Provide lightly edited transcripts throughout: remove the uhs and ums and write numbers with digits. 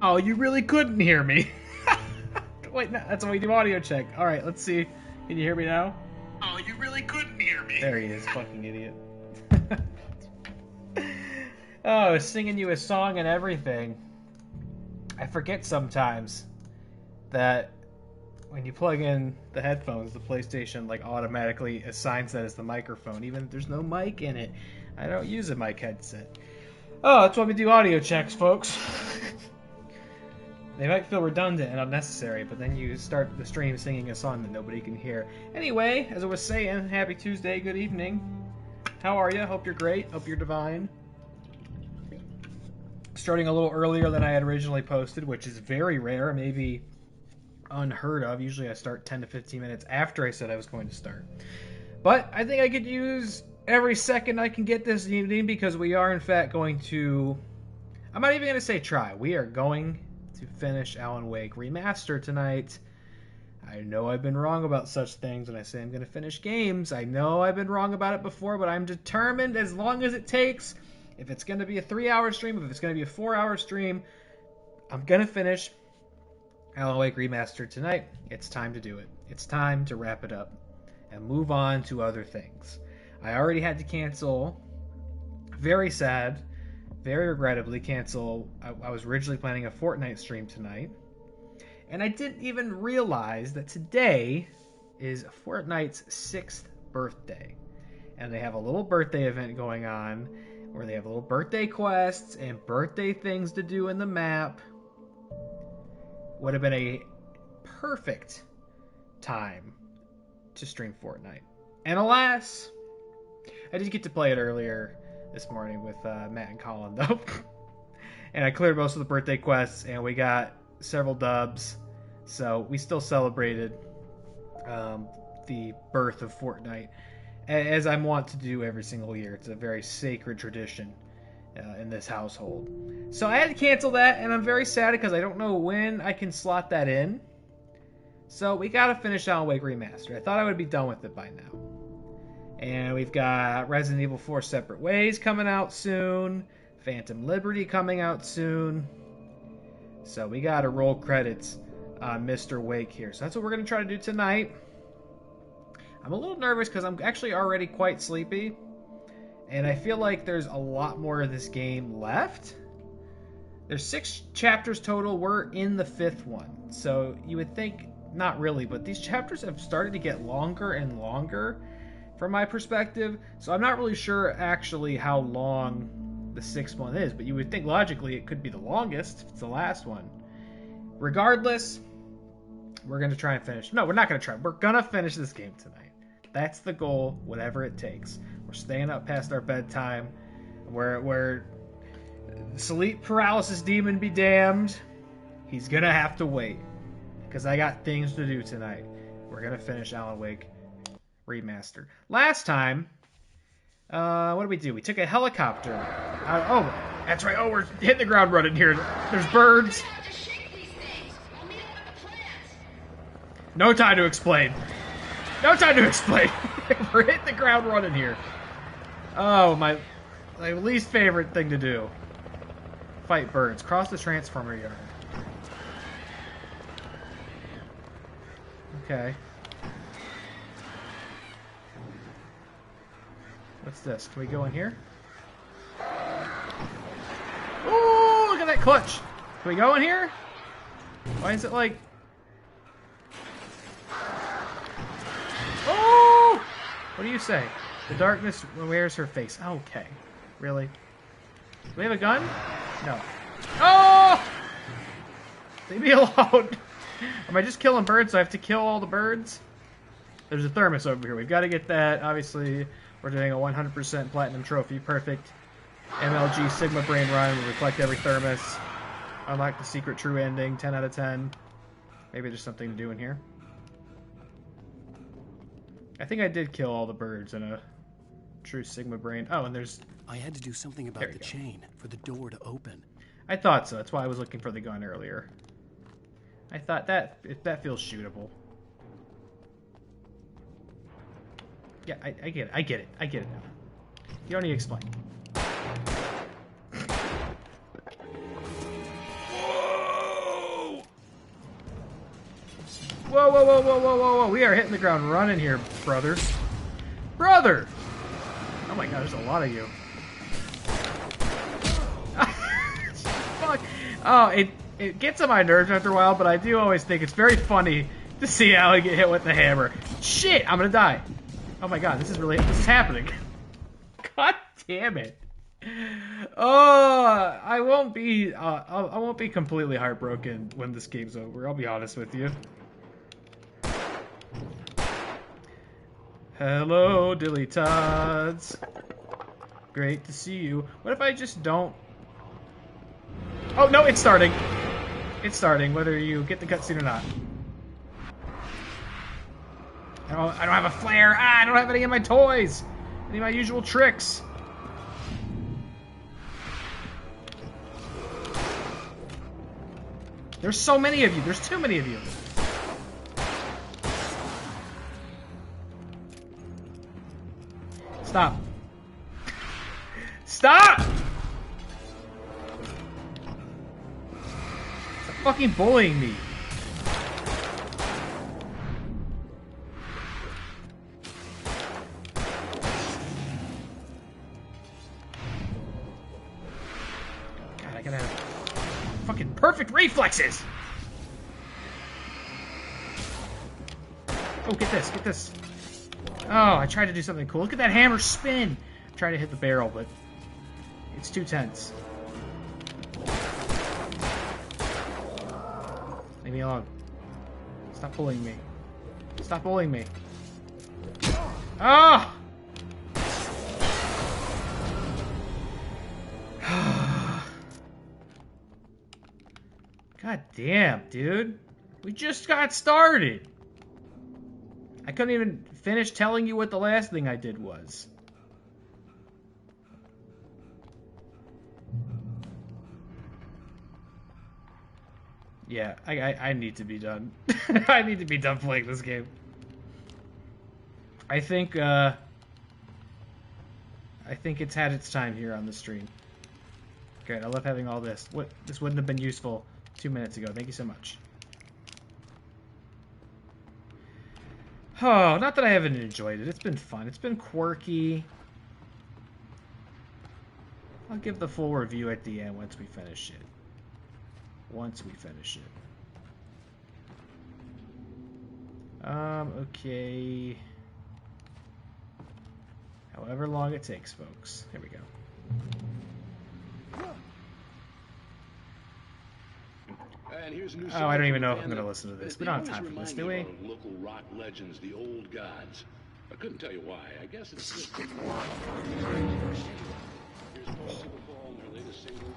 Oh, you really couldn't hear me. Wait, no, that's when we do audio check. All right, let's see. Can you hear me now? Oh, you really couldn't hear me. There he is, fucking idiot. Oh, I was singing you a song and everything. I forget sometimes that when you plug in the headphones, the PlayStation like automatically assigns that as the microphone, even if there's no mic in it. I don't use a mic headset. Oh, that's why we do audio checks, folks. They might feel redundant and unnecessary, but then you start the stream singing a song that nobody can hear. Anyway, as I was saying, happy Tuesday, good evening. How are you? Hope you're great. Hope you're divine. Starting a little earlier than I had originally posted, which is very rare, maybe unheard of. Usually I start 10 to 15 minutes after I said I was going to start. But I think I could use every second I can get this evening because we are, in fact, going to... I'm not even going to say try. We are going to finish Alan Wake Remastered tonight. I know I've been wrong about such things when I say I'm going to finish games. I know I've been wrong about it before, but I'm determined as long as it takes. If it's going to be a 3-hour stream, if it's going to be a 4-hour stream, I'm going to finish Alan Wake Remastered tonight. It's time to do it. It's time to wrap it up and move on to other things. I already had to cancel, very sad, very regrettably cancel. I was originally planning a Fortnite stream tonight, and I didn't even realize that today is Fortnite's 6th birthday, and they have a little birthday event going on where they have little birthday quests and birthday things to do in the map. Would have been a perfect time to stream Fortnite, and alas, I did get to play it earlier this morning with Matt and Colin, though. And I cleared most of the birthday quests, and we got several dubs. So we still celebrated the birth of Fortnite, as I'm wont to do every single year. It's a very sacred tradition in this household. So I had to cancel that, and I'm very sad because I don't know when I can slot that in. So we got to finish Alan Wake Remastered. I thought I would be done with it by now. And we've got Resident Evil 4 Separate Ways coming out soon. Phantom Liberty coming out soon. So we got to roll credits on Mr. Wake here. So that's what we're going to try to do tonight. I'm a little nervous because I'm actually already quite sleepy. And I feel like there's a lot more of this game left. There's 6 chapters total. We're in the 5th one. So you would think, not really, but these chapters have started to get longer and longer from my perspective, so I'm not really sure actually how long the 6th one is, but you would think logically it could be the longest if it's the last one. Regardless, we're going to try and finish. No, we're not going to try. We're going to finish this game tonight. That's the goal, whatever it takes. We're staying up past our bedtime. We're sleep paralysis demon be damned. He's going to have to wait because I got things to do tonight. We're going to finish Alan Wake Remastered. Last time, what did we do? We took a helicopter. Oh, that's right. Oh, we're hitting the ground running here. There's birds. No time to explain. No time to explain. We're hitting the ground running here. Oh, my least favorite thing to do. Fight birds. Cross the transformer yard. Okay. What's this? Can we go in here? Ooh, look at that clutch. Can we go in here? Why is it like... Oh! What do you say? The darkness wears her face. Okay. Really? Do we have a gun? No. Oh! Leave me alone. Am I just killing birds, so I have to kill all the birds? There's a thermos over here. We've got to get that. Obviously, we're doing a 100% platinum trophy. Perfect. MLG Sigma Brain Run. We'll reflect every thermos. Unlock the secret true ending. 10 out of 10. Maybe there's something to do in here. I think I did kill all the birds in a true Sigma Brain. Oh, and there's... I had to do something about the chain for the door to open. I thought so. That's why I was looking for the gun earlier. I thought that feels shootable. Yeah, I get it. I get it. I get it now. You don't need to explain. whoa, whoa, whoa, whoa, whoa, whoa. We are hitting the ground running here, brother. Brother! Oh my god, there's a lot of you. Fuck. Oh, it gets on my nerves after a while, but I do always think it's very funny to see Alan get hit with the hammer. Shit, I'm gonna die. Oh my god, this is happening. God damn it. Oh, I won't be completely heartbroken when this game's over. I'll be honest with you. Hello, Dilly Tods. Great to see you. What if I just don't? Oh no, it's starting. It's starting, whether you get the cutscene or not. I don't have a flare. I don't have any of my toys. Any of my usual tricks. There's so many of you. There's too many of you. Stop. Stop! Stop fucking bullying me. God, I gotta have fucking perfect reflexes! Oh, get this, get this. Oh, I tried to do something cool. Look at that hammer spin! I'm trying to hit the barrel, but it's too tense. Leave me alone. Stop bullying me. Stop bullying me. Ah! God damn, dude. We just got started. I couldn't even finish telling you what the last thing I did was. Yeah, I need to be done. I need to be done playing this game. I think it's had its time here on the stream. Good, I love having all this. This wouldn't have been useful 2 minutes ago. Thank you so much. Oh, not that I haven't enjoyed it. It's been fun. It's been quirky. I'll give the full review at the end once we finish it. Okay. However long it takes, folks. Here we go. Oh, I don't even know if I'm going to listen to this. We don't have time for this, do we? Local rock legends, the old gods. I couldn't tell you why. I guess it's just... Here's most people fall in their latest single.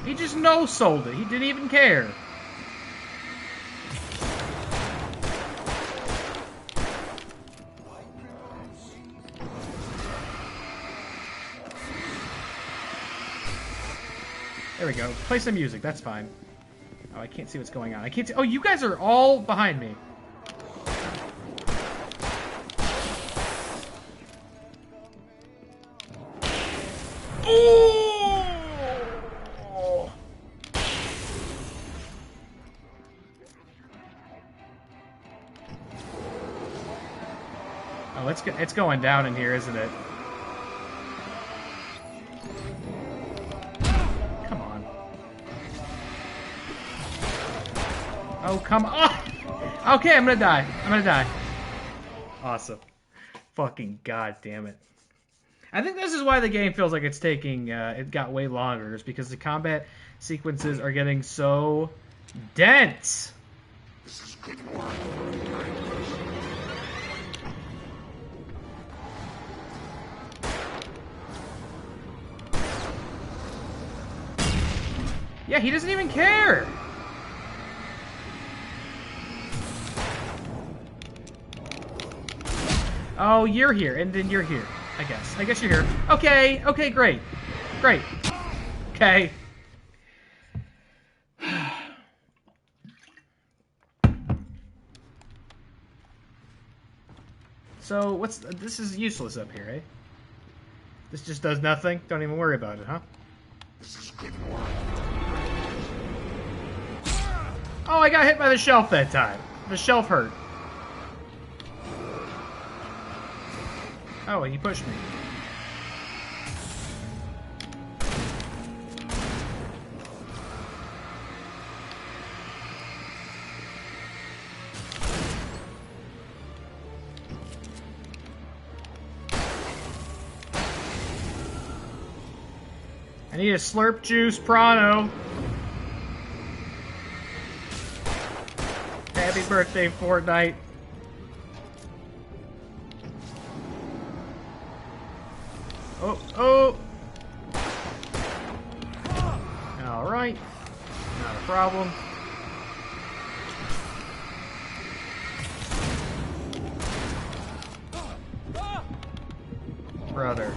He just no-sold it. He didn't even care. There we go. Play some music. That's fine. Oh, I can't see what's going on. I can't see. Oh, you guys are all behind me. Oh! Oh, it's going down in here, isn't it? Oh, come on! Okay, I'm gonna die. Awesome. Fucking god damn it. I think this is why the game feels like it's taking, it got way longer, is because the combat sequences are getting so dense. Yeah, he doesn't even care! Oh, you're here, and then you're here. I guess you're here. Okay, great. Okay. So, this is useless up here, eh? This just does nothing? Don't even worry about it, huh? Oh, I got hit by the shelf that time. The shelf hurt. Oh, he pushed me. I need a slurp juice, Prano. Happy birthday, Fortnite. Oh, oh! Alright. Not a problem. Brother.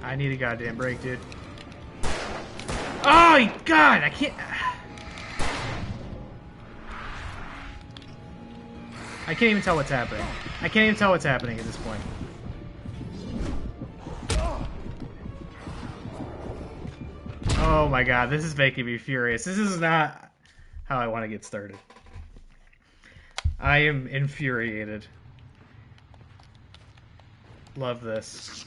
I need a goddamn break, dude. Oh, God! I can't... I can't even tell what's happening. I can't even tell what's happening at this point. Oh my god, this is making me furious. This is not how I want to get started. I am infuriated. Love this.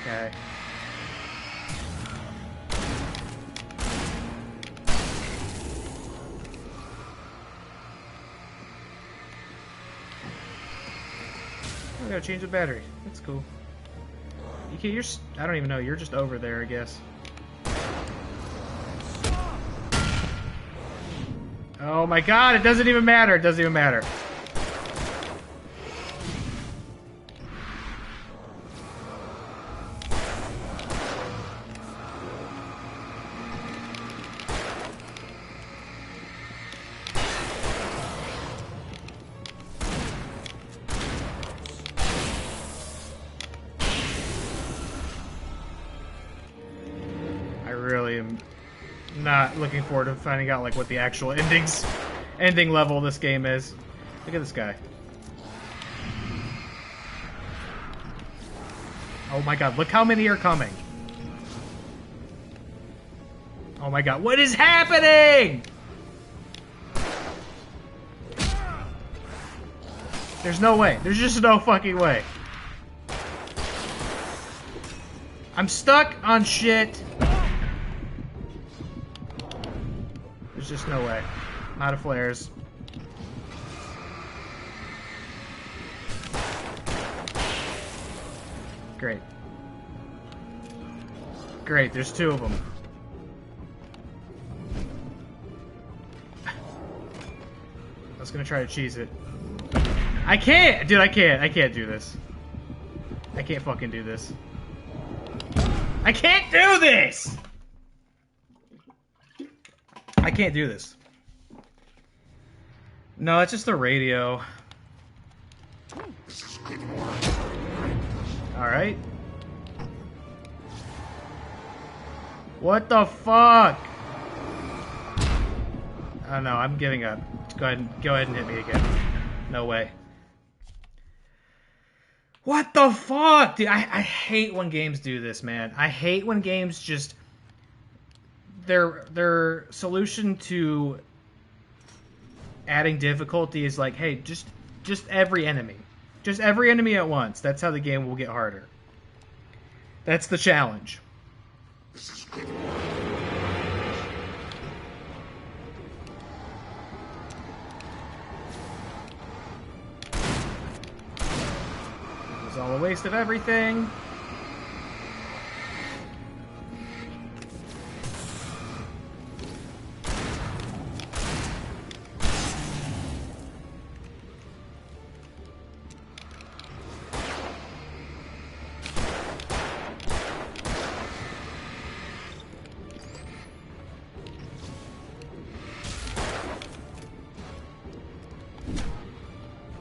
Okay. I gotta change the battery. That's cool. You can't, I don't even know. You're just over there, I guess. Oh my god, it doesn't even matter. It doesn't even matter. Not looking forward to finding out like what the actual ending level of this game is. Look at this guy. Oh my god, look how many are coming. Oh my god, what is happening? There's no way. There's just no fucking way. I'm stuck on shit. There's just no way. Out of flares. Great. Great, there's two of them. I was gonna try to cheese it. I can't! Dude, I can't do this. I can't fucking do this. I can't do this! I can't do this. No, it's just the radio. Alright. What the fuck? Oh no, I'm giving up. Go ahead and hit me again. No way. What the fuck? Dude, I hate when games do this, man. I hate when games just... Their solution to adding difficulty is like, hey, just every enemy. Just every enemy at once. That's how the game will get harder. That's the challenge. It's all a waste of everything.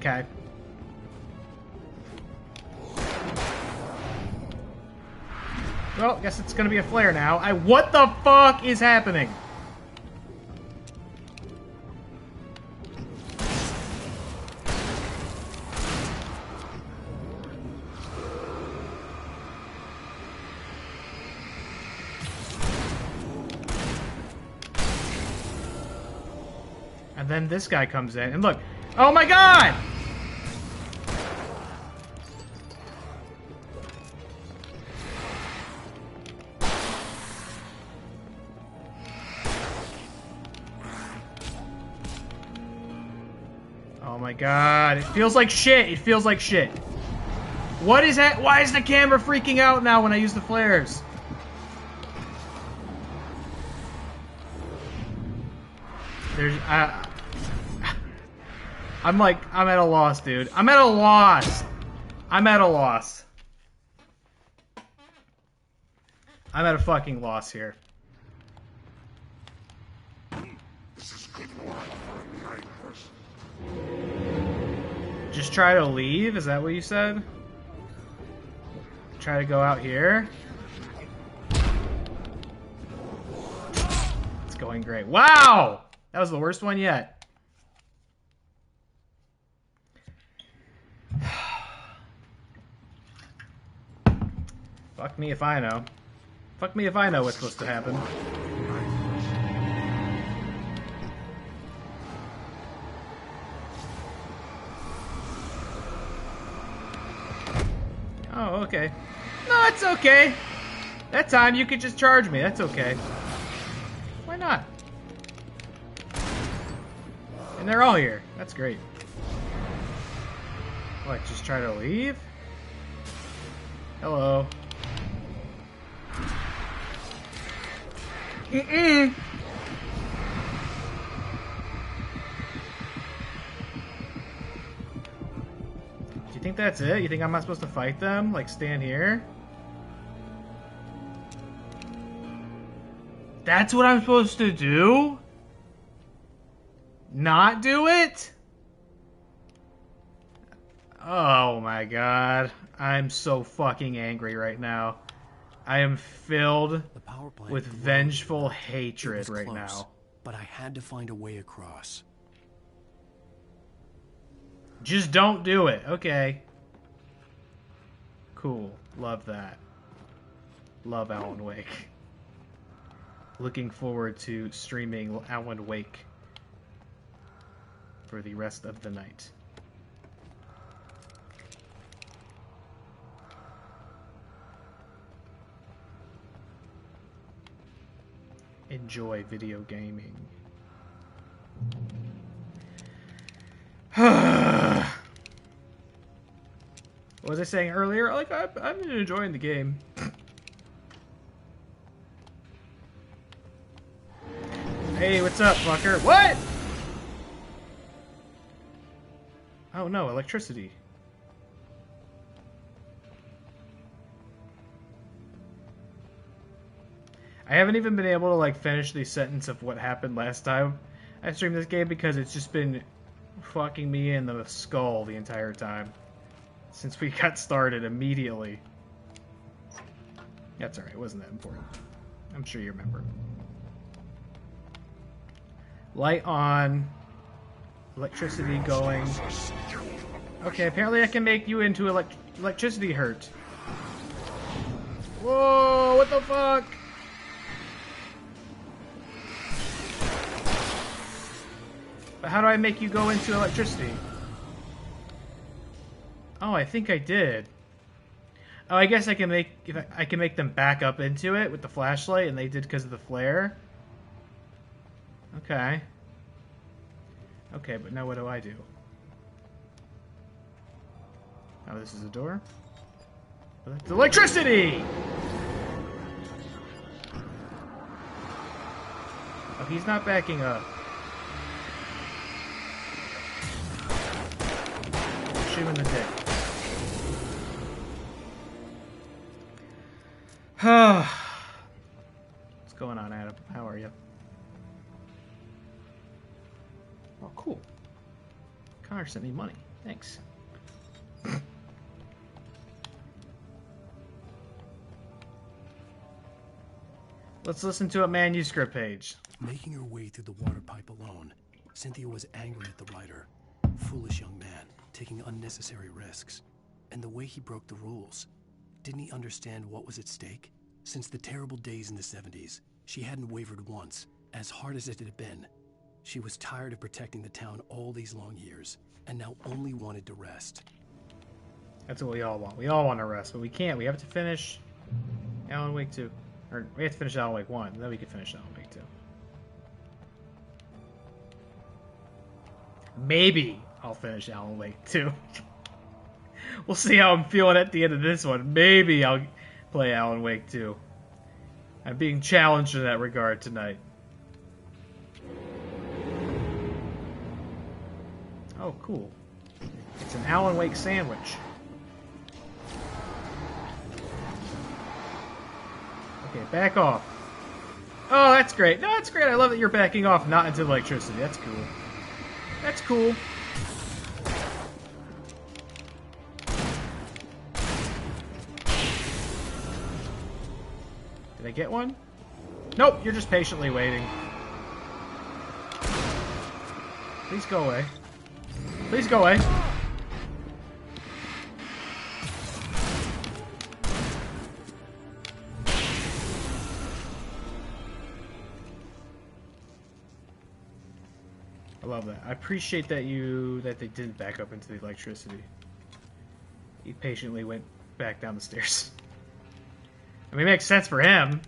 Okay. Well, guess it's gonna be a flare now. What the fuck is happening? And then this guy comes in, and look. Oh my god! Oh my god, it feels like shit. It feels like shit. What is that? Why is the camera freaking out now when I use the flares? There's, I'm at a loss, dude. I'm at a loss. I'm at a loss. I'm at a fucking loss here. Just try to leave? Is that what you said? Try to go out here? It's going great. Wow! That was the worst one yet. Fuck me if I know. Fuck me if I know what's supposed to happen. Oh, okay. No, it's okay. That time you could just charge me. That's okay. Why not? And they're all here. That's great. What, just try to leave? Hello. Mm-mm. Do you think that's it? You think I'm not supposed to fight them? Like, stand here? That's what I'm supposed to do? Not do it? Oh my god. I'm so fucking angry right now. I am filled with vengeful hatred right now. But I had to find a way across. Just don't do it. Okay. Cool. Love that. Love Alan Wake. Looking forward to streaming Alan Wake for the rest of the night. Enjoy video gaming. What was I saying earlier? Like, I'm enjoying the game. Hey, what's up, fucker? What? Oh no, electricity. I haven't even been able to like finish the sentence of what happened last time I streamed this game because it's just been fucking me in the skull the entire time since we got started immediately. That's alright, it wasn't that important. I'm sure you remember. Light on. Electricity going. Okay, apparently I can make you into electricity hurt. Whoa, what the fuck? But how do I make you go into electricity? Oh, I think I did. Oh, I guess I can make I can make them back up into it with the flashlight, and they did because of the flare. Okay. Okay, but now what do I do? Oh, this is a door. Well, that's electricity! Oh, he's not backing up. Shoot him in the dick. What's going on, Adam? How are you? Oh, cool. Connor sent me money. Thanks. Let's listen to a manuscript page. Making her way through the water pipe alone, Cynthia was angry at the writer. Foolish young man, taking unnecessary risks. And the way he broke the rules. Didn't he understand what was at stake? Since the terrible days in the 70s, she hadn't wavered once, as hard as it had been. She was tired of protecting the town all these long years, and now only wanted to rest. That's what we all want. We all want to rest, but we can't. We have to finish Alan Wake 2. Or we have to finish Alan Wake 1, then we can finish Alan Wake 2. Maybe I'll finish Alan Wake 2. We'll see how I'm feeling at the end of this one. Maybe I'll play Alan Wake 2. I'm being challenged in that regard tonight. Oh, cool. It's an Alan Wake sandwich. Okay, back off. Oh, that's great. No, that's great. I love that you're backing off, not into electricity. That's cool. That's cool. Did I get one? Nope, you're just patiently waiting. Please go away. Please go away. I love that. I appreciate that they didn't back up into the electricity. He patiently went back down the stairs. I mean, it makes sense for him.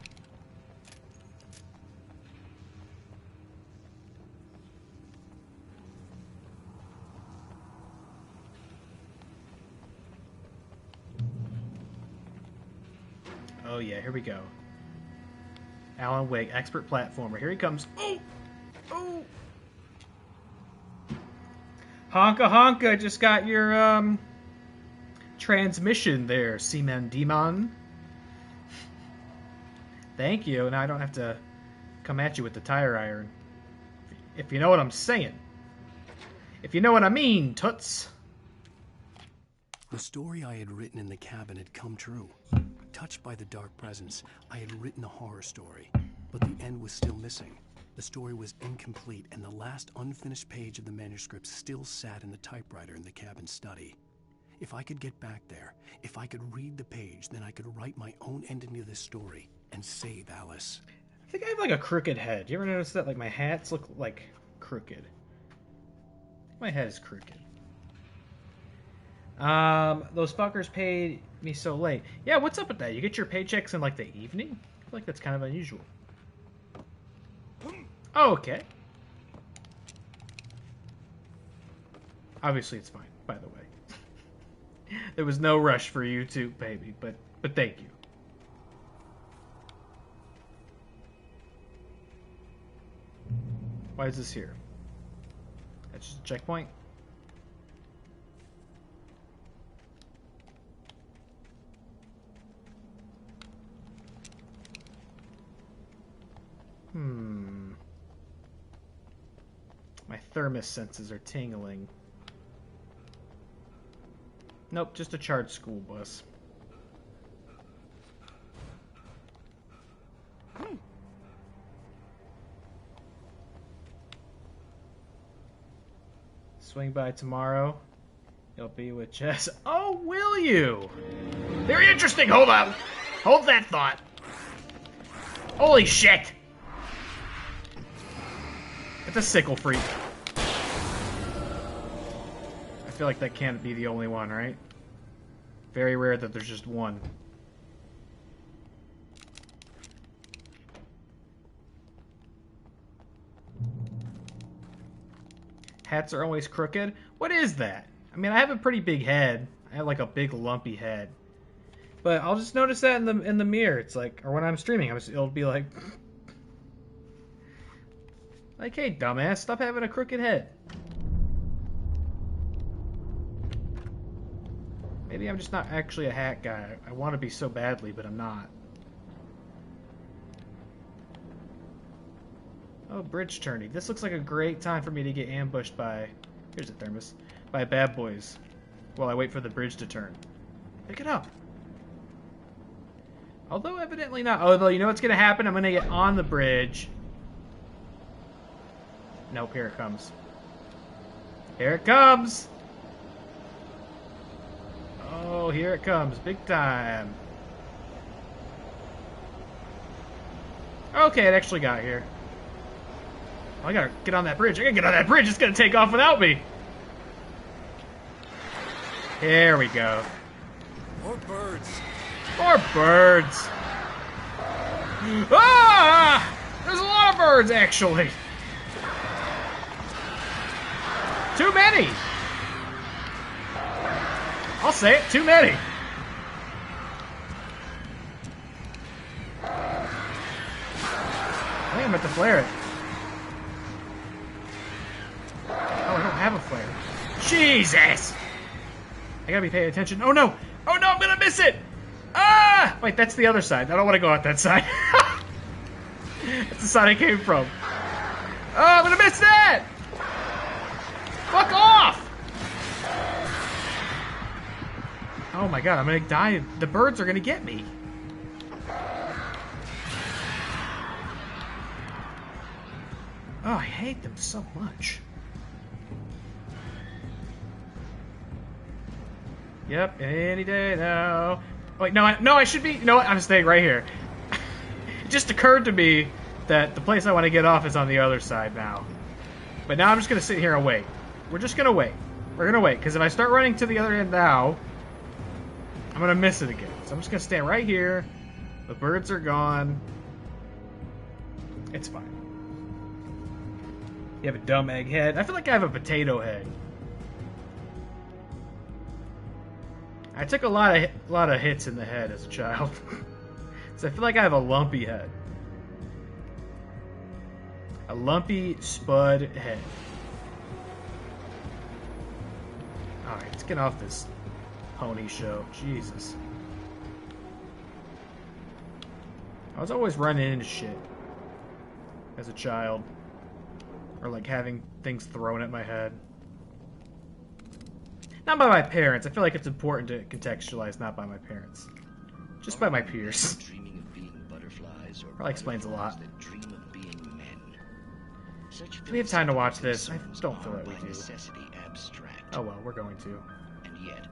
Oh yeah, here we go. Alan Wake, expert platformer. Here he comes. Oh! Oh! Honka honka, just got your transmission there, Seaman Demon. Thank you. Now I don't have to come at you with the tire iron. If you know what I'm saying. If you know what I mean, toots. The story I had written in the cabin had come true. Touched by the dark presence, I had written a horror story, but the end was still missing. The story was incomplete, and the last unfinished page of the manuscript still sat in the typewriter in the cabin study. If I could get back there, if I could read the page, then I could write my own ending to this story and save Alice. I think I have like a crooked head. You ever notice that? Like my hats look like crooked. My head is crooked. Those fuckers paid me so late. Yeah, what's up with that? You get your paychecks in like the evening? I feel like that's kind of unusual. Oh, okay. Obviously it's fine, by the way. There was no rush for you to pay me, but thank you. Why is this here? That's just a checkpoint? My thermos senses are tingling. Nope, just a charged school bus. Swing by tomorrow. You'll be with Jess. Oh, will you? Very interesting. Hold on. Hold that thought. Holy shit. It's a sickle freak. I feel like that can't be the only one, right? Very rare that there's just one. Hats are always crooked? What is that? I mean, I have a pretty big head. I have like a big lumpy head. But I'll just notice that in the mirror. It's like, or when I'm streaming, it'll be like, hey, dumbass, stop having a crooked head. Maybe I'm just not actually a hat guy. I want to be so badly, but I'm not. Oh, bridge turning. This looks like a great time for me to get ambushed by... Here's a thermos. By bad boys. While I wait for the bridge to turn. Pick it up. Although evidently not. Although, you know what's going to happen? I'm going to get on the bridge. Nope, here it comes. Here it comes! Oh, here it comes. Big time. Okay, it actually got here. Oh, I gotta get on that bridge. I gotta get on that bridge. It's gonna take off without me. Here we go. More birds. More birds. Ah! There's a lot of birds, actually. Too many. I'll say it. Too many. I think I'm about to flare it. Oh, I don't have a flare. Jesus! I gotta be paying attention. Oh no! Oh no, I'm gonna miss it! Ah! Wait, that's the other side. I don't want to go out that side. That's the side I came from. Oh, I'm gonna miss that! Fuck off! Oh my god, I'm gonna die. The birds are gonna get me. Oh, I hate them so much. Yep, any day now. Wait, no, I should be. You know what? I'm staying right here. It just occurred to me that the place I want to get off is on the other side now. But now I'm just gonna sit here and wait. We're just gonna wait. We're gonna wait, because if I start running to the other end now, I'm gonna miss it again. So I'm just gonna stand right here. The birds are gone. It's fine. You have a dumb egg head. I feel like I have a potato head. I took a lot of hits in the head as a child. So I feel like I have a lumpy head. A lumpy spud head. Alright, let's get off this pony show. Jesus. I was always running into shit as a child. Or like having things thrown at my head. Not by my parents. I feel like it's important to contextualize, not by my parents. Just by my peers. Dreaming of being butterflies or Probably explains a lot. that dream of being men. Such Do we have time to watch this? I don't feel like we by do. necessity abstract. Oh well, we're going to. And yet,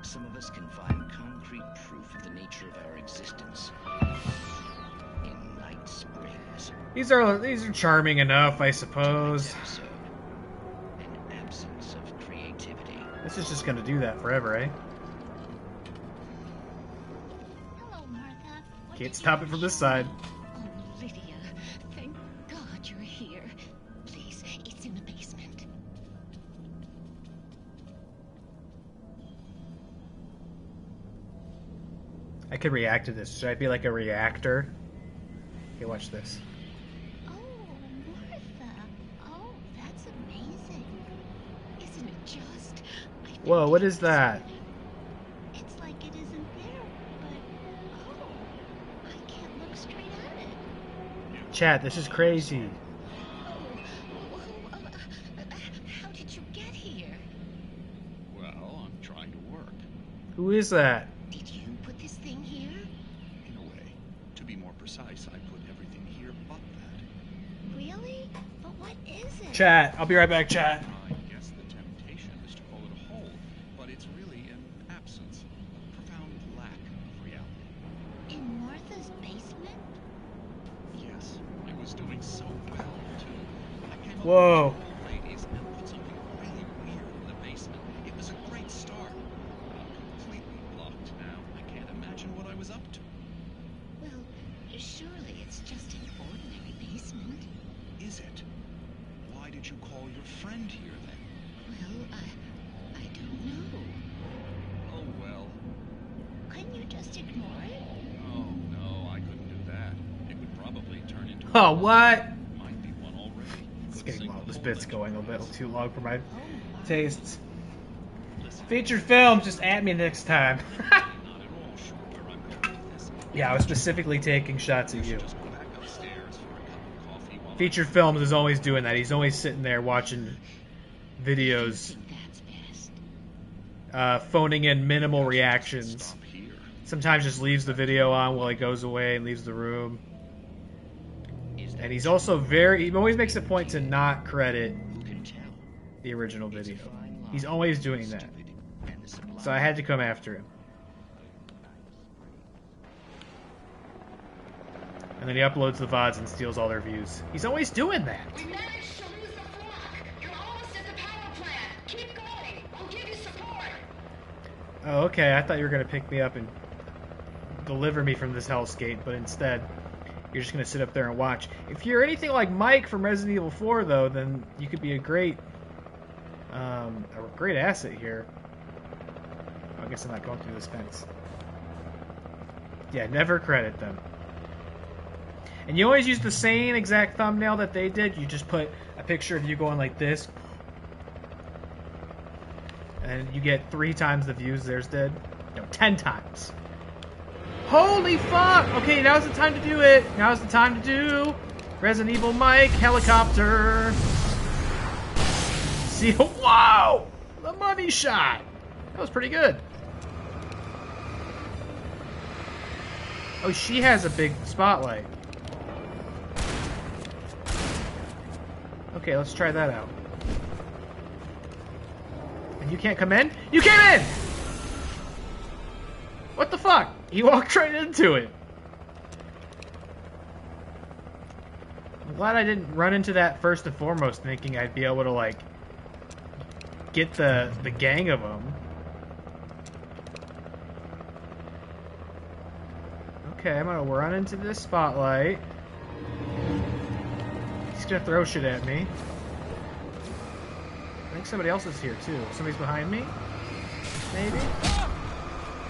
some of us can find concrete proof of the nature of our existence in Night Springs. These are charming enough, I suppose. Episode, an absence of creativity. This is just gonna do that forever, eh? Hello, Martha. What Can't did stop you it from this side. Oh, Lydia. Thank God you're here. Please, it's in the basement. I could react to this. Should I be like a reactor? Okay, watch this. Oh, Martha. Oh, that's amazing. Isn't it just? I Whoa, what can't is that? explain it. It's like it isn't there, but oh, I can't look straight at it. Chat, this is crazy. How did you get here? Well, I'm trying to work. Who is that? Did you put this thing here? In a way. To be more precise, I put everything here but that. Really? But what is it? Chat, I'll be right back, chat. I guess the temptation is to call it a hole, but it's really an absence, a profound lack of reality. In Martha's basement? Yes, it was doing so well, too. I came up Whoa. with the old ladies and put something really weird in the basement. It was a great start. I'm completely blocked now. I can't imagine what I was up to. Well, surely it's just an ordinary basement. Is it? Why did you call your friend here then? Well, I don't know. Oh well. Couldn't you just ignore it? Oh no, I couldn't do that. It would probably turn into Oh, what? Might be one already. It's Could getting sink long. the This whole bit's legend going a to little rest. too long for my Oh, my. tastes. Listen, Featured films, just at me next time. not at all sure where I'm going with this. Yeah, I was specifically taking shots at you. Just go back upstairs for a cup of coffee while Featured films is always doing that. He's always sitting there watching videos, I think that's best. phoning in minimal reactions. Stop here. sometimes just leaves the video on while he goes away and leaves the room. And he's also he always makes a point to not credit the original video. He's always doing that. So I had to come after him. And then he uploads the VODs and steals all their views. He's always doing that. We managed to lose the flock. You're almost at the power plant. Keep going. We'll give you support. Oh, okay. I thought you were going to pick me up and deliver me from this hellscape, but instead, you're just going to sit up there and watch. If you're anything like Mike from Resident Evil 4, though, then you could be a great asset here. Oh, I guess I'm not going through this fence. Yeah, never credit them. And you always use the same exact thumbnail that they did. You just put a picture of you going like this. And you get 3 times the views theirs did. No, 10 times. Holy fuck! Okay, now's the time to do it. Now's the time to do Resident Evil Mike helicopter. See, wow! The money shot. That was pretty good. Oh, she has a big spotlight. Okay, let's try that out. And you can't come in? You came in! What the fuck? He walked right into it. I'm glad I didn't run into that first and foremost, thinking I'd be able to, like, get the gang of them. Okay, I'm gonna run into this spotlight. He's gonna throw shit at me. I think somebody else is here too. Somebody's behind me? Maybe?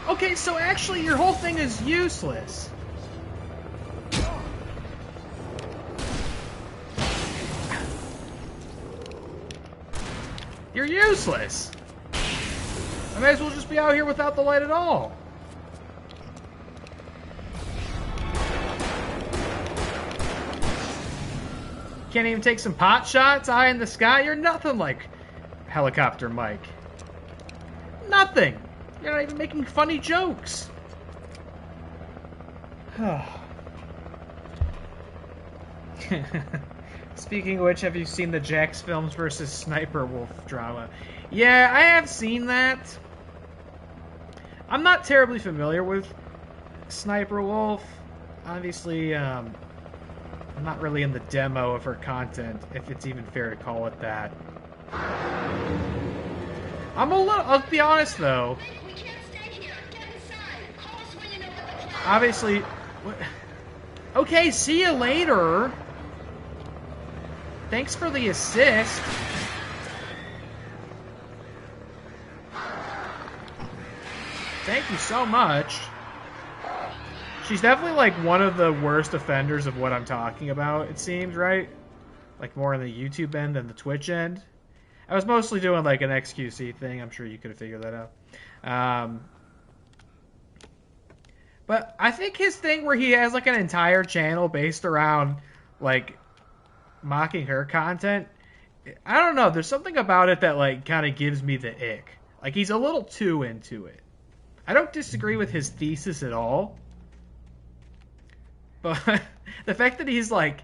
Okay, so actually your whole thing is useless. You're useless. I may as well just be out here without the light at all. Can't even take some pot shots, eye in the sky? You're nothing like Helicopter Mike. Nothing. You're not even making funny jokes. Speaking of which, have you seen the Jax Films versus Sniper Wolf drama? Yeah, I have seen that. I'm not terribly familiar with Sniper Wolf. Obviously, I'm not really in the demo of her content, if it's even fair to call it that. I'll be honest though. We can't stay here. Get inside. Call us when you know what the plan is. Obviously, okay, see you later. Thanks for the assist. Thank you so much. She's definitely like one of the worst offenders of what I'm talking about, it seems, right? Like more on the YouTube end than the Twitch end. I was mostly doing like an XQC thing. I'm sure you could have figured that out. But I think his thing where he has like an entire channel based around like mocking her content, I don't know. There's something about it that like kind of gives me the ick. Like he's a little too into it. I don't disagree with his thesis at all. But the fact that he's like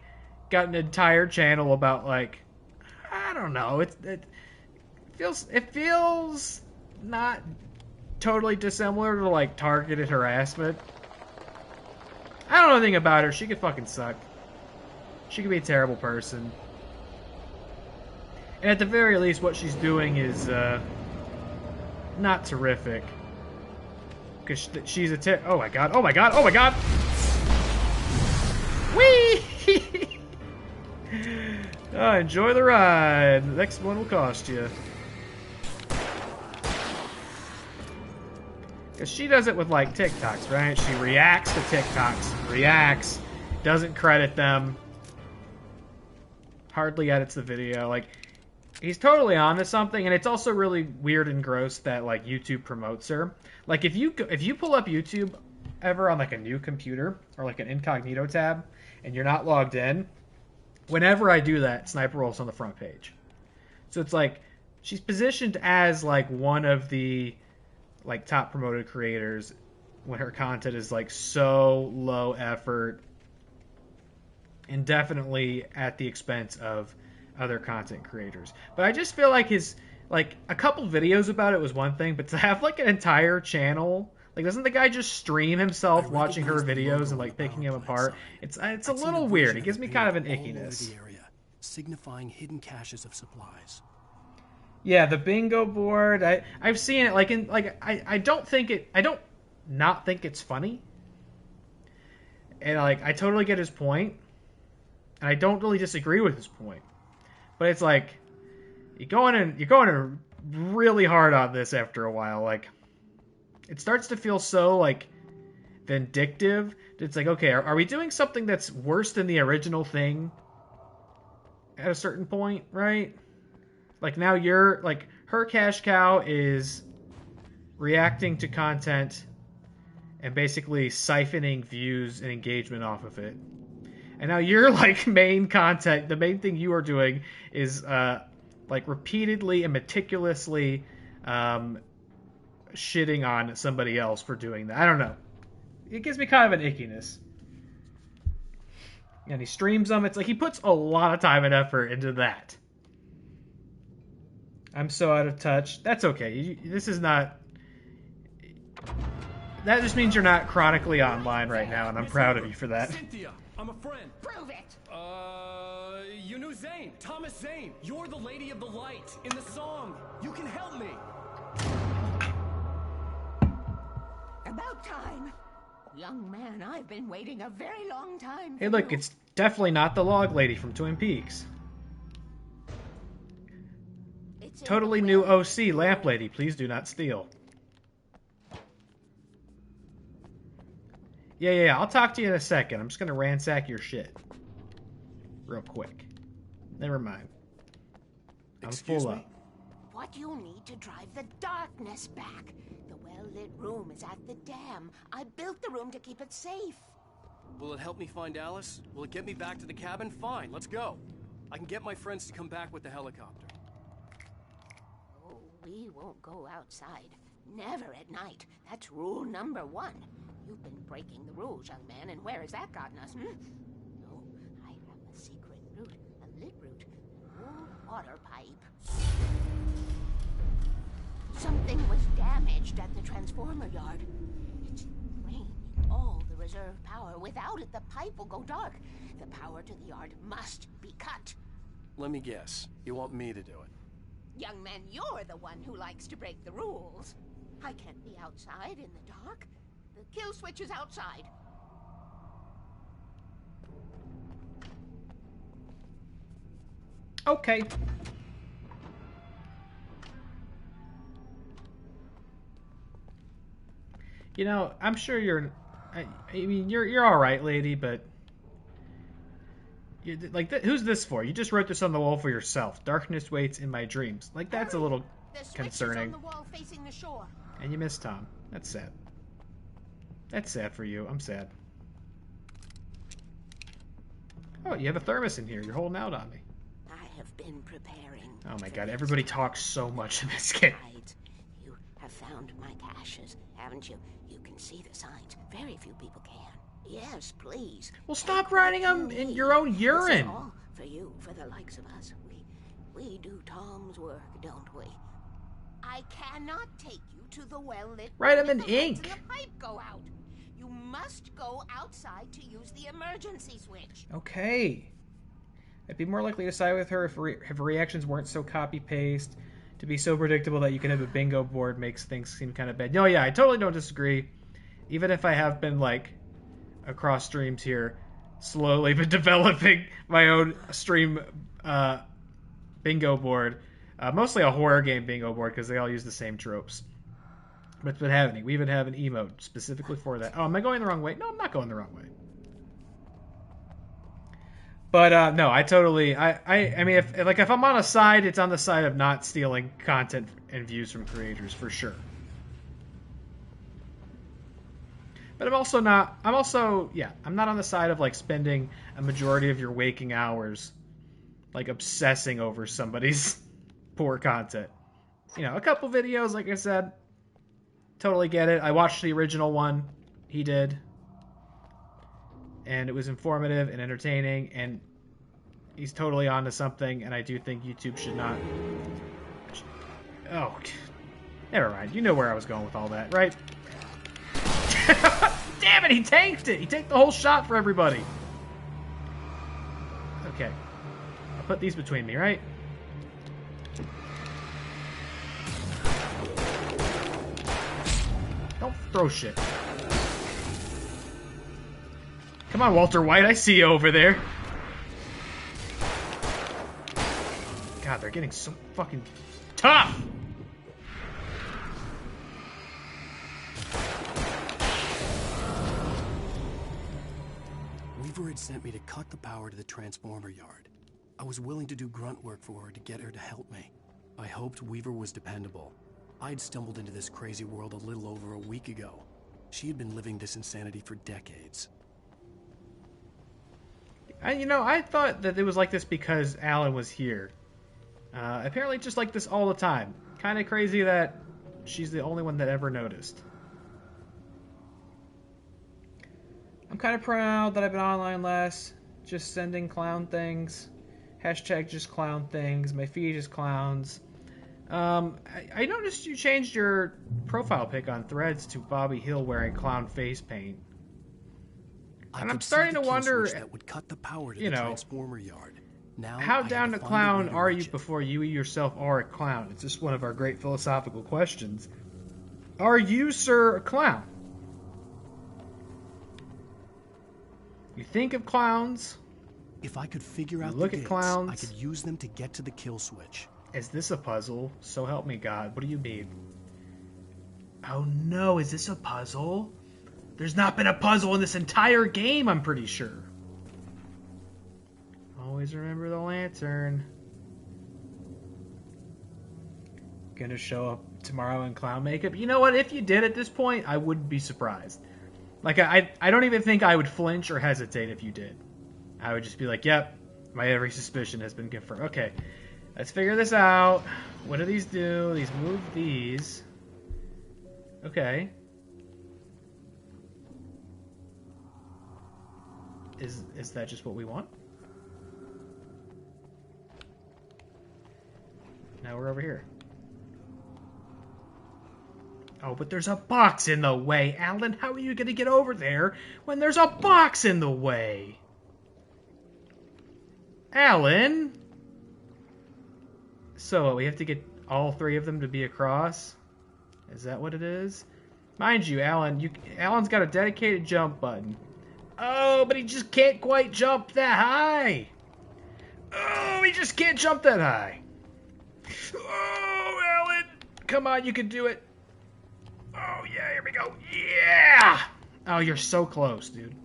got an entire channel about like, I don't know, it feels not totally dissimilar to like targeted harassment. I don't know anything about her. She could fucking suck. She could be a terrible person. And at the very least, what she's doing is not terrific. Because she's a oh my god, oh my god, oh my god! Whee! Enjoy the ride. The next one will cost you. Because she does it with, like, TikToks, right? She reacts to TikToks. Reacts. Doesn't credit them. Hardly edits the video. Like, he's totally onto something, and it's also really weird and gross that, like, YouTube promotes her. Like, if you pull up YouTube ever on, like, a new computer, or, like, an incognito tab, and you're not logged in, whenever I do that, Sniper Wolf's on the front page. So it's like, she's positioned as, like, one of the, like, top promoted creators when her content is like so low effort and definitely at the expense of other content creators. But I just feel like his like a couple videos about it was one thing, but to have like an entire channel, like doesn't the guy just stream himself watching her videos and like picking them apart? It's a little weird. It gives me kind of an ickiness. Signifying hidden caches of supplies. Yeah, the bingo board. I've seen it I don't not think it's funny. And like I totally get his point. And I don't really disagree with his point. But it's like you're going in really hard on this after a while. Like it starts to feel so like vindictive. It's like, okay, are we doing something that's worse than the original thing at a certain point, right? Like now you're like her cash cow is reacting to content and basically siphoning views and engagement off of it. And now your like main content, the main thing you are doing is like repeatedly and meticulously shitting on somebody else for doing that. I don't know. It gives me kind of an ickiness. And he streams them. It's like he puts a lot of time and effort into that. I'm so out of touch. That's okay. This is not... That just means you're not chronically online right now, and I'm proud of you for that. Cynthia, I'm a friend. Prove it! You knew Zane. Thomas Zane. You're the Lady of the Light in the song. You can help me. About time. Young man, I've been waiting a very long time. Hey, look, it's definitely not the log lady from Twin Peaks. Totally new OC, lamp lady. Please do not steal. Yeah, I'll talk to you in a second. I'm just going to ransack your shit. Real quick. Never mind. I'm full up. What you need to drive the darkness back. The well-lit room is at the dam. I built the room to keep it safe. Will it help me find Alice? Will it get me back to the cabin? Fine, let's go. I can get my friends to come back with the helicopter. Oh, we won't go outside. Never at night. That's rule number 1. You've been breaking the rules, young man, and where has that gotten us, No, I have a secret route, a lit route, an old water pipe. Something was damaged at the transformer yard. It's draining all the reserve power. Without it, the pipe will go dark. The power to the yard must be cut. Let me guess. You want me to do it? Young man, you're the one who likes to break the rules. I can't be outside in the dark. The kill switch is outside. Okay. You know, I'm sure you're... I mean, you're all right, lady, but... who's this for? You just wrote this on the wall for yourself. Darkness waits in my dreams. Like, that's a little concerning. The wall facing the shore. And you missed Tom. That's sad. That's sad for you. I'm sad. Oh, you have a thermos in here. You're holding out on me. I have been preparing. Oh my god, everybody talks so much in this game. You have found my caches, haven't you? You can see the signs. Very few people can. Yes, please. Well, stop writing them in your own urine. This is all for you, for the likes of us. We do Tom's work, don't we? I cannot take you to the well-lit... Write them in the ink. lights and the pipe go out. You must go outside to use the emergency switch. Okay. I'd be more likely to side with her if her reactions weren't so copy-paste. To be so predictable that you can have a bingo board makes things seem kind of bad. No, yeah, I totally don't disagree. Even if I have been, like, across streams here, slowly but developing my own stream bingo board. Mostly a horror game bingo board because they all use the same tropes. But we even have an emote specifically for that. Oh, am I going the wrong way? No, I'm not going the wrong way. But no, I totally. I mean, if I'm on a side, it's on the side of not stealing content and views from creators for sure. But I'm also not. I'm not on the side of like spending a majority of your waking hours like obsessing over somebody's poor content. You know, a couple videos, like I said, totally get it. I watched the original one. He did. And it was informative and entertaining, and he's totally onto something, and I do think YouTube should not... Oh, never mind. You know where I was going with all that, right? Damn it, he tanked it! He tanked the whole shot for everybody. Okay. I'll put these between me, right? Don't throw shit. Come on, Walter White, I see you over there. God, they're getting so fucking tough! Weaver had sent me to cut the power to the transformer yard. I was willing to do grunt work for her to get her to help me. I hoped Weaver was dependable. I'd stumbled into this crazy world a little over a week ago. She had been living this insanity for decades. I thought that it was like this because Alan was here. Apparently just like this all the time. Kind of crazy that she's the only one that ever noticed. I'm kind of proud that I've been online less. Just sending clown things. Hashtag just clown things. My feed is clowns. I noticed you changed your profile pic on Threads to Bobby Hill wearing clown face paint. And I'm starting to wonder, that would cut the power to the transformer yard. Now, how down to clown are you before you yourself are a clown? It's just one of our great philosophical questions. Are you, sir, a clown? You think of clowns. If I could figure out look the at gates, clowns. I could use them to get to the kill switch. Is this a puzzle? So help me God. What do you mean? Oh no, is this a puzzle? There's not been a puzzle in this entire game, I'm pretty sure. Always remember the lantern. Gonna show up tomorrow in clown makeup. You know what? If you did at this point, I wouldn't be surprised. Like, I don't even think I would flinch or hesitate if you did. I would just be like, yep, my every suspicion has been confirmed. Okay, let's figure this out. What do these do? These move these. Okay. Is that just what we want? Now we're over here. Oh, but there's a box in the way, Alan. How are you going to get over there when there's a box in the way? Alan? So, we have to get all three of them to be across? Is that what it is? Mind you, Alan's got a dedicated jump button. Oh, but he just can't quite jump that high. Oh, he just can't jump that high. Oh, Alan. Come on, you can do it. Oh, yeah, here we go. Yeah! Oh, you're so close, dude.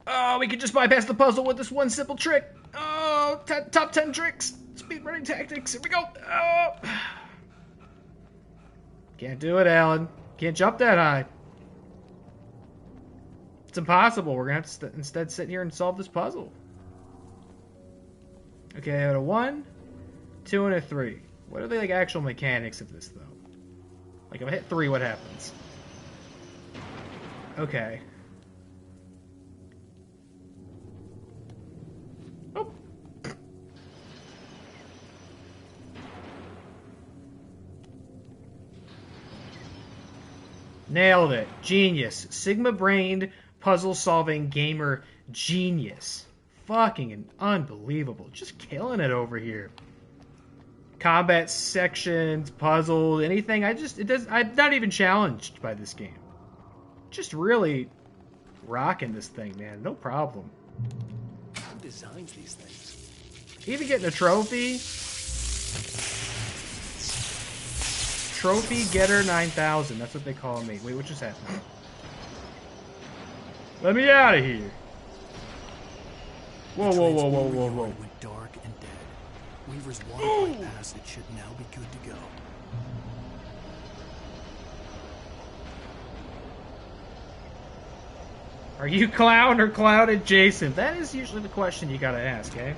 Oh, we can just bypass the puzzle with this one simple trick. Oh, top 10 tricks. Speedrunning tactics. Here we go. Oh. Can't do it, Alan. Can't jump that high. It's impossible. We're going to have to instead sit here and solve this puzzle. Okay, I got a 1, 2, and a 3. What are the actual mechanics of this, though? Like, if I hit 3, what happens? Okay. Oh. Nailed it. Genius. Sigma-brained, puzzle-solving gamer genius. Fucking unbelievable. Just killing it over here. Combat sections, puzzles, anything. I'm not even challenged by this game. Just really rocking this thing, man. No problem. Who designs these things? Even getting a trophy. Trophy Getter 9000. That's what they call me. Wait, what just happened? Let me out of here. Whoa, whoa, whoa, whoa, whoa, whoa. Went dark and dead. Weaver's watertight passage should now be good to go. Are you clown or cloud adjacent? That is usually the question you gotta ask, eh?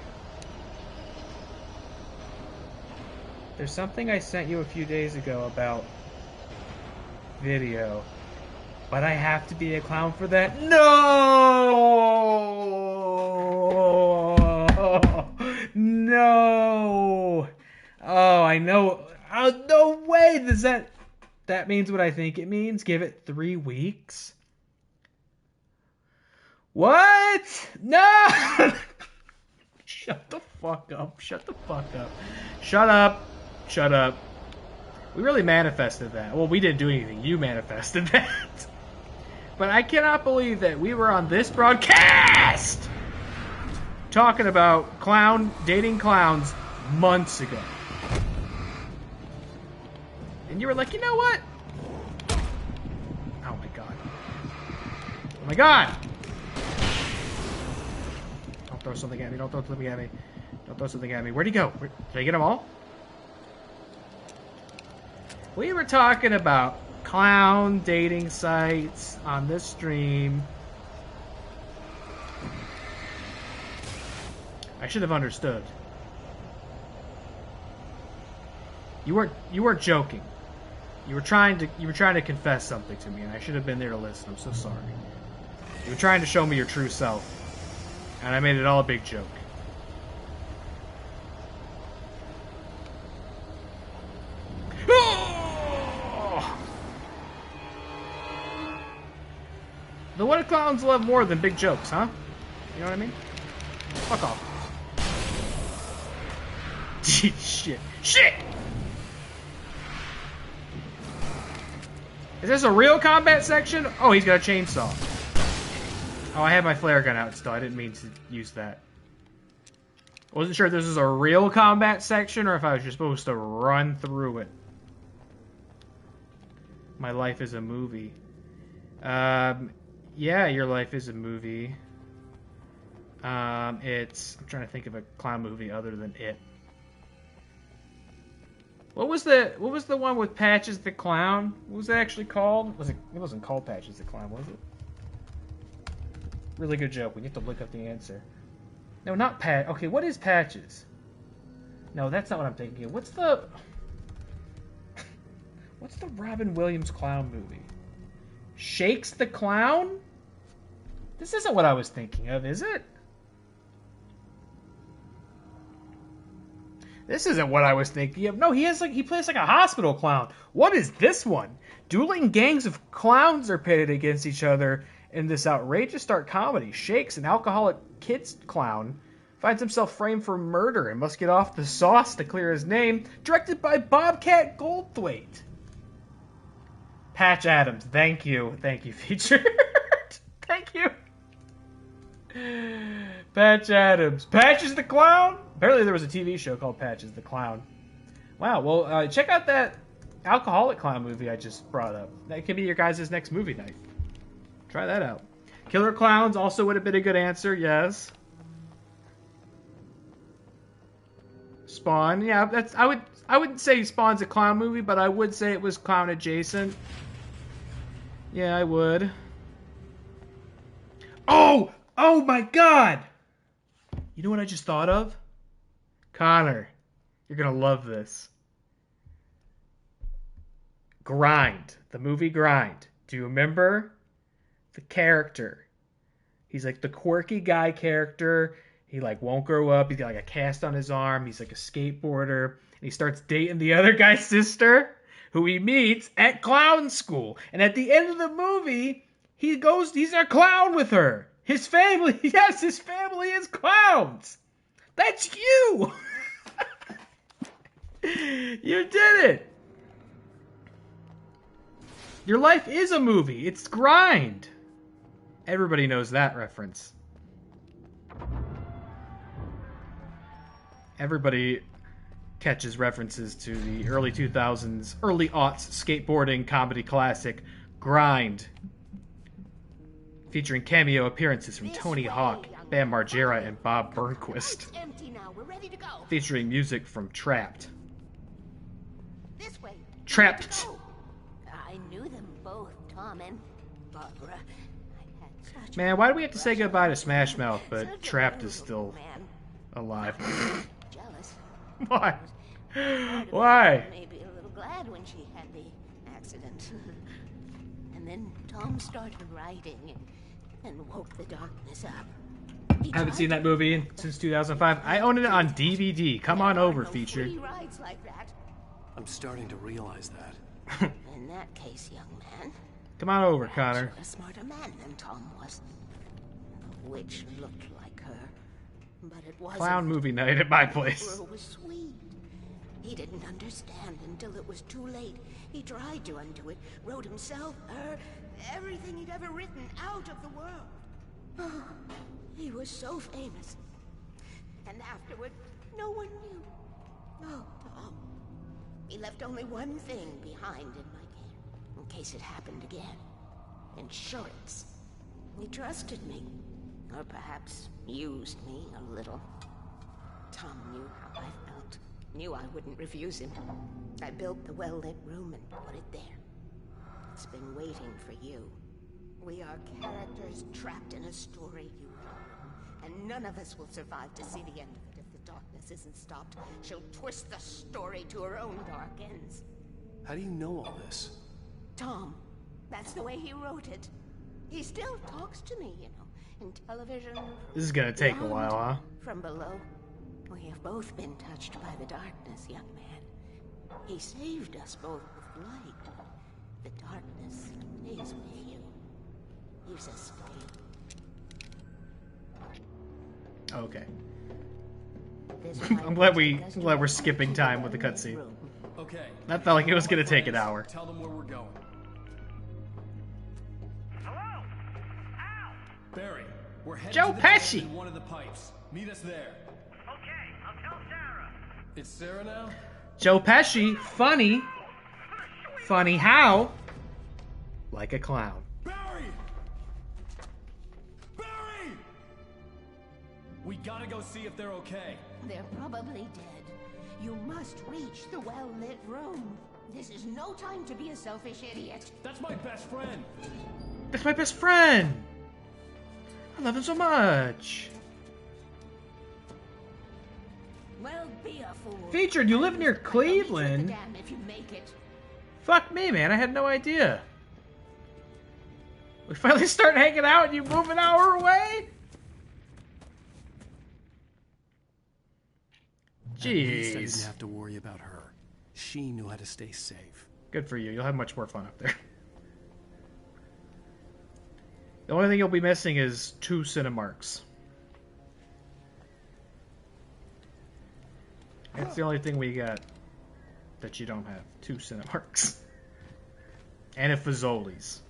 There's something I sent you a few days ago about video. But I have to be a clown for that? No! No! Oh, I know. Oh, no way does that means what I think it means? Give it 3 weeks? What? No! Shut the fuck up. Shut the fuck up. Shut up. Shut up. We really manifested that. Well, we didn't do anything. You manifested that. But I cannot believe that we were on this broadcast talking about dating clowns months ago. And you were like, you know what? Oh my god. Oh my god! Don't throw something at me. Don't throw something at me. Don't throw something at me. Where'd he go? Did I get them all? We were talking about clown dating sites on this stream. I should have understood. You weren't joking. You were trying to confess something to me, and I should have been there to listen. I'm so sorry. You were trying to show me your true self, and I made it all a big joke. The what do clowns love more than big jokes, huh? You know what I mean? Fuck off. Shit. Shit! Is this a real combat section? Oh, he's got a chainsaw. Oh, I had my flare gun out still. I didn't mean to use that. I wasn't sure if this was a real combat section or if I was just supposed to run through it. My life is a movie. Yeah, your life is a movie. I'm trying to think of a clown movie other than it. What was the one with Patches the Clown? What was it actually called? It wasn't called Patches the Clown, was it? Really good joke. We have to look up the answer. No, not Pat. Okay, what is Patches? No, that's not what I'm thinking of. What's the Robin Williams clown movie? Shakes the Clown? This isn't what I was thinking of, is it? This isn't what I was thinking of. No, he plays like a hospital clown. What is this one? Dueling gangs of clowns are pitted against each other in this outrageous dark comedy. Shakes, an alcoholic kid's clown, finds himself framed for murder and must get off the sauce to clear his name. Directed by Bobcat Goldthwait. Patch Adams. Thank you, featured. Thank you. Patch Adams. Patches the Clown? Apparently there was a TV show called Patches the Clown. Wow, well, check out that alcoholic clown movie I just brought up. That could be your guys' next movie night. Try that out. Killer Clowns also would have been a good answer, yes. Spawn, yeah, I wouldn't say Spawn's a clown movie, but I would say it was clown adjacent. Yeah, I would. Oh my god! You know what I just thought of? Connor, you're gonna love this. Grind. The movie Grind. Do you remember the character? He's like the quirky guy character. He like won't grow up. He's got like a cast on his arm. He's like a skateboarder. And he starts dating the other guy's sister, who he meets at clown school. And at the end of the movie, he's a clown with her. His family, yes, his family is clowns. That's you. You did it. Your life is a movie. It's Grind. Everybody knows that reference. Everybody catches references to the early 2000s, early aughts skateboarding comedy classic Grind, featuring cameo appearances from Tony Hawk, Bam Margera, and Bob Burnquist, featuring music from Trapped. This way. Trapped. I knew them both, Tom and Barbara. I had such Man, why do we have to say goodbye to Smash Mouth, but such a Trapped is still man. alive? Jealous. Why? Part of me Why? Maybe a little glad when she had the accident. And then Tom started writing and woke the darkness up. I haven't seen that movie since 2005. I own it on DVD. Come on over, featured. Free rides like that. I'm starting to realize that. In that case, young man, Come on over, perhaps Connor. you're a smarter man than Tom was. The witch looked like her, but it wasn't. Clown movie night at my The place. girl was sweet. He didn't understand until it was too late. He tried to undo it, wrote himself, her, everything he'd ever written out of the world. Oh, he was so famous. And afterward, no one knew. Oh, Tom. He left only one thing behind in my care, in case it happened again. Insurance. He trusted me. Or perhaps used me a little. Tom knew how I felt. Knew I wouldn't refuse him. I built the well-lit room and put it there. It's been waiting for you. We are characters trapped in a story you wrote, and none of us will survive to see the end of it if the darkness isn't stopped. She'll twist the story to her own dark ends. How do you know all this? Tom, that's the way he wrote it. He still talks to me, you know, in television. This is gonna take a beyond, while, huh? From below. We have both been touched by the darkness, young man. He saved us both with light. The darkness is with you. Use us. Okay. This I'm glad we're skipping time with the cutscene. Okay. That felt like it was gonna take an hour. Tell them where we're going. Hello? Al! Barry, we're headed Joe to the Pesci. dam in one of the pipes. Meet us there. Okay, I'll tell Sarah. It's Sarah now? Joe Pesci, funny. Funny how? Like a clown. Barry! Barry! We gotta go see if they're okay. They're probably dead. You must reach the well-lit room. This is no time to be a selfish idiot. That's my best friend. That's my best friend. I love him so much. Well, be a fool. Featured, you live near I'll meet you at the Cleveland? dam if you make it. Fuck me, man. I had no idea. We finally start hanging out and you move an hour away? At least I Jeez. didn't have to worry about her. She knew how to stay safe. Good for you. You'll have much more fun up there. The only thing you'll be missing is 2 Cinemarks. That's the only thing we got that you don't have. 2 Cinemarks. And a Fazoli's.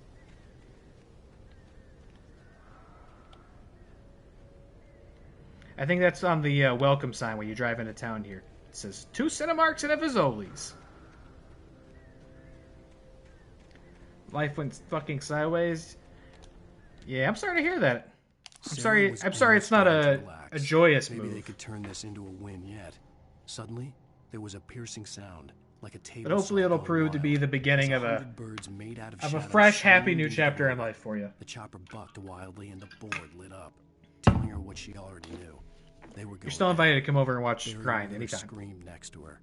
I think that's on the welcome sign when you drive into town here. It says 2 Cinemarks and a Fazoli's. Life went fucking sideways. Yeah, I'm sorry to hear that. I'm sorry it's not a joyous Maybe they move. could turn this into a win yet. Suddenly, there was a piercing sound, like a table. But hopefully saw it'll going prove to wild. be the beginning As of a 100 birds made out of a shadows fresh, happy swooped new into chapter the in air. life for you. The chopper bucked wildly and the board lit up, telling her what she already knew. They were going You're still invited to come over and watch Barry Grind heard her anytime. scream next to her.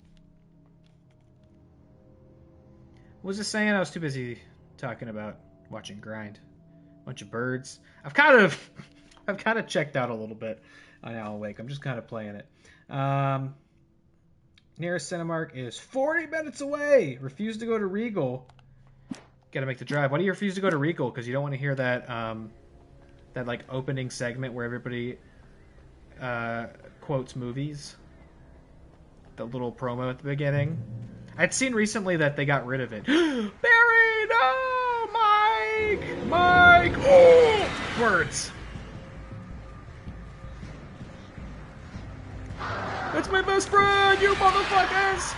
What was it saying? I was too busy talking about watching Grind. Bunch of birds. I've kind of checked out a little bit on Alan Wake. I'm just kind of playing it. Nearest Cinemark is 40 minutes away. Refuse to go to Regal. Got to make the drive. Why do you refuse to go to Regal? Because you don't want to hear that that like opening segment where everybody quotes movies. The little promo at the beginning. I'd seen recently that they got rid of it. Barry, no, Mike, oh, words. That's my best friend, you motherfuckers!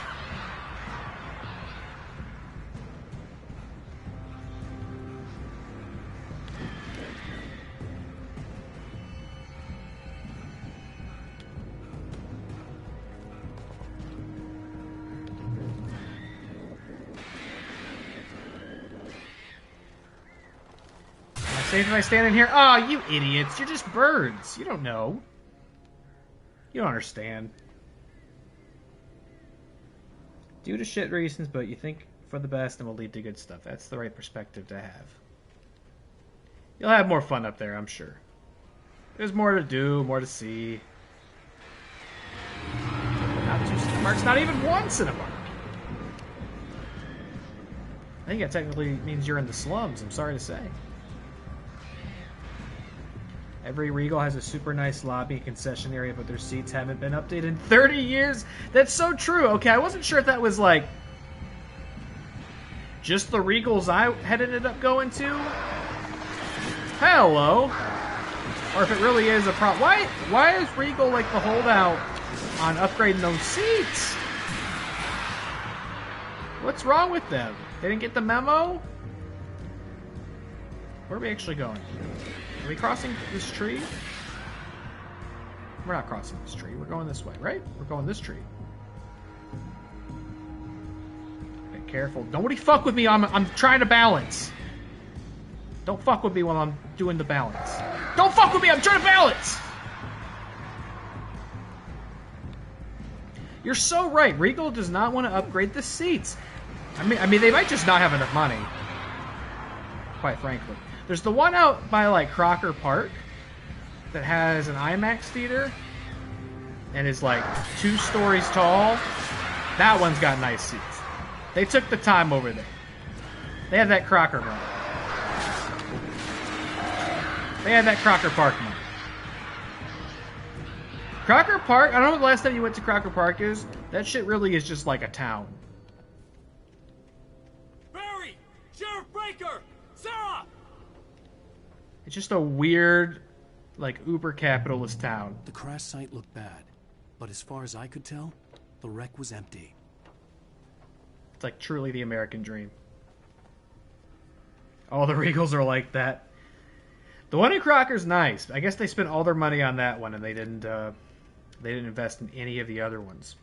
Am I safe if I stand in here? Oh, you idiots. You're just birds. You don't know. You don't understand. Due to shit reasons, but you think for the best and will lead to good stuff. That's the right perspective to have. You'll have more fun up there, I'm sure. There's more to do, more to see. Not 2 Cinemarks, not even 1 Cinemark. I think that technically means you're in the slums, I'm sorry to say. Every Regal has a super nice lobby and concession area, but their seats haven't been updated in 30 years. That's so true. Okay, I wasn't sure if that was like just the Regals I had ended up going to. Hello. Or if it really is a problem. Why is Regal like the holdout on upgrading those seats? What's wrong with them? They didn't get the memo? Where are we actually going? Are we crossing this tree? We're not crossing this tree. We're going this way, right? We're going this tree. Be careful. Nobody fuck with me. I'm trying to balance. Don't fuck with me while I'm doing the balance. Don't fuck with me. I'm trying to balance. You're so right. Regal does not want to upgrade the seats. I mean, they might just not have enough money. Quite frankly. There's the one out by, like, Crocker Park that has an IMAX theater and is, like, 2 stories tall. That one's got nice seats. They took the time over there. They had that Crocker money. They had that Crocker Park money. Crocker Park, I don't know when the last time you went to Crocker Park is. That shit really is just like a town. Barry! Sheriff Breaker! Sarah! It's just a weird, like, uber capitalist town. The crash site looked bad, but as far as I could tell, the wreck was empty. It's like truly the American dream. All the Regals are like that. The one in Crocker's nice. I guess they spent all their money on that one, and they didn't invest in any of the other ones.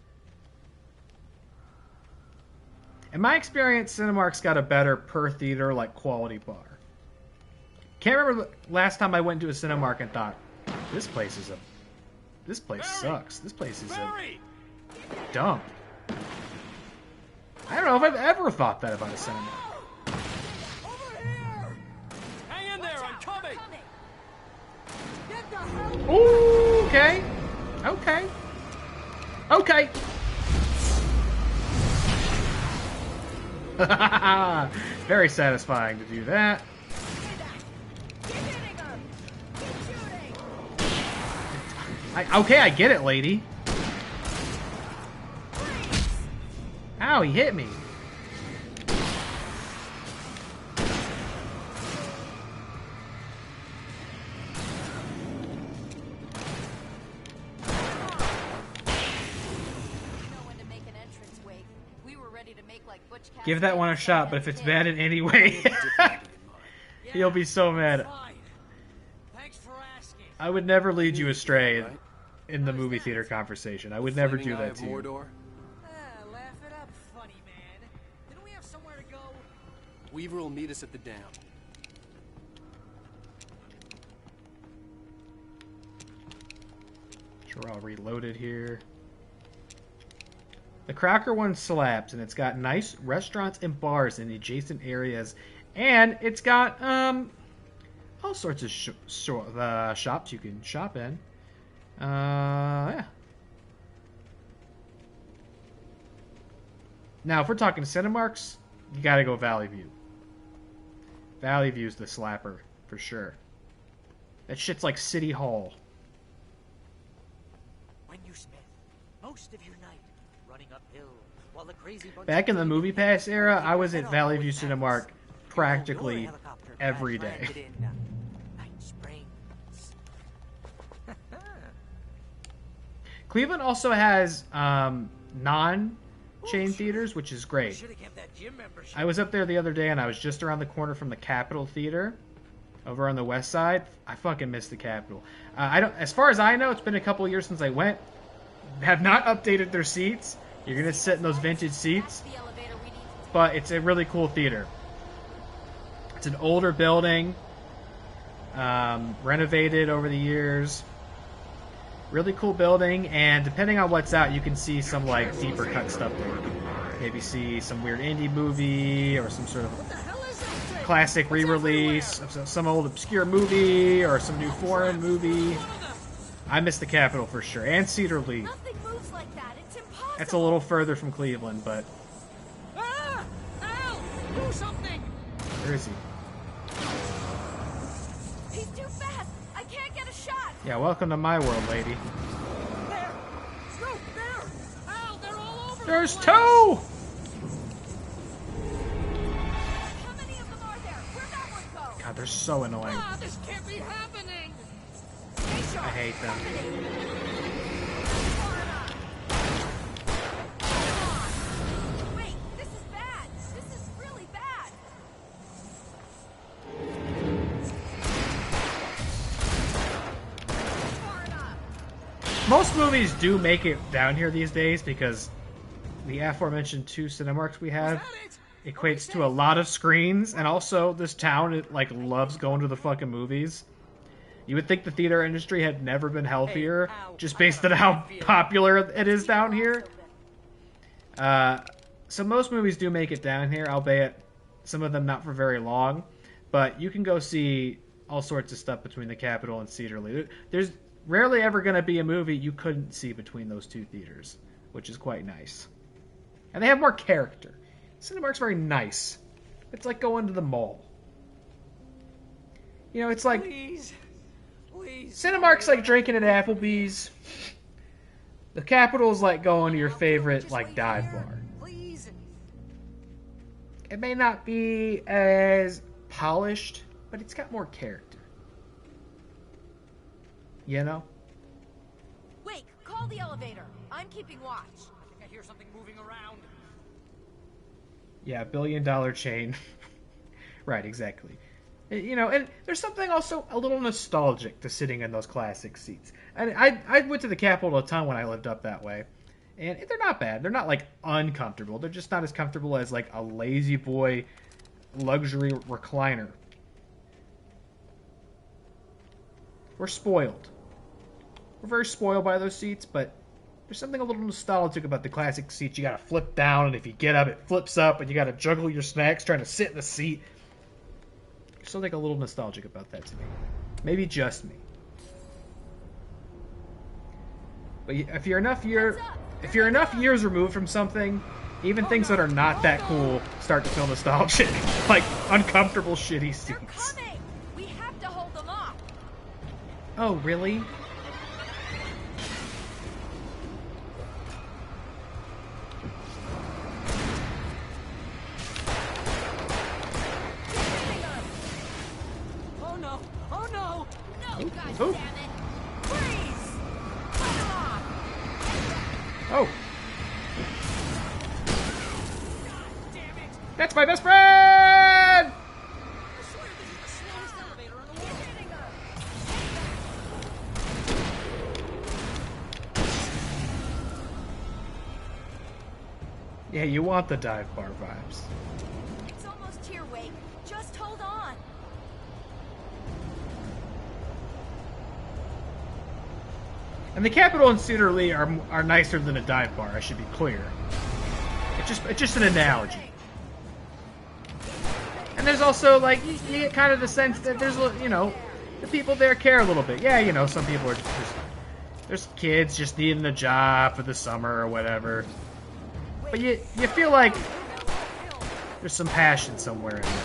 In my experience, Cinemark's got a better per theater, like, quality bar. Can't remember the last time I went to a Cinemark and thought, this place sucks. This place is a dump. I don't know if I've ever thought that about a Cinemark. Over here! Hang in there, I'm coming! Get the hell... Ooh, okay. Okay. Okay. Very satisfying to do that. Okay, I get it, lady. Ow, he hit me. Give that one a shot, but if it's bad in any way, he'll be so mad. Thanks for asking. I would never lead you astray in the movie theater conversation. I would never do that to you. Laugh it up, funny man. Didn't we have somewhere to go? Weaver will meet us at the dam. Sure, I'll reload it here. The Crocker one slaps, and it's got nice restaurants and bars in the adjacent areas, and it's got all sorts of shops you can shop in. Yeah. Now, if we're talking Cinemarks, you gotta go Valley View. Valley View's the slapper, for sure. That shit's like City Hall. When you spend most of your night running uphill while the crazy bunch Back in the Movie Pass era, I was at Valley View Cinemark practically every day. Cleveland also has non-chain theaters, which is great. I was up there the other day, and I was just around the corner from the Capitol Theater over on the west side. I fucking miss the Capitol. As far as I know, it's been a couple years since I went. Have not updated their seats. You're gonna sit in those vintage seats, but it's a really cool theater. It's an older building, renovated over the years. Really cool building, and depending on what's out, you can see some like deeper cut stuff there. Maybe see some weird indie movie or some sort of classic re-release of some old obscure movie or some new foreign movie. I miss the Capitol for sure, and Cedar Lee. Nothing moves like that. It's impossible. That's a little further from Cleveland, but Ah! Al! Do something! where is he? He's too fast. I can't get a shot. Yeah, welcome to my world, lady. There! Scoop, there! Al, they're all over There's the two! place. How many of them are there? Where'd that one go? God, they're so annoying. Ah, this can't be happening. I hate them. Wait, this is bad. This is really bad. Far enough. Most movies do make it down here these days because the aforementioned 2 Cinemarks we have equates to a lot of screens, and also this town, it like loves going to the fucking movies. You would think the theater industry had never been healthier, just based on how popular it is down here. So most movies do make it down here, albeit some of them not for very long. But you can go see all sorts of stuff between the Capitol and Cedar Lee. There's rarely ever going to be a movie you couldn't see between those 2 theaters, which is quite nice. And they have more character. Cinemark's very nice. It's like going to the mall. You know, it's like... Please. Cinemark's like drinking at Applebee's. The Capitol's like going to your favorite like dive bar. Please. It may not be as polished, but it's got more character. You know? Wait, call the elevator. I'm keeping watch. I think I hear something moving around. Yeah, $1 billion chain. Right, exactly. You know, and there's something also a little nostalgic to sitting in those classic seats. And I went to the Capitol a ton when I lived up that way. And they're not bad. They're not, like, uncomfortable. They're just not as comfortable as, like, a lazy boy luxury recliner. We're spoiled. We're very spoiled by those seats, but there's something a little nostalgic about the classic seats. You gotta flip down, and if you get up, it flips up, and you gotta juggle your snacks trying to sit in the seat. There's something a little nostalgic about that to me. Maybe just me. But if you're enough years removed from something, even things that are not that cool start to feel nostalgic, like uncomfortable, shitty seats. They're coming. We have to hold them off. Oh, really? Oh no! Oh no! No, Oop, God oop. damn it! Freeze! Cut them off! Oh, God damn it! that's my best friend! I swear this is the slowest elevator in the world. Hitting her. Yeah, you want the dive bar vibes. It's almost here, Wake. Just hold on. And the Capitol and Cedar Lee are nicer than a dive bar, I should be clear. It's just an analogy. And there's also, like, you get kind of the sense that there's, you know, the people there care a little bit. Yeah, you know, some people are just there's kids just needing a job for the summer or whatever. But you feel like there's some passion somewhere in there.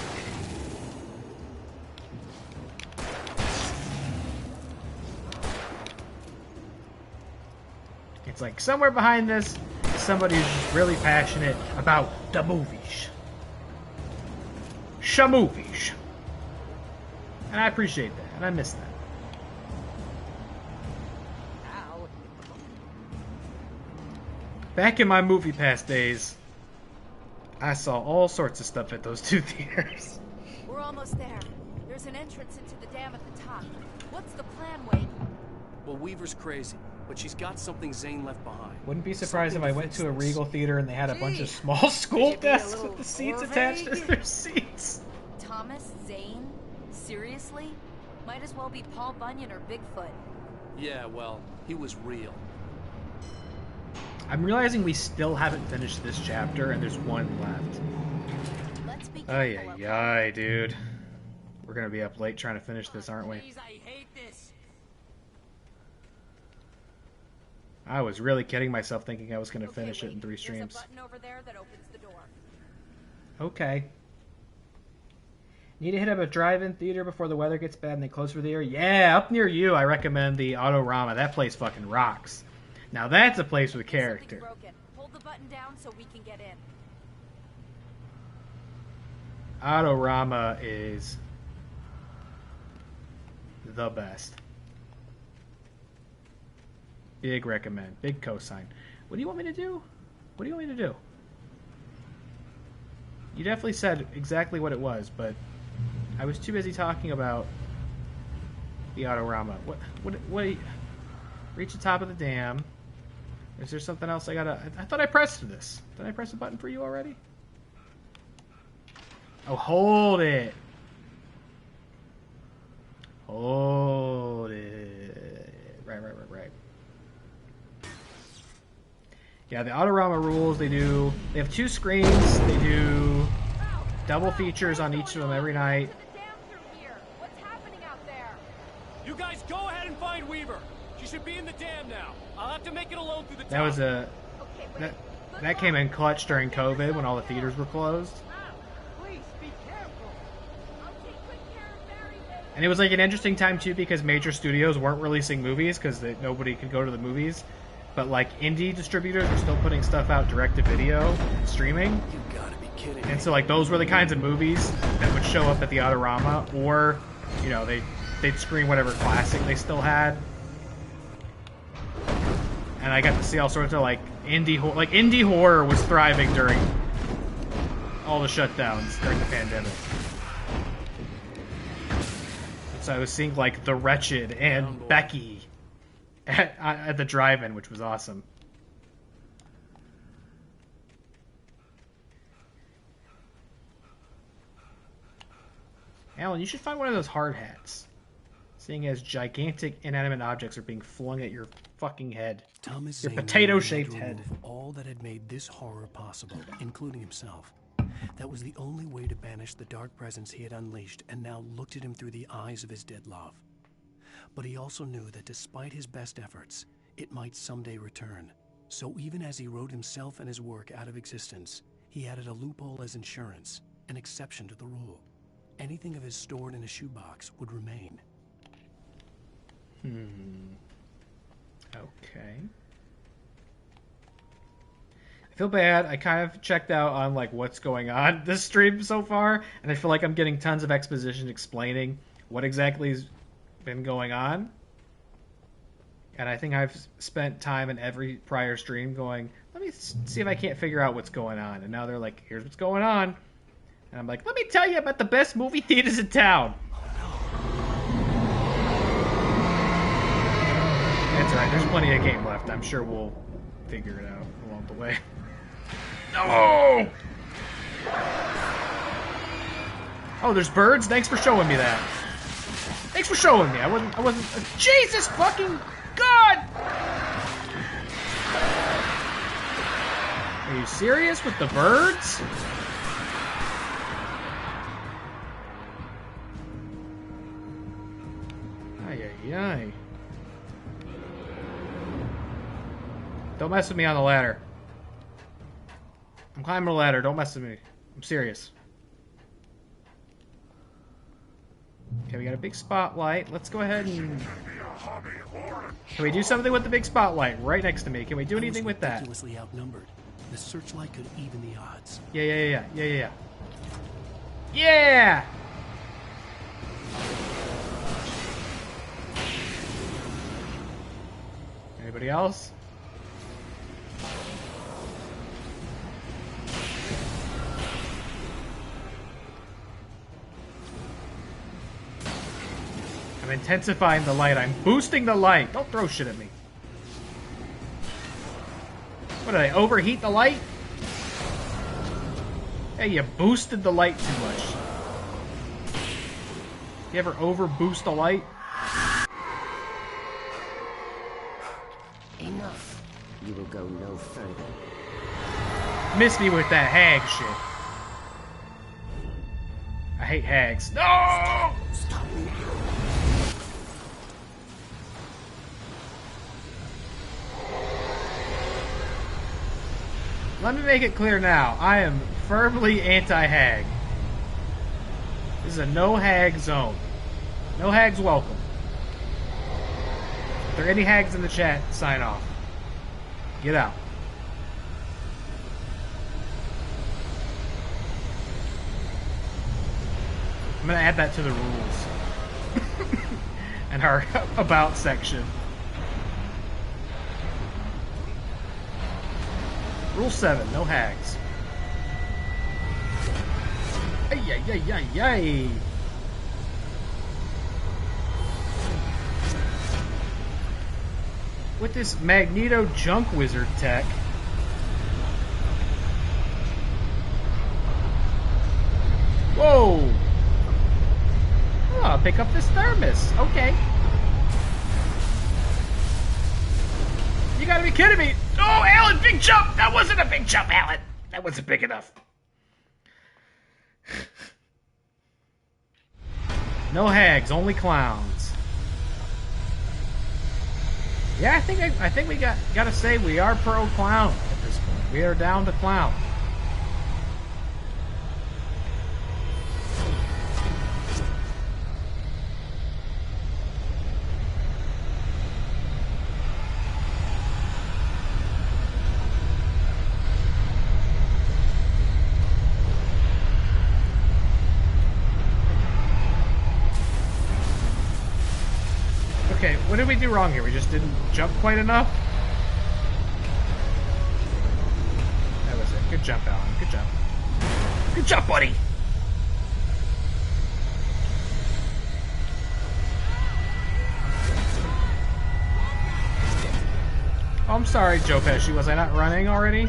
It's like somewhere behind this is somebody who's just really passionate about the movies. Shamovies. And I appreciate that, and I miss that. Ow. Back in my movie pass days, I saw all sorts of stuff at those 2 theaters. We're almost there. There's an entrance into the dam at the top. What's the plan, Wake? Well, Weaver's crazy, but she's got something Zane left behind. Wouldn't be surprised if Something I went fix to a this. Regal theater and they had a bunch of Gee, small school could you be a desks little with the seats more attached to vague? their seats. Thomas Zane? Seriously? Might as well be Paul Bunyan or Bigfoot. Yeah, well, he was real. I'm realizing we still haven't finished this chapter and there's one left. Let's begin. Ay, ay, ay, dude. We're gonna be up late trying to finish this, aren't we? Please, I hate this. I was really kidding myself thinking I was gonna Okay, finish it in wait. 3 streams. There's a button over there that opens the door. Okay. Need to hit up a drive-in theater before the weather gets bad and they close for the year? Yeah, up near you, I recommend the Autorama. That place fucking rocks. Now that's a place with character. Something's broken. Hold the button down so we can get in. Autorama is the best. Big recommend. Big cosign. What do you want me to do? What do you want me to do? You definitely said exactly what it was, but I was too busy talking about the Autorama. What? Reach the top of the dam. Is there something else I gotta... I thought I pressed this. Did I press a button for you already? Oh, hold it. Hold it. Right. Yeah, the Autorama rules, they have 2 screens, they do double features on each of them every night. What's happening out there? You guys go ahead and find Weaver. She should be in the dam now. I'll have to make it alone through the That was Okay, wait. that came in clutch during COVID when all the theaters were closed. Please be careful. I'll take good care of Barry, baby. And it was like an interesting time too because major studios weren't releasing movies because nobody could go to the movies. But like indie distributors were still putting stuff out direct to video and streaming. You gotta be kidding. And so like those were the kinds of movies that would show up at the Autorama, or you know they'd screen whatever classic they still had. And I got to see all sorts of like indie horror was thriving during all the shutdowns during the pandemic. So I was seeing like The Wretched and Becky at the drive-in, which was awesome. Alan, you should find one of those hard hats. Seeing as gigantic inanimate objects are being flung at your fucking head. Thomas Your Zane potato-shaped had to head. remove all that had made this horror possible, including himself. That was the only way to banish the dark presence he had unleashed and now looked at him through the eyes of his dead love. But he also knew that despite his best efforts, it might someday return. So even as he wrote himself and his work out of existence, he added a loophole as insurance, an exception to the rule. Anything of his stored in a shoebox would remain. Okay. I feel bad. I kind of checked out on like what's going on this stream so far, and I feel like I'm getting tons of exposition explaining what exactly has been going on. And I think I've spent time in every prior stream going, let me see if I can't figure out what's going on. And now they're like, here's what's going on. And I'm like, let me tell you about the best movie theaters in town. That's alright, there's plenty of game left. I'm sure we'll figure it out along the way. No! Oh, there's birds? Thanks for showing me that. Thanks for showing me. I wasn't Jesus fucking God! Are you serious with the birds? Ay, ay, ay. Don't mess with me on the ladder. I'm climbing the ladder. Don't mess with me. I'm serious. Okay, we got a big spotlight. Let's go ahead and... Can we do something with the big spotlight right next to me? Can we do anything with that? Ridiculously outnumbered. The searchlight could even the odds. Yeah. Yeah! Anybody else? I'm intensifying the light. I'm boosting the light. Don't throw shit at me. What, did I overheat the light? Hey, you boosted the light too much. You ever over boost a light? Enough. You will go no further. Miss me with that hag shit. I hate hags. No! Stop now. Let me make it clear now. I am firmly anti-hag. This is a no-hag zone. No hags welcome. If there are any hags in the chat, sign off. Get out. I'm going to add that to the rules. And our about section. Rule 7, no hags. Ay, ay, ay, ay, ay. With this Magneto Junk Wizard tech. Whoa! Oh, I'll pick up this thermos. Okay. You gotta be kidding me. Oh, Alan, big jump! That wasn't a big jump, Alan. That wasn't big enough. No hags, only clowns. Yeah, I think we gotta say we are pro clown at this point. We are down to clown. Okay, what did we do wrong here? We just didn't jump quite enough? That was it. Good jump, Alan. Good jump. Good job, buddy! Oh, I'm sorry, Joe Pesci. Was I not running already?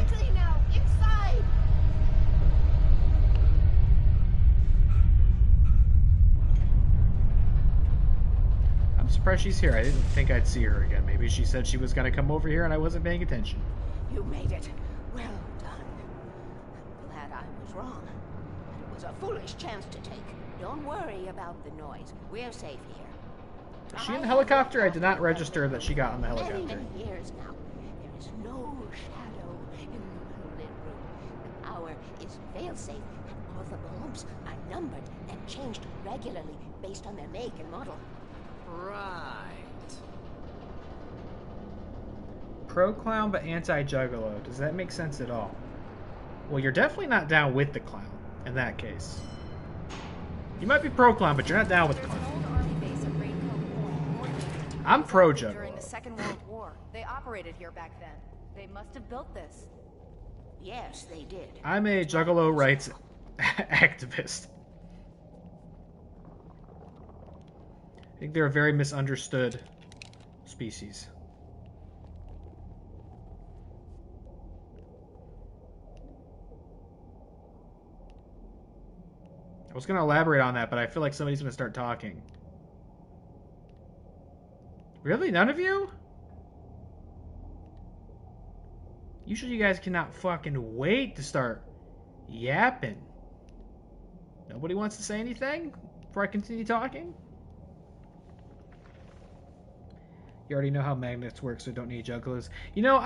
I'm surprised she's here. I didn't think I'd see her again. Maybe she said she was going to come over here and I wasn't paying attention. You made it. Well done. I'm glad I was wrong. It was a foolish chance to take. Don't worry about the noise. We're safe here. Is she in the helicopter? I did not register that she got on the helicopter. Many years now. There is no shadow in the moonlit room. The power is fail-safe, and all the bulbs are numbered and changed regularly based on their make and model. Right. Pro-clown but anti-juggalo. Does that make sense at all? Well, you're definitely not down with the clown in that case. You might be pro-clown, but you're not down with the clown. I'm pro-juggalo. During the Second World War, they operated here back then. They must have built this. Yes, they did. I'm a juggalo rights activist. I think they're a very misunderstood species. I was going to elaborate on that, but I feel like somebody's going to start talking. Really? None of you? Usually you guys cannot fucking wait to start yapping. Nobody wants to say anything before I continue talking? You already know how magnets work, so don't need juggalos. You know,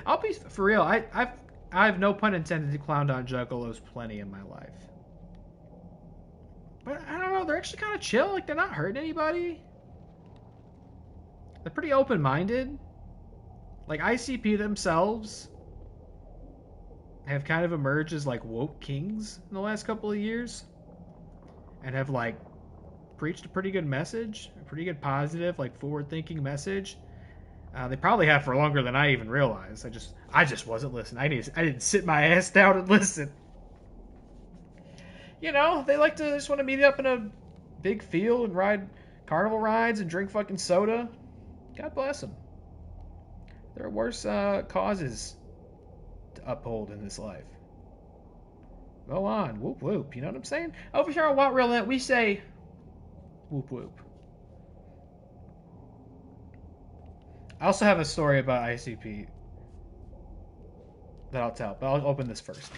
I'll be for real. I've no pun intended clowned on juggalos plenty in my life. But I don't know, they're actually kind of chill. Like, they're not hurting anybody. They're pretty open-minded. Like, ICP themselves have kind of emerged as, like, woke kings in the last couple of years. And have, like, preached a pretty good message. A pretty good positive, like, forward-thinking message. They probably have for longer than I even realized. I just wasn't listening. I didn't sit my ass down and listen. You know, they just want to meet up in a big field and ride carnival rides and drink fucking soda. God bless them. There are worse causes to uphold in this life. Go on, whoop whoop. You know what I'm saying? Over here on What Real Net, we say whoop whoop. I also have a story about ICP that I'll tell, but I'll open this first.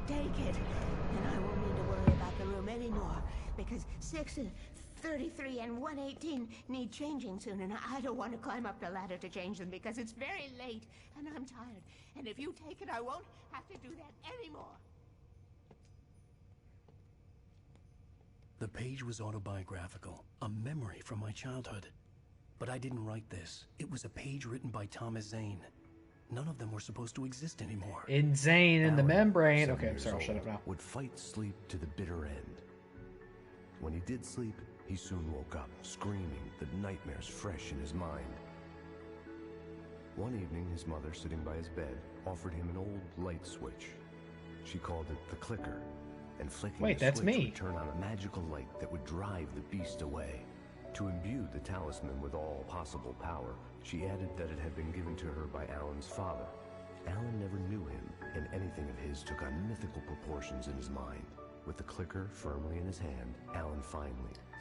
Take it, and I won't need to worry about the room anymore, because 6 and 33 and 118 need changing soon, and I don't want to climb up the ladder to change them because it's very late, and I'm tired. And if you take it, I won't have to do that anymore. The page was autobiographical, a memory from my childhood. But I didn't write this. It was a page written by Thomas Zane. None of them were supposed to exist anymore. Insane in the Alan, membrane. 7 Okay, I'm years sorry, I'll shut old, up now. Would fight sleep to the bitter end. When he did sleep, he soon woke up, screaming, the nightmares fresh in his mind. One evening, his mother, sitting by his bed, offered him an old light switch. She called it the clicker, and flicking Wait, the that's switch me. would turn on a magical light that would drive the beast away. To imbue the talisman with all possible power, she added that it had been given to her by Alan's father. Alan never knew him, and anything of his took on mythical proportions in his mind. With the clicker firmly in his hand, Alan finally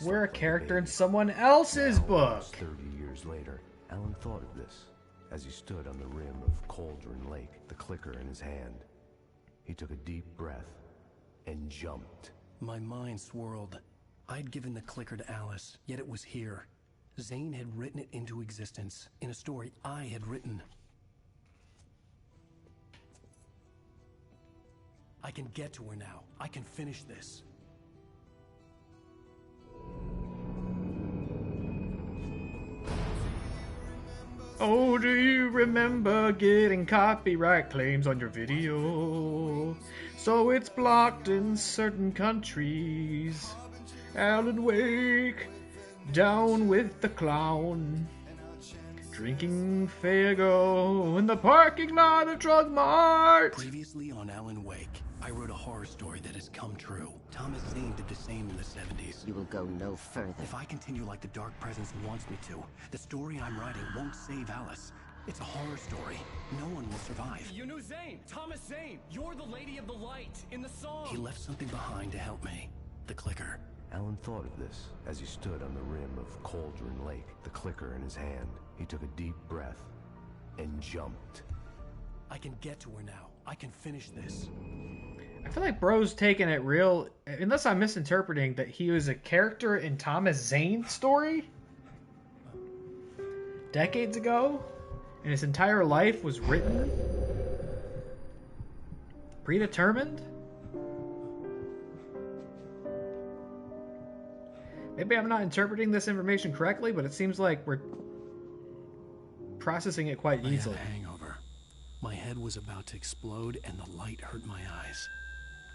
We're a slept like character in baby. someone else's Now, book. almost 30 years later, Alan thought of this as he stood on the rim of Cauldron Lake, the clicker in his hand. He took a deep breath and jumped. My mind swirled. I'd given the clicker to Alice, yet it was here. Zane had written it into existence, in a story I had written. I can get to her now. I can finish this. Oh, do you remember getting copyright claims on your video? So it's blocked in certain countries. Alan Wake, down with the clown. Drinking Faygo in the parking lot of Drug Mart. Previously on Alan Wake, I wrote a horror story that has come true. Thomas Zane did the same in the 70s. You will go no further. If I continue like the Dark Presence wants me to, the story I'm writing won't save Alice. It's a horror story. No one will survive. You knew Zane! Thomas Zane! You're the Lady of the Light in the song! He left something behind to help me. The clicker. Alan thought of this as he stood on the rim of Cauldron Lake, the clicker in his hand. He took a deep breath and jumped. I can get to her now. I can finish this. I feel like bro's taking it real, unless I'm misinterpreting that he was a character in Thomas Zane's story decades ago, and his entire life was written predetermined. Maybe I'm not interpreting this information correctly, but it seems like we're processing it quite easily. I had a hangover. My head was about to explode and the light hurt my eyes.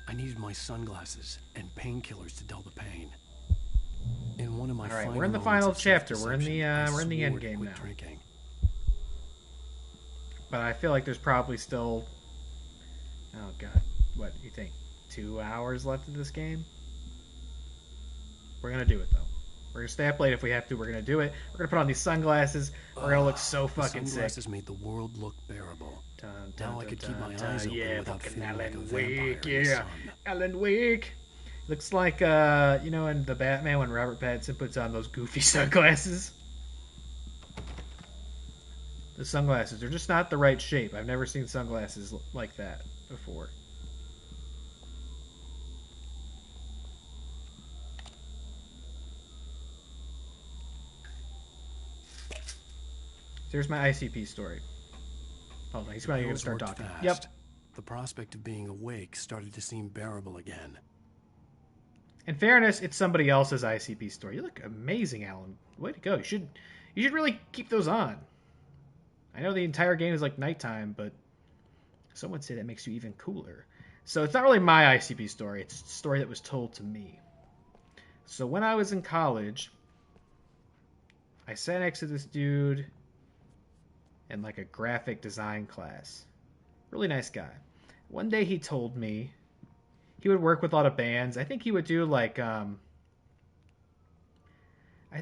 I needed my sunglasses and painkillers to dull the pain. In one of my All right, final we're in the moments final of chapter. We're in self-deception, the I end swore to game quit now. drinking. But I feel like there's probably still, oh god, what do you think? 2 hours left of this game? We're gonna do it though. We're gonna stay up late if we have to. We're gonna do it. We're gonna put on these sunglasses. We're gonna look so fucking The sick. sunglasses made the world look bearable. Dun, Now I could keep my eyes open yeah, without fucking feeling like a Alan vampire Wake, in the yeah. sun. Alan Wake. Looks like, you know, in the Batman when Robert Pattinson puts on those goofy sunglasses. The sunglasses, they're just not the right shape. I've never seen sunglasses like that before. There's my ICP story. Hold on, he's going to Pills start worked talking. fast. Yep. The prospect of being awake started to seem bearable again. In fairness, it's somebody else's ICP story. You look amazing, Alan. Way to go. You should really keep those on. I know the entire game is like nighttime, but some would say that makes you even cooler. So it's not really my ICP story. It's a story that was told to me. So when I was in college, I sat next to this dude in like a graphic design class. Really nice guy. One day he told me he would work with a lot of bands. I think he would do like, I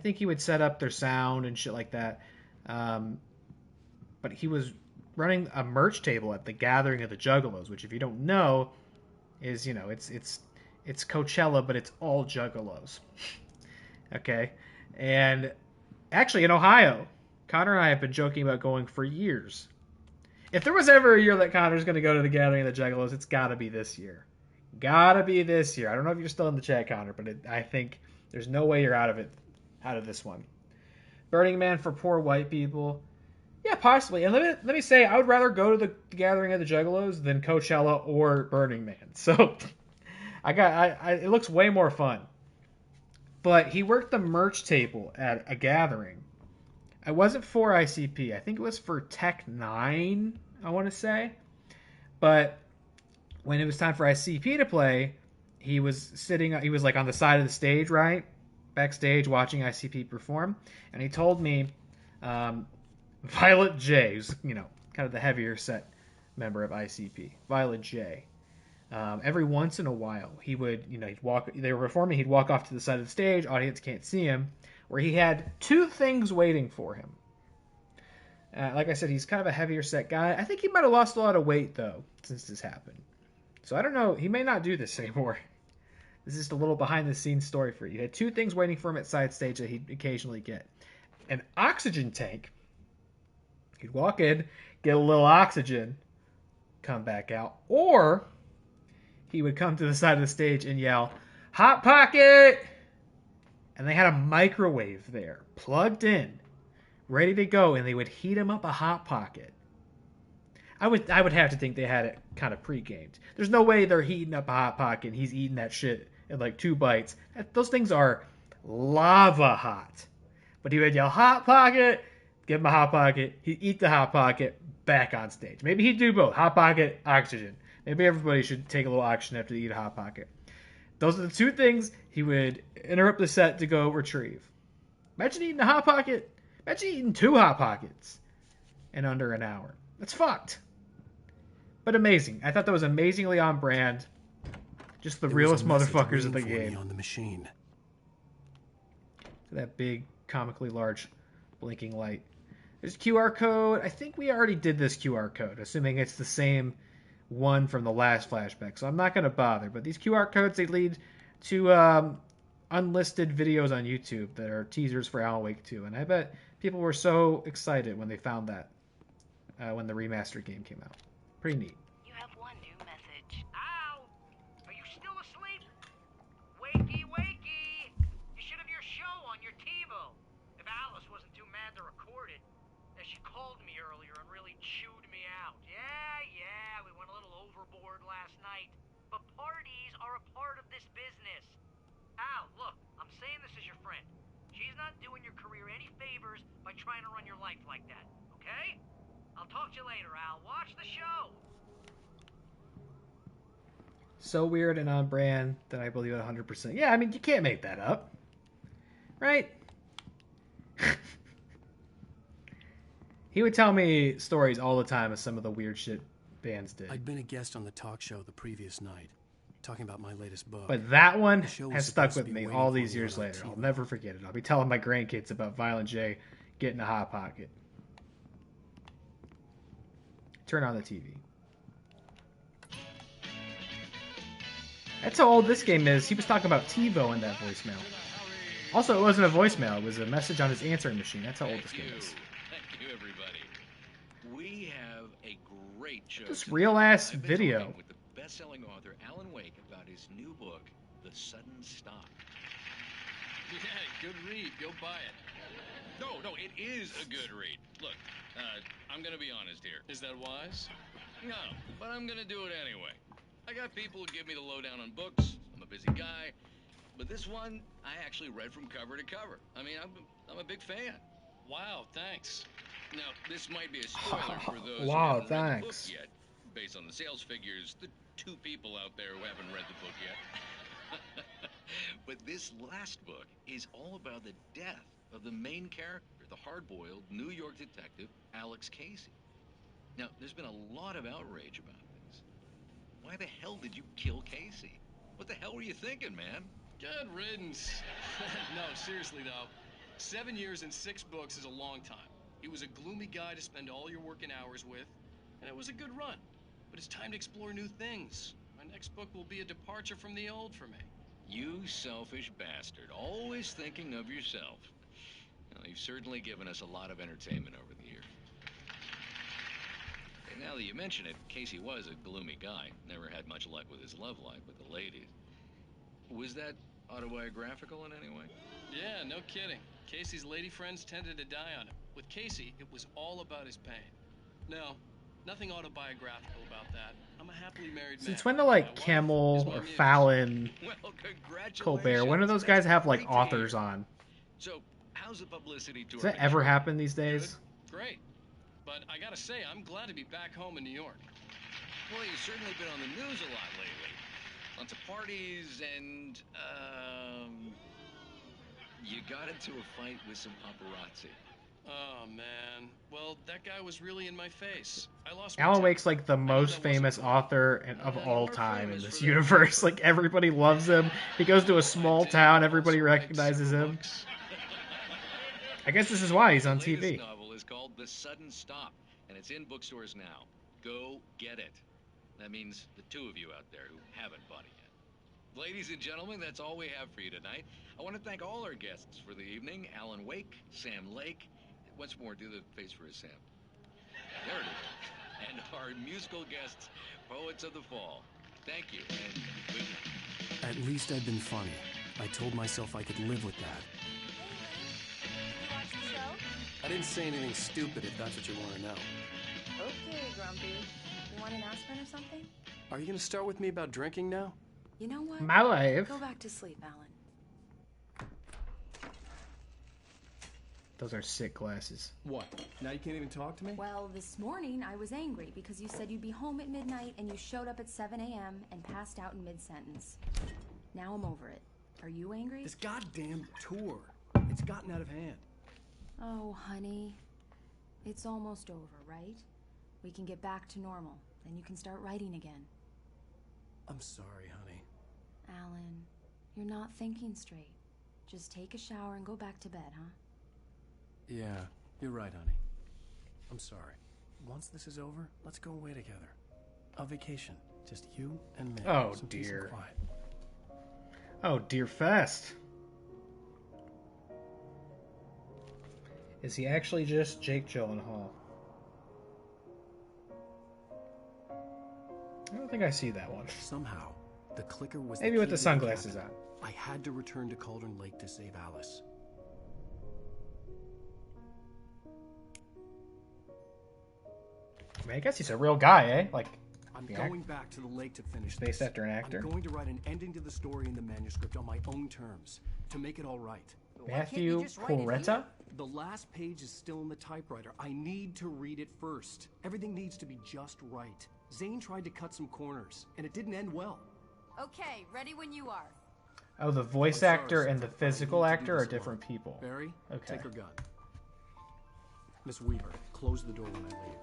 think he would set up their sound and shit like that. But he was running a merch table at the Gathering of the Juggalos, which if you don't know, is, you know, it's Coachella, but it's all Juggalos. Okay? And actually in Ohio, Connor and I have been joking about going for years. If there was ever a year that Connor's going to go to the Gathering of the Juggalos, it's got to be this year. Gotta be this year. I don't know if you're still in the chat counter, but I think there's no way you're out of this one. Burning Man for poor white people. Yeah, possibly. And let me say, I would rather go to the Gathering of the Juggalos than Coachella or Burning Man. So it looks way more fun. But he worked the merch table at a gathering. It wasn't for ICP. I think it was for Tech 9, I want to say. But when it was time for ICP to play, he was like on the side of the stage, right? Backstage watching ICP perform. And he told me Violet J, who's, kind of the heavier set member of ICP, Violet J. Every once in a while, he would, he'd walk. They were performing. He'd walk off to the side of the stage. Audience can't see him. Where he had two things waiting for him. Like I said, he's kind of a heavier set guy. I think he might have lost a lot of weight though since this happened. So I don't know. He may not do this anymore. This is just a little behind the scenes story for you. He had two things waiting for him at side stage that he'd occasionally get: an oxygen tank. He'd walk in, get a little oxygen, come back out, or he would come to the side of the stage and yell, "Hot Pocket!" And they had a microwave there, plugged in, ready to go, and they would heat him up a Hot Pocket. I would have to think they had it kind of pre-gamed. There's no way they're heating up a Hot Pocket and he's eating that shit in like 2 bites. Those things are lava hot. But he would yell, "Hot Pocket!" Give him a Hot Pocket. He'd eat the Hot Pocket, back on stage. Maybe he'd do both. Hot Pocket, oxygen. Maybe everybody should take a little oxygen after they eat a Hot Pocket. Those are the two things he would interrupt the set to go retrieve. Imagine eating a Hot Pocket. Imagine eating 2 Hot Pockets in under an hour. That's fucked. But amazing. I thought that was amazingly on brand. Just the realest motherfuckers in the game. On the machine. That big, comically large, blinking light. There's a QR code. I think we already did this QR code, assuming it's the same one from the last flashback. So I'm not going to bother. But these QR codes, they lead to unlisted videos on YouTube that are teasers for Alan Wake 2. And I bet people were so excited when they found that when the remastered game came out. Pretty neat. You have one new message. Al! Are you still asleep? Wakey, wakey! You should have your show on your TiVo. If Alice wasn't too mad to record it. She called me earlier and really chewed me out. Yeah, we went a little overboard last night. But parties are a part of this business. Al, look, I'm saying this as your friend. She's not doing your career any favors by trying to run your life like that, okay? I'll talk to you later, Al. Watch the show. So weird and on brand that I believe it 100%. Yeah, I mean, you can't make that up. Right? He would tell me stories all the time of some of the weird shit bands did. I'd been a guest on the talk show the previous night, talking about my latest book. But that one has stuck with me all these years later. I'll never forget it. I'll be telling my grandkids about Violent J getting a Hot Pocket. Turn on the TV. That's how old this game is. He was talking about TiVo in that voicemail. Also, it wasn't a voicemail. It was a message on his answering machine. That's how old this game is. Thank you, everybody. We have a great show. This real-ass video. With the best-selling author Alan Wake about his new book, The Sudden Stop. Yeah, good read. Go buy it. No, it is a good read. Look, I'm gonna be honest here. Is that wise? No, but I'm gonna do it anyway. I got people who give me the lowdown on books. I'm a busy guy. But this one, I actually read from cover to cover. I mean, I'm a big fan. Wow, thanks. Now, this might be a spoiler for those who haven't read the book yet. Based on the sales figures, the 2 people out there who haven't read the book yet. But this last book is all about the death of the main character, the hard-boiled New York detective, Alex Casey. Now, there's been a lot of outrage about this. Why the hell did you kill Casey? What the hell were you thinking, man? Good riddance. No, seriously though, 7 years and 6 books is a long time. He was a gloomy guy to spend all your working hours with, and it was a good run. But it's time to explore new things. My next book will be a departure from the old for me. You selfish bastard, always thinking of yourself. Well, you've certainly given us a lot of entertainment over the years. Now that you mention it, Casey was a gloomy guy. Never had much luck with his love life with the ladies. Was that autobiographical in any way? Yeah, no kidding. Casey's lady friends tended to die on him. With Casey, it was all about his pain. No, nothing autobiographical about that. I'm a happily married man. Since when do like Kimmel or Fallon, Well, Colbert, when do those guys have like authors on? So, how's the publicity tour? Does that ever happen these days? Great. But I gotta say, I'm glad to be back home in New York. Well, you've certainly been on the news a lot lately. Lots of parties and, you got into a fight with some paparazzi. Oh, man. Well, that guy was really in my face. I lost Alan Wake's like the most famous author of all time in this universe. Like everybody loves him. He goes to a small town, everybody recognizes him. I guess this is why he's on TV. The novel is called The Sudden Stop, and it's in bookstores now. Go get it. That means the two of you out there who haven't bought it yet. Ladies and gentlemen, that's all we have for you tonight. I want to thank all our guests for the evening. Alan Wake, Sam Lake. Once more, do the face for his Sam. There it is. And our musical guests, Poets of the Fall. Thank you, and good night. At least I'd been funny. I told myself I could live with that. You watch the show? I didn't say anything stupid, if that's what you want to know. Okay, Grumpy. You want an aspirin or something? Are you going to start with me about drinking now? You know what? My life. Go back to sleep, Alan. Those are sick glasses. What? Now you can't even talk to me? Well, this morning I was angry because you said you'd be home at midnight and you showed up at 7 a.m. and passed out in mid-sentence. Now I'm over it. Are you angry? This goddamn tour. It's gotten out of hand. Oh, honey. It's almost over, right? We can get back to normal. Then you can start writing again. I'm sorry, honey. Alan, you're not thinking straight. Just take a shower and go back to bed, huh? Yeah, you're right, honey. I'm sorry. Once this is over, let's go away together. A vacation. Just you and me. Oh, Some peace and dear. quiet. Oh, dear fest. Is he actually just Jake Gyllenhaal? I don't think I see that one. Somehow, the clicker was Maybe the with key the to sunglasses cabin. on. I had to return to Cauldron Lake to save Alice. I mean, I guess he's a real guy, eh? Like, I'm yeah. going back to the lake to finish Space this. actor and actor. I'm going to write an ending to the story in the manuscript on my own terms to make it all right. Matthew Coretta? The last page is still in the typewriter. I need to read it first. Everything needs to be just right. Zane tried to cut some corners, and it didn't end well. Okay, ready when you are. Oh, the voice actor and the physical actor are different people. Barry, Okay. take her gun. Miss Weaver, close the door when I leave.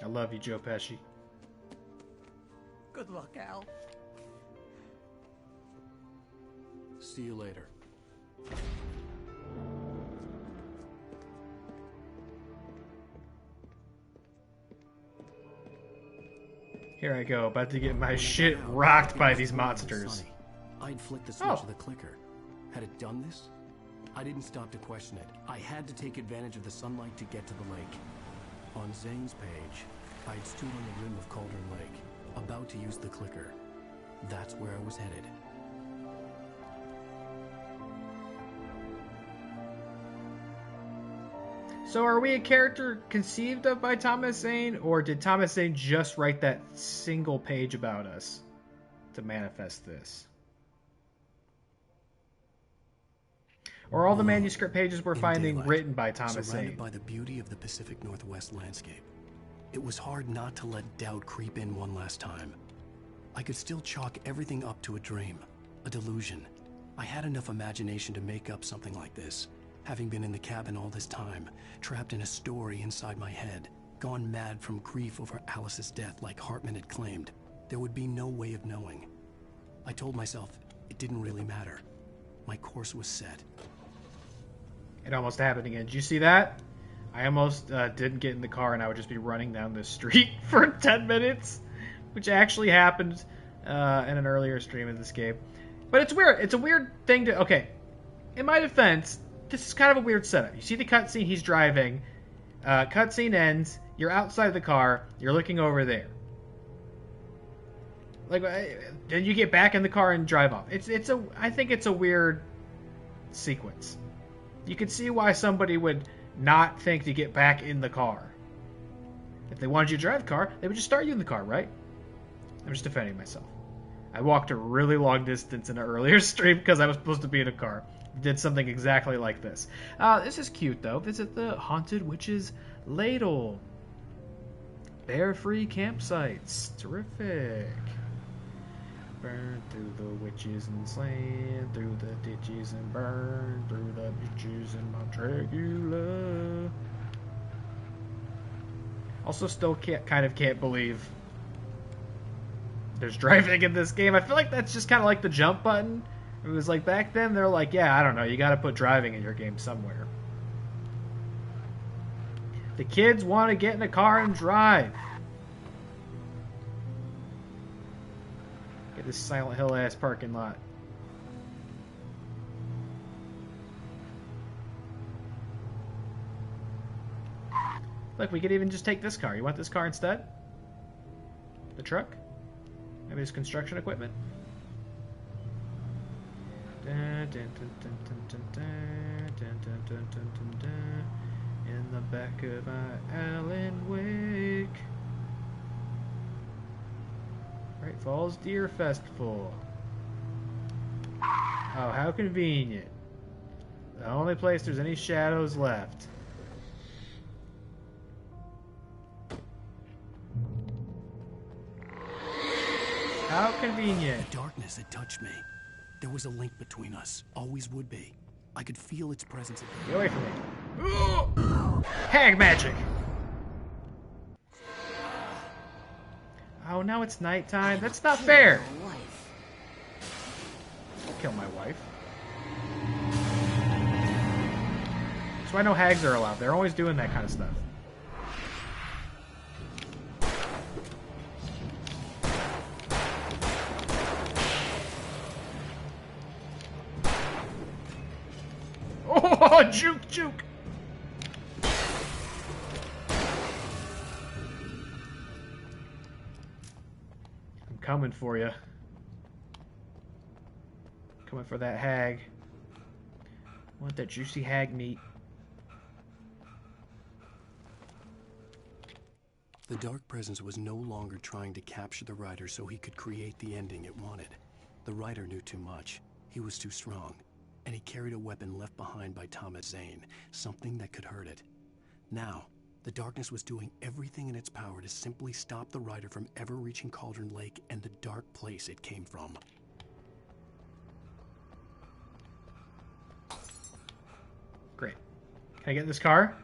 I love you, Joe Pesci. Good luck, Al. See you later. Here I go, about to get my shit rocked by these monsters. Sunny. I'd flicked the switch of the clicker. Had it done this? I didn't stop to question it. I had to take advantage of the sunlight to get to the lake. On Zane's page, I'd stood on the rim of Cauldron Lake, about to use the clicker. That's where I was headed. So are we a character conceived of by Thomas Zane, or did Thomas Zane just write that single page about us to manifest this? Or all the manuscript pages we're finding daylight, written by Thomas surrounded Zane? by the beauty of the Pacific Northwest landscape. It was hard not to let doubt creep in one last time. I could still chalk everything up to a dream, a delusion. I had enough imagination to make up something like this. Having been in the cabin all this time, trapped in a story inside my head, gone mad from grief over Alice's death like Hartman had claimed, there would be no way of knowing. I told myself it didn't really matter. My course was set. It almost happened again. Did you see that? I almost didn't get in the car and I would just be running down the street for 10 minutes, which actually happened in an earlier stream of this game. But it's weird. It's a weird thing to... Okay, in my defense, this is kind of a weird setup. You see the cutscene, he's driving. Cutscene ends. You're outside the car. You're looking over there. Like, then you get back in the car and drive off. I think it's a weird sequence. You can see why somebody would not think to get back in the car. If they wanted you to drive the car, they would just start you in the car, right? I'm just defending myself. I walked a really long distance in an earlier stream because I was supposed to be in a car. Did something exactly like this. This is cute, though. Visit the Haunted Witch's Ladle. Bear-free campsites. Terrific. Burn through the witches and slam through the ditches and burn through the ditches in my Dragula. Also, still can't believe there's driving in this game. I feel like that's just kind of like the jump button. It was like back then they're like, yeah, I don't know, you got to put driving in your game somewhere. The kids want to get in a car and drive. Get this Silent Hill ass parking lot. Look, we could even just take this car. You want this car instead? The truck? Maybe it's construction equipment? In the back of my Alan Wake. Right Falls Deer Festival. Oh, how convenient. The only place there's any shadows left. How convenient. The darkness had touched me. There was a link between us. Always would be. I could feel its presence. Get away from me. Hag magic. Oh, now it's nighttime. That's not fair. I'll kill my wife. So I know hags are allowed. They're always doing that kind of stuff. Oh, juke, juke. I'm coming for you. Coming for that hag. I want that juicy hag meat. The dark presence was no longer trying to capture the writer so he could create the ending it wanted. The writer knew too much. He was too strong. And he carried a weapon left behind by Thomas Zane, something that could hurt it. Now, the darkness was doing everything in its power to simply stop the writer from ever reaching Cauldron Lake and the dark place it came from. Great. Can I get in this car?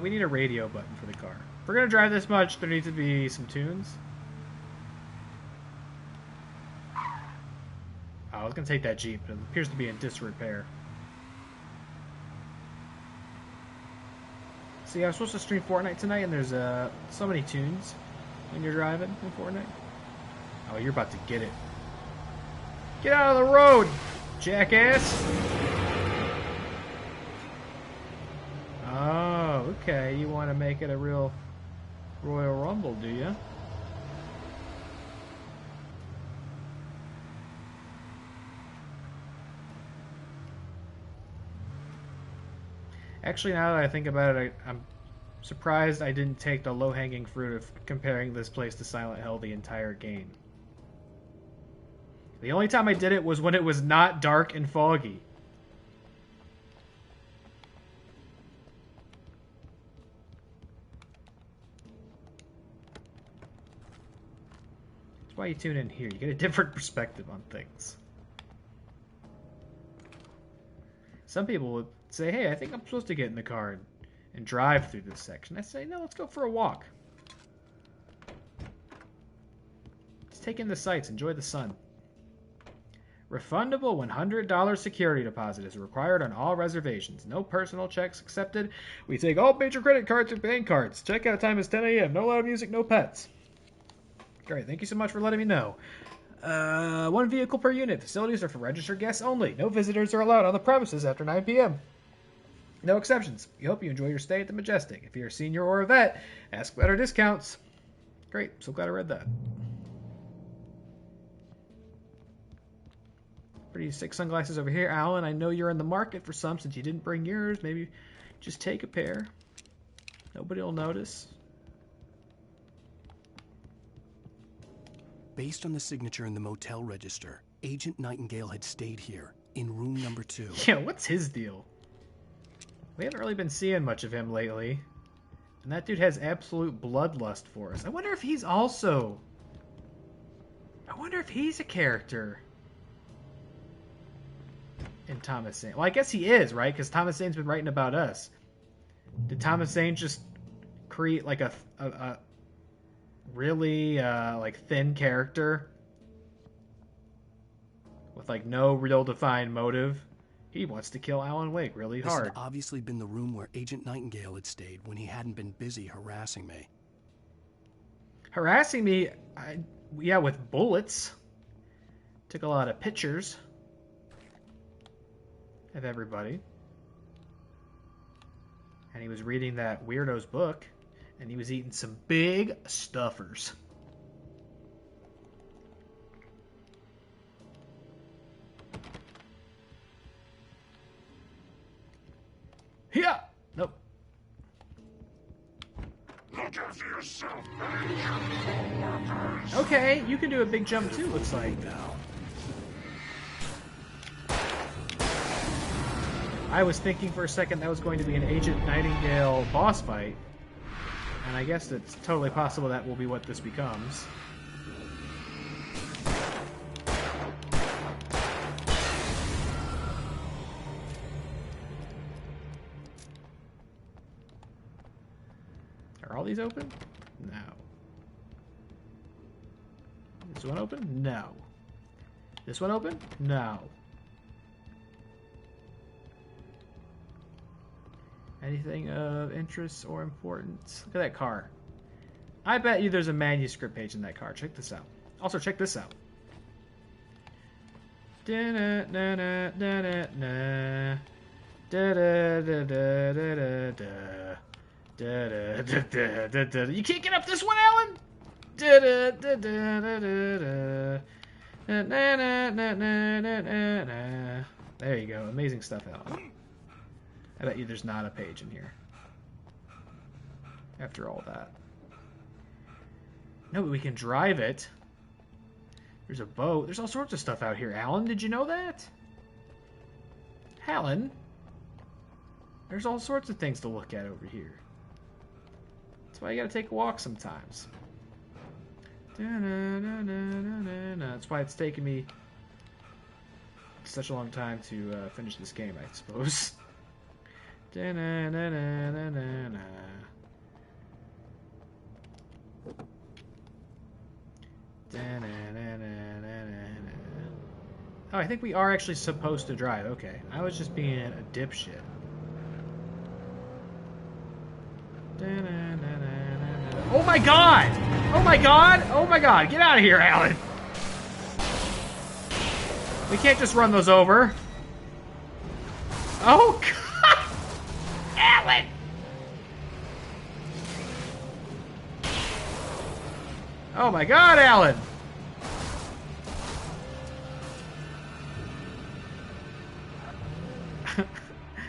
We need a radio button for the car. If we're gonna drive this much, there needs to be some tunes. Oh, I was gonna take that Jeep, but it appears to be in disrepair. See, I was supposed to stream Fortnite tonight, and there's so many tunes when you're driving in Fortnite. Oh, you're about to get it. Get out of the road, jackass! Oh, okay. You want to make it a real Royal Rumble, do you? Actually, now that I think about it, I'm surprised I didn't take the low-hanging fruit of comparing this place to Silent Hill the entire game. The only time I did it was when it was not dark and foggy. That's why you tune in here. You get a different perspective on things. Some people would say, hey, I think I'm supposed to get in the car and drive through this section. I say, no, let's go for a walk. Let's take in the sights, enjoy the sun. Refundable $100 security deposit is required on all reservations. No personal checks accepted. We take all major credit cards and bank cards. Checkout time is 10 a.m. No loud music, no pets. Great, thank you so much for letting me know. 1 vehicle per unit. Facilities are for registered guests only. No visitors are allowed on the premises after 9 p.m. No exceptions. We hope you enjoy your stay at the Majestic. If you're a senior or a vet, ask better discounts. Great, so glad I read that. Pretty sick sunglasses over here. Alan, I know you're in the market for some since you didn't bring yours. Maybe just take a pair. Nobody will notice. Based on the signature in the motel register, Agent Nightingale had stayed here, in room number 2. Yeah, what's his deal? We haven't really been seeing much of him lately. And that dude has absolute bloodlust for us. I wonder if he's also... I wonder if he's a character in Thomas Zane. Well, I guess he is, right? Because Thomas Zane's been writing about us. Did Thomas Zane just create like a really like thin character with like no real defined motive? He wants to kill Alan Wake really hard. This had obviously been the room where Agent Nightingale had stayed when he hadn't been busy harassing me. Harassing me? Yeah, with bullets. Took a lot of pictures of everybody. And he was reading that weirdo's book. And he was eating some big stuffers. Yeah. Nope. Look after yourself, okay, you can do a big jump too, looks like. I was thinking for a second that was going to be an Agent Nightingale boss fight. And I guess it's totally possible that will be what this becomes. Are all these open? No. This one open? No. This one open? No. Anything of interest or importance? Look at that car. I bet you there's a manuscript page in that car. Check this out. Also, check this out. You can't get up this one, Alan? There you go. Amazing stuff, Alan. I bet you there's not a page in here. After all that. No, but we can drive it. There's a boat. There's all sorts of stuff out here. Alan, did you know that? Alan? There's all sorts of things to look at over here. That's why you gotta take a walk sometimes. That's why it's taken me such a long time to finish this game, I suppose. Oh, I think we are actually supposed to drive. Okay. I was just being a dipshit. Oh my god! Oh my god! Oh my god! Get out of here, Alan! We can't just run those over. Oh god! Alan! Oh my god, Alan!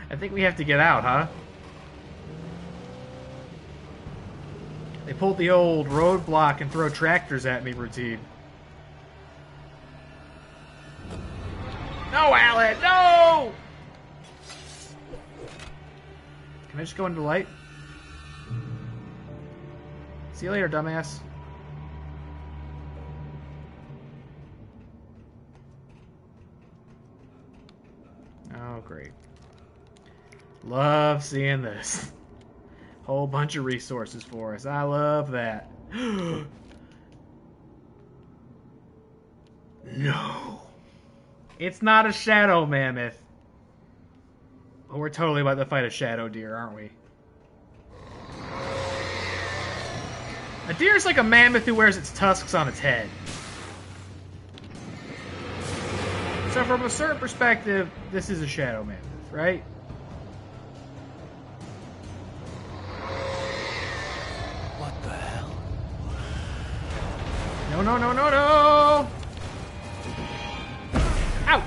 I think we have to get out, huh? They pulled the old roadblock and throw tractors at me routine. No, Alan! No! Can I just go into the light? See you later, dumbass. Oh, great. Love seeing this. Whole bunch of resources for us. I love that. No. It's not a shadow mammoth. Oh, we're totally about to fight a shadow deer, aren't we? A deer is like a mammoth who wears its tusks on its head. So from a certain perspective, this is a shadow mammoth, right? What the hell? No, no, no, no, no! Ow!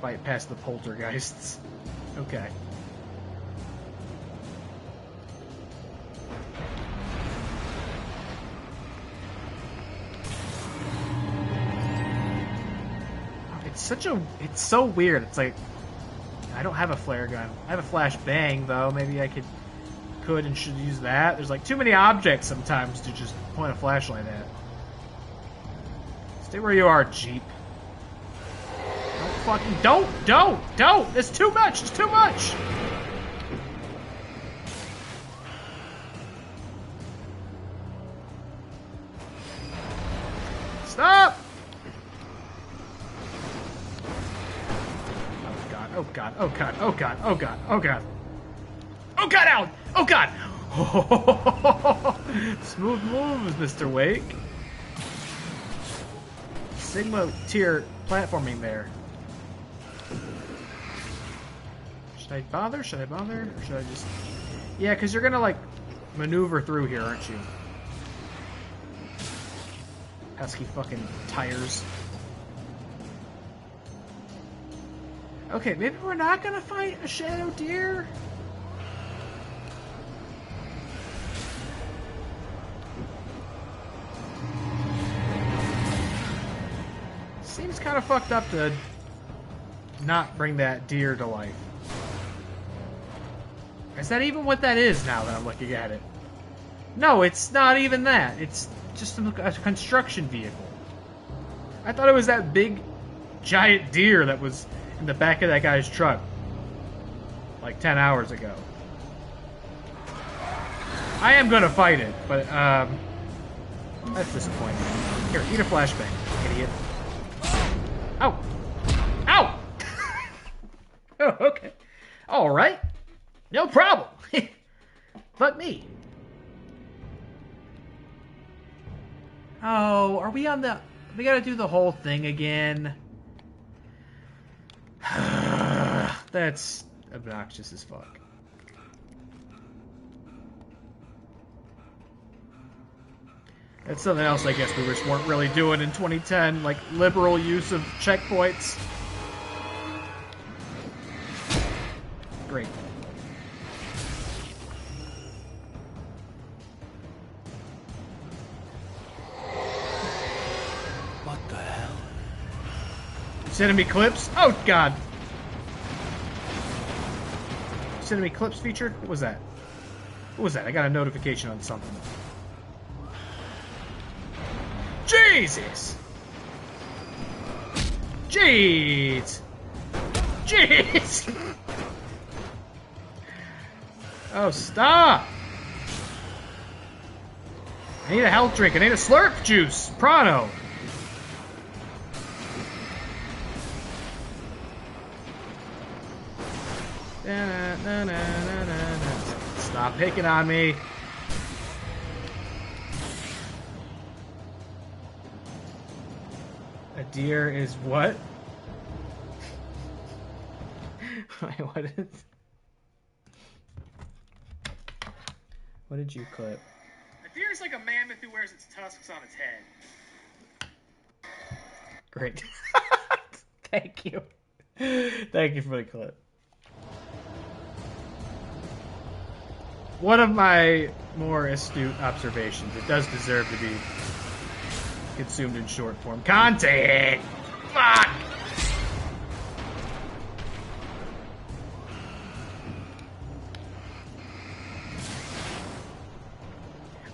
Fight past the poltergeists. Okay. It's so weird. It's like, I don't have a flare gun. I have a flash bang, though. Maybe I could and should use that. There's like too many objects sometimes to just point a flashlight at. Stay where you are, Jeep. Don't! It's too much! It's too much! Stop! Oh god, oh god, oh god, oh god, oh god. Oh god, Alan! Oh god! Smooth moves, Mr. Wake. Sigma tier platforming there. Should I bother? Should I bother? Or should I just... Yeah, because you're gonna, like, maneuver through here, aren't you? Pesky fucking tires. Okay, maybe we're not gonna fight a shadow deer? Seems kind of fucked up to not bring that deer to life. Is that even what that is now that I'm looking at it? No, it's not even that. It's just a construction vehicle. I thought it was that big, giant deer that was in the back of that guy's truck like 10 hours ago. I am gonna fight it, but that's disappointing. Here, eat a flashbang, idiot. Ow! Ow! Oh, okay. Alright. No problem. Fuck me. Oh, are we on the... We gotta do the whole thing again. That's obnoxious as fuck. That's something else I guess we just weren't really doing in 2010, like liberal use of checkpoints. Great. What the hell? Sending me clips? Oh god. Sending me clips feature? What was that? What was that? I got a notification on something. Jesus! Jeez! Jeez! Oh, stop! I need a health drink. I need a slurp juice. Pronto. Stop picking on me. A deer is what? What is... What did you clip? A deer is like a mammoth who wears its tusks on its head. Great. Thank you. Thank you for the clip. One of my more astute observations. It does deserve to be consumed in short form content. Fuck!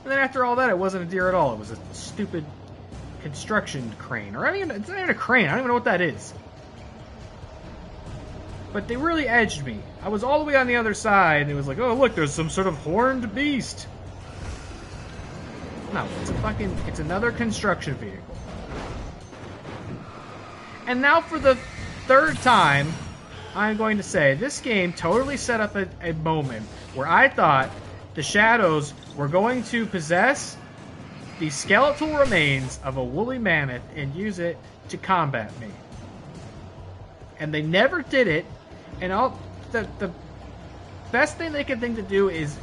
And then after all that, it wasn't a deer at all. It was a stupid construction crane. Or it's not even a crane. I don't even know what that is. But they really edged me. I was all the way on the other side, and it was like, oh, look, there's some sort of horned beast. No, it's another construction vehicle. And now for the third time, I'm going to say this game totally set up a moment where I thought the shadows were going to possess the skeletal remains of a woolly mammoth and use it to combat me. And they never did it, and the best thing they could think to do is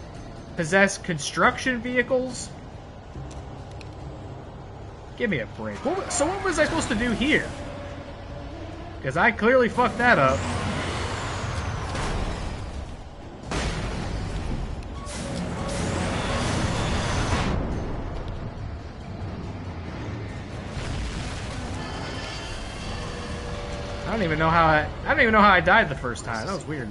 possess construction vehicles. Give me a break. So what was I supposed to do here? Because I clearly fucked that up. I don't even know how I died the first time. That was weird.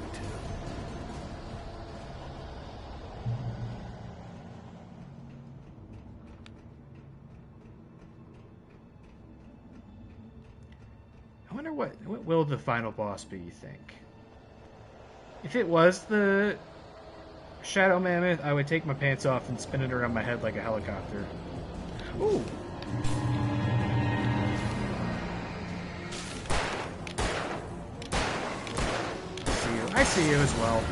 I wonder what will the final boss be, you think? If it was the Shadow Mammoth, I would take my pants off and spin it around my head like a helicopter. Ooh. I see you as well.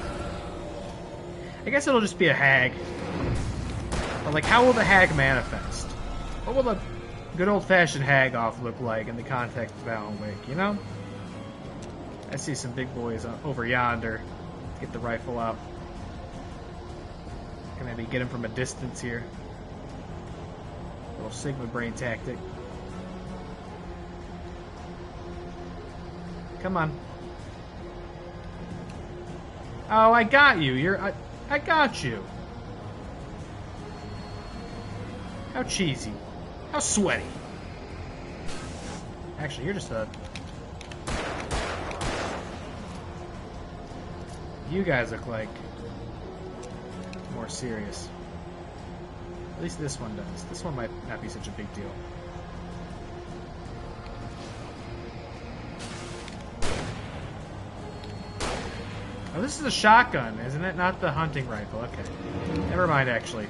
I guess it'll just be a hag. But like, how will the hag manifest? What will the good old-fashioned hag off look like in the context of Alan Wake, you know? I see some big boys over yonder. Get the rifle out. Can maybe get him from a distance here. Little Sigma brain tactic. Come on. Oh, I got you. I got you. How cheesy. How sweaty. Actually, you're just a... You guys look like more serious. At least this one does. This one might not be such a big deal. Oh, this is a shotgun, isn't it? Not the hunting rifle. Okay. Never mind, actually.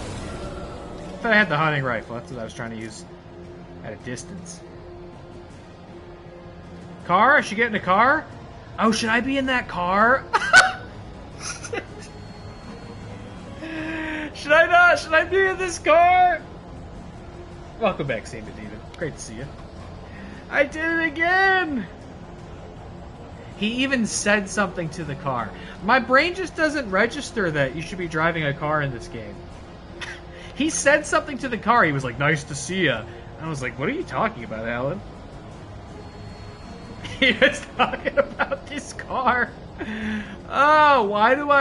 I thought I had the hunting rifle. That's what I was trying to use at a distance. Car? I should get in a car? Oh, should I be in that car? Should I not? Should I be in this car? Welcome back, Saint David. Great to see you. I did it again! He even said something to the car. My brain just doesn't register that you should be driving a car in this game. He said something to the car. He was like, nice to see ya. I was like, what are you talking about, Alan? He was talking about this car. Oh, why do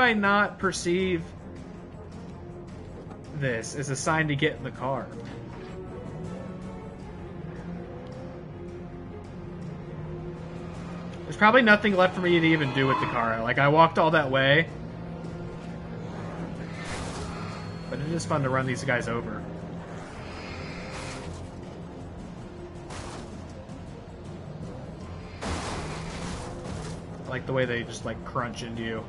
I not perceive this as a sign to get in the car? There's probably nothing left for me to even do with the car. Like, I walked all that way. But it is fun to run these guys over. I like the way they just, like, crunch into you.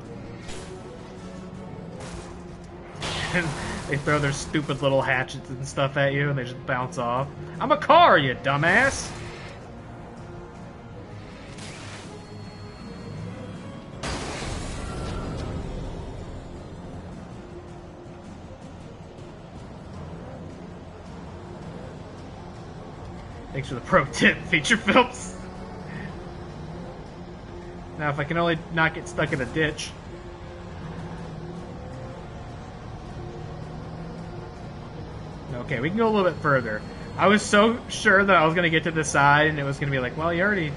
And they throw their stupid little hatchets and stuff at you, and they just bounce off. I'm a car, you dumbass! Thanks for the pro tip, feature films. Now, if I can only not get stuck in a ditch. Okay, we can go a little bit further. I was so sure that I was going to get to the side, and it was going to be like, well, you already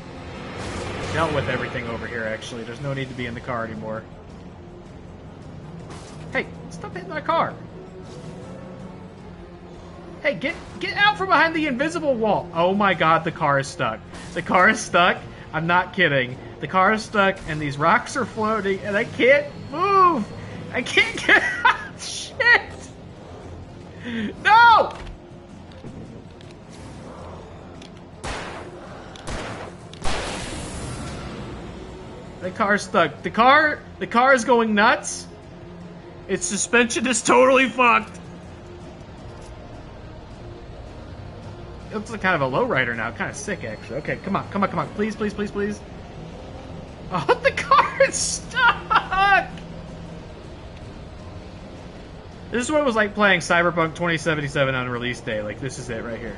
dealt with everything over here, actually. There's no need to be in the car anymore. Hey, stop hitting my car. Hey, get out from behind the invisible wall. Oh my god, the car is stuck. The car is stuck. I'm not kidding. The car is stuck, and these rocks are floating, and I can't move. I can't get out. Shit. No! The car's stuck. The car is going nuts. Its suspension is totally fucked. It looks like kind of a lowrider now. Kind of sick, actually. Okay, come on, come on, come on. Please, please, please, please. Oh, the car is stuck! This is what it was like playing Cyberpunk 2077 on release day. Like, this is it right here.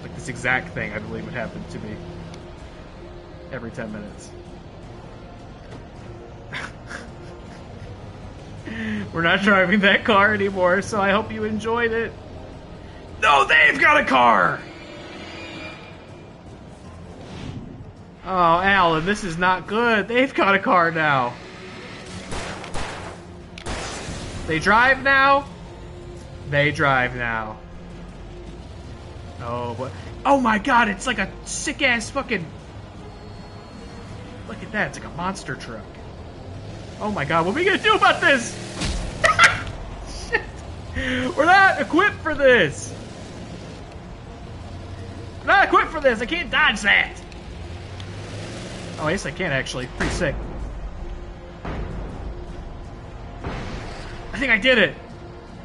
Like, this exact thing, I believe, would happen to me every 10 minutes. We're not driving that car anymore, so I hope you enjoyed it. No, they've got a car! Oh, Alan, this is not good. They've got a car now. They drive now? They drive now. Oh, what? Oh my god, it's like a sick-ass fucking... Look at that, it's like a monster truck. Oh my god, what are we gonna do about this? Shit. We're not equipped for this. We're not equipped for this, I can't dodge that. Oh, I guess I can actually. Pretty sick. I think I did it.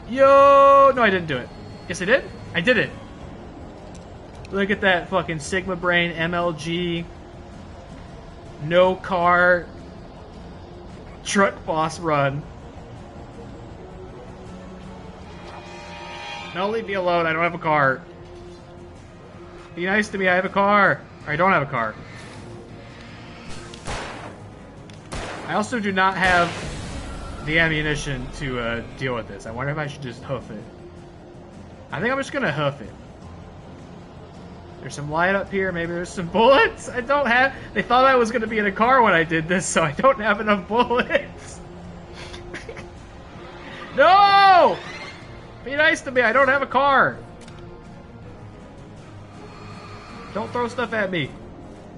Yo! No, I didn't do it. Yes, I did? I did it. Look at that fucking Sigma Brain MLG. No car. Truck boss run. No, leave me alone. I don't have a car. Be nice to me. I have a car. Or I don't have a car. I also do not have the ammunition to deal with this. I wonder if I should just hoof it. I think I'm just gonna hoof it. There's some light up here. Maybe there's some bullets. I don't have... They thought I was gonna be in a car when I did this, so I don't have enough bullets. No! Be nice to me. I don't have a car. Don't throw stuff at me.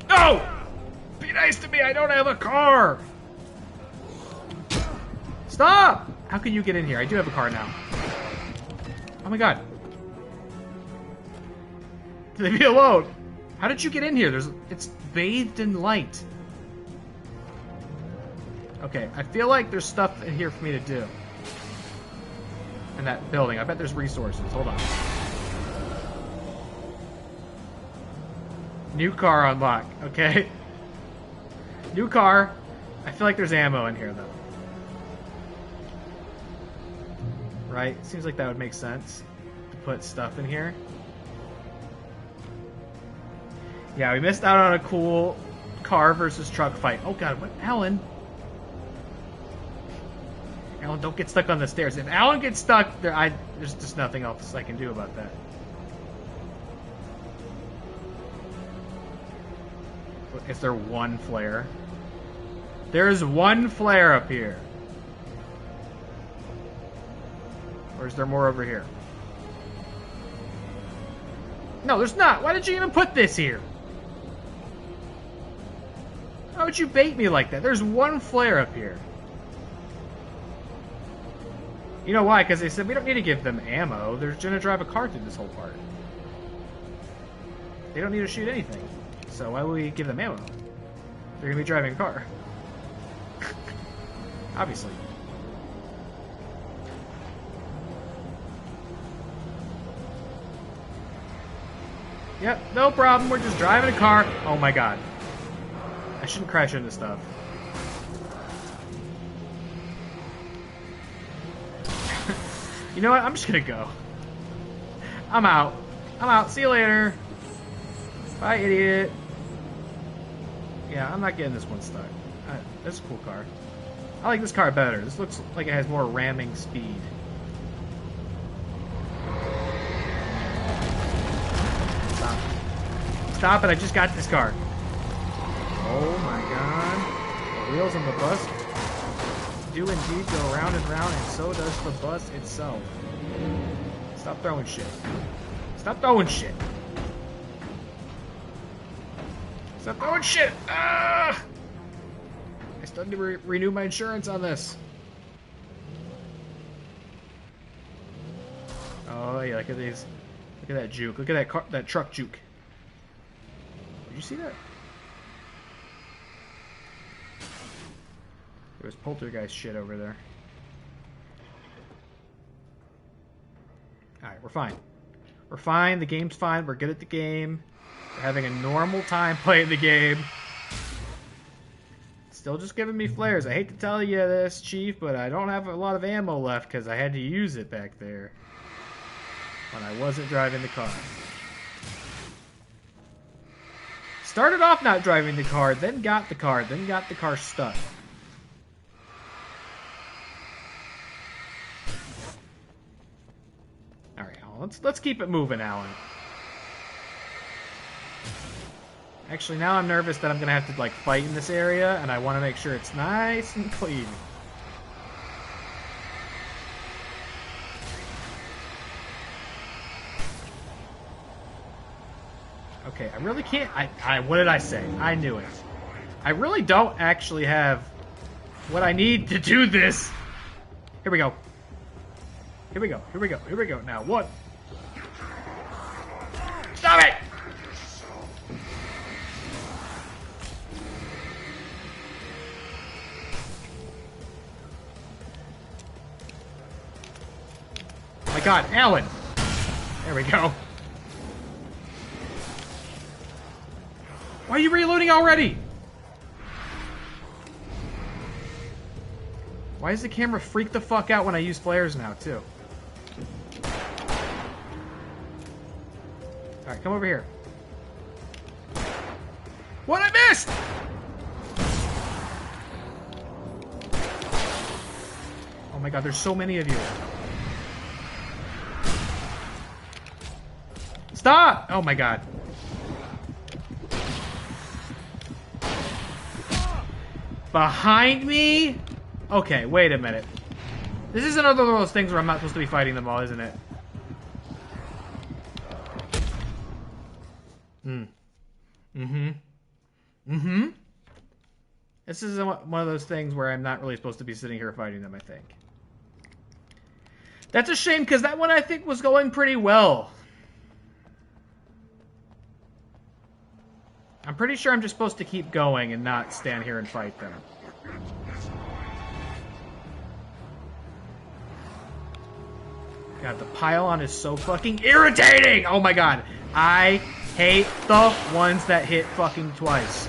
No! Be nice to me. I don't have a car. Stop! How can you get in here? I do have a car now. Oh my god. Leave me alone. How did you get in here? It's bathed in light. Okay, I feel like there's stuff in here for me to do. In that building. I bet there's resources. Hold on. New car unlock. Okay. New car. I feel like there's ammo in here, though. Right? Seems like that would make sense to put stuff in here. Yeah, we missed out on a cool car versus truck fight. Oh god, what? Alan? Alan, don't get stuck on the stairs. If Alan gets stuck, there's just nothing else I can do about that. Is there one flare? There's one flare up here. Or is there more over here? No, there's not. Why did you even put this here? How would you bait me like that? There's one flare up here. You know why? Because they said we don't need to give them ammo. They're going to drive a car through this whole part. They don't need to shoot anything. So why would we give them ammo? They're going to be driving a car. Obviously. Yep, no problem. We're just driving a car. Oh my god. I shouldn't crash into stuff. You know what? I'm just gonna go. I'm out. I'm out. See you later. Bye, idiot. Yeah, I'm not getting this one stuck. That's a cool car. I like this car better. This looks like it has more ramming speed. Stop. Stop it, I just got this car. Oh my god. The wheels on the bus do indeed go round and round, and so does the bus itself. Stop throwing shit. Stop throwing shit. Stop throwing shit! Ah! I still need to renew my insurance on this. Oh yeah, look at these. Look at that juke. Look at that truck juke. Did you see that? There's poltergeist shit over there. Alright, we're fine. We're fine. The game's fine. We're good at the game. We're having a normal time playing the game. Still just giving me flares. I hate to tell you this, Chief, but I don't have a lot of ammo left because I had to use it back there when I wasn't driving the car. Started off not driving the car, then got the car, then got the car stuck. Alright, let's keep it moving, Alan. Actually, now I'm nervous that I'm going to have to, like, fight in this area, and I want to make sure it's nice and clean. Okay, I really can't... what did I say? I knew it. I really don't actually have what I need to do this. Here we go. Here we go. Here we go. Here we go. Now, what? Stop it! Oh my God, Alan! There we go. Why are you reloading already? Why does the camera freak the fuck out when I use flares now, too? Alright, come over here. What I missed? Oh my God, there's so many of you. Stop! Oh my God. Behind me? Okay, wait a minute. This is another one of those things where I'm not supposed to be fighting them all, isn't it? This is one of those things where I'm not really supposed to be sitting here fighting them, I think. That's a shame, because that one I think was going pretty well. I'm pretty sure I'm just supposed to keep going and not stand here and fight them. God, the pylon is so fucking irritating! Oh my God. I hate the ones that hit fucking twice.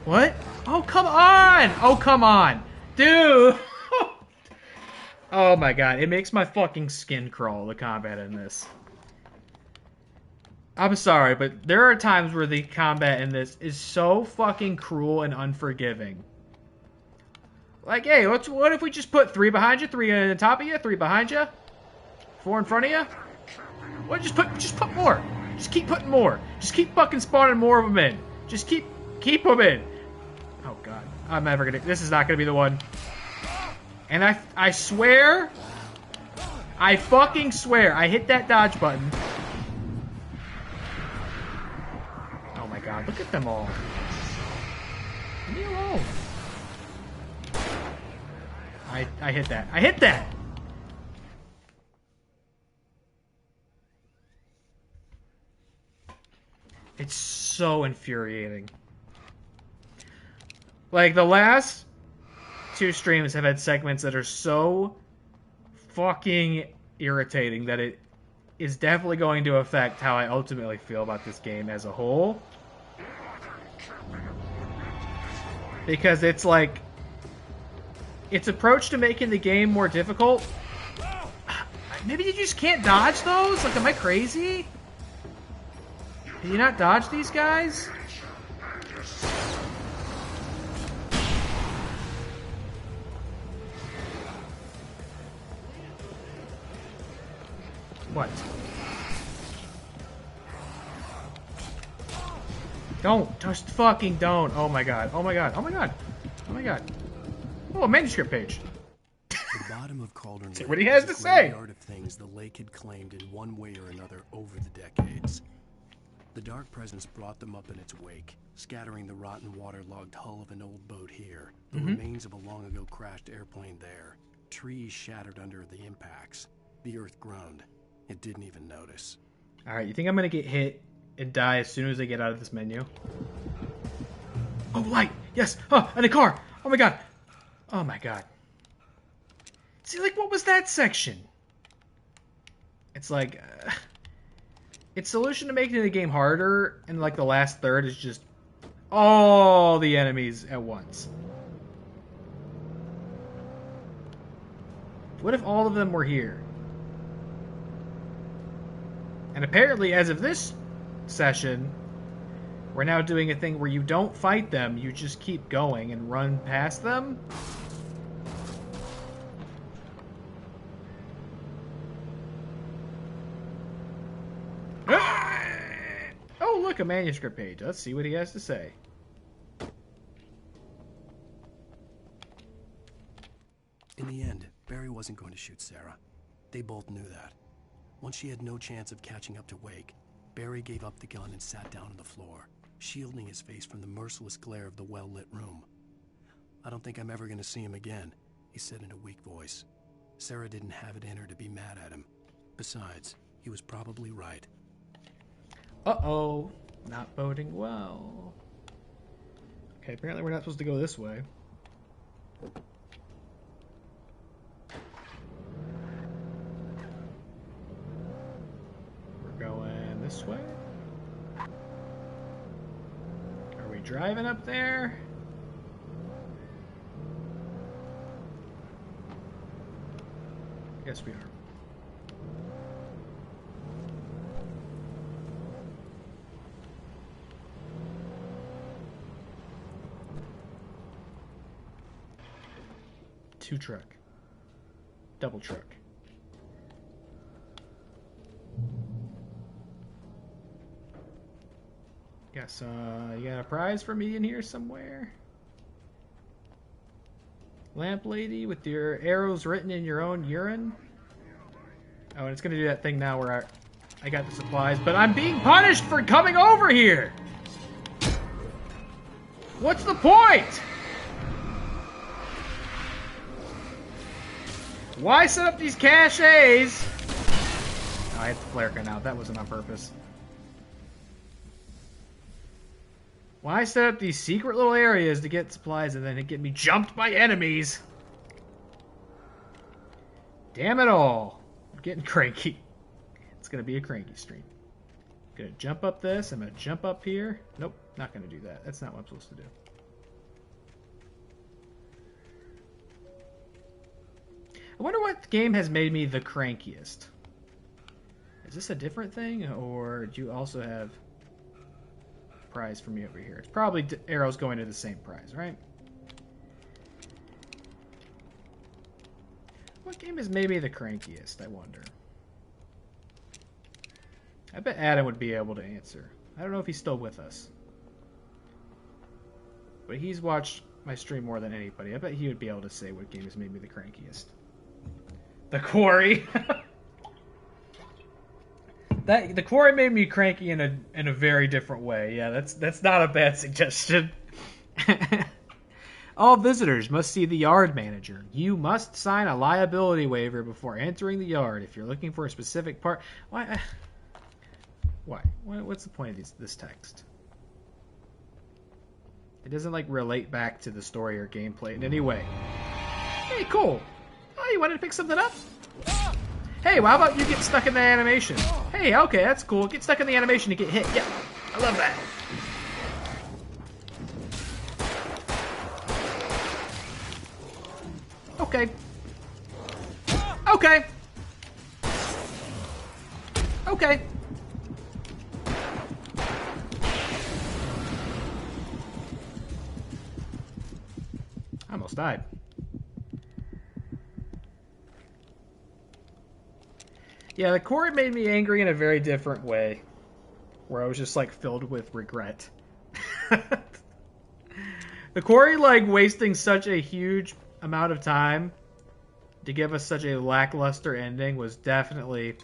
What? Oh, come on! Oh, come on! Dude! Oh my God, it makes my fucking skin crawl, the combat in this. I'm sorry, but there are times where the combat in this is so fucking cruel and unforgiving. Like, hey, what if we just put 3 behind you, 3 on the top of you, 3 behind you, 4 in front of you? What? Just put more. Just keep putting more. Just keep fucking spawning more of them in. Just keep them in. Oh God, I'm never gonna. This is not gonna be the one. And I swear, I fucking swear, I hit that dodge button. Oh my God, look at them all. Leave me alone. I hit that. I hit that! It's so infuriating. Like, the last 2 streams have had segments that are so fucking irritating that it is definitely going to affect how I ultimately feel about this game as a whole. Because it's like, its approach to making the game more difficult. Maybe you just can't dodge those? Like, am I crazy? Can you not dodge these guys? What? Don't. Just fucking don't. Oh my God. Oh my God. Oh my God. Oh my God. Oh, a manuscript page. The bottom of Cauldron See Lake what he has to is a say. graveyard of things the lake had claimed in one way or another over the decades. The dark presence brought them up in its wake, scattering the rotten waterlogged hull of an old boat here, the remains of a long-ago crashed airplane there, trees shattered under the impacts. The earth groaned. It didn't even notice. Alright, you think I'm gonna get hit and die as soon as they get out of this menu. Oh, light! Yes! Oh, and a car! Oh my god! Oh my god. See, like, what was that section? It's like... its solution to making the game harder in, like, the last third is just all the enemies at once. What if all of them were here? And apparently, as of this session, we're now doing a thing where you don't fight them, you just keep going and run past them. Oh, look, a manuscript page. Let's see what he has to say. In the end, Barry wasn't going to shoot Sarah. They both knew that. Once she had no chance of catching up to Wake, Barry gave up the gun and sat down on the floor, shielding his face from the merciless glare of the well-lit room. "I don't think I'm ever going to see him again," he said in a weak voice. Sarah didn't have it in her to be mad at him. Besides, he was probably right. Uh-oh. Not boding well. Okay, apparently we're not supposed to go this way. We're going this way? Are we driving up there? Yes, we are. Two truck. Double truck. Guess, you got a prize for me in here somewhere? Lamp lady with your arrows written in your own urine? Oh, and it's gonna do that thing now where I got the supplies, but I'm being punished for coming over here! What's the point? Why set up these caches? Oh, I hit the flare gun out. That wasn't on purpose. Why set up these secret little areas to get supplies and then get me jumped by enemies? Damn it all. I'm getting cranky. It's going to be a cranky stream. Gonna jump up this. I'm going to jump up here. Nope, not going to do that. That's not what I'm supposed to do. I wonder what game has made me the crankiest. Is this a different thing, or do you also have a prize for me over here? It's probably arrows going to the same prize, right? What game has made me the crankiest, I wonder? I bet Adam would be able to answer. I don't know if he's still with us. But he's watched my stream more than anybody. I bet he would be able to say what game has made me the crankiest. The Quarry. The Quarry made me cranky in a very different way. Yeah, that's not a bad suggestion. All visitors must see the yard manager. You must sign a liability waiver before entering the yard. If you're looking for a specific part, why? What's the point of this text? It doesn't like relate back to the story or gameplay in any way. Hey, cool. Oh, you wanted to pick something up? Hey, well, how about you get stuck in the animation? Hey, okay, that's cool. Get stuck in the animation to get hit. Yeah, I love that. Okay. Okay. Okay. I almost died. Yeah, the Quarry made me angry in a very different way. Where I was just, like, filled with regret. The Quarry, like, wasting such a huge amount of time to give us such a lackluster ending was definitely...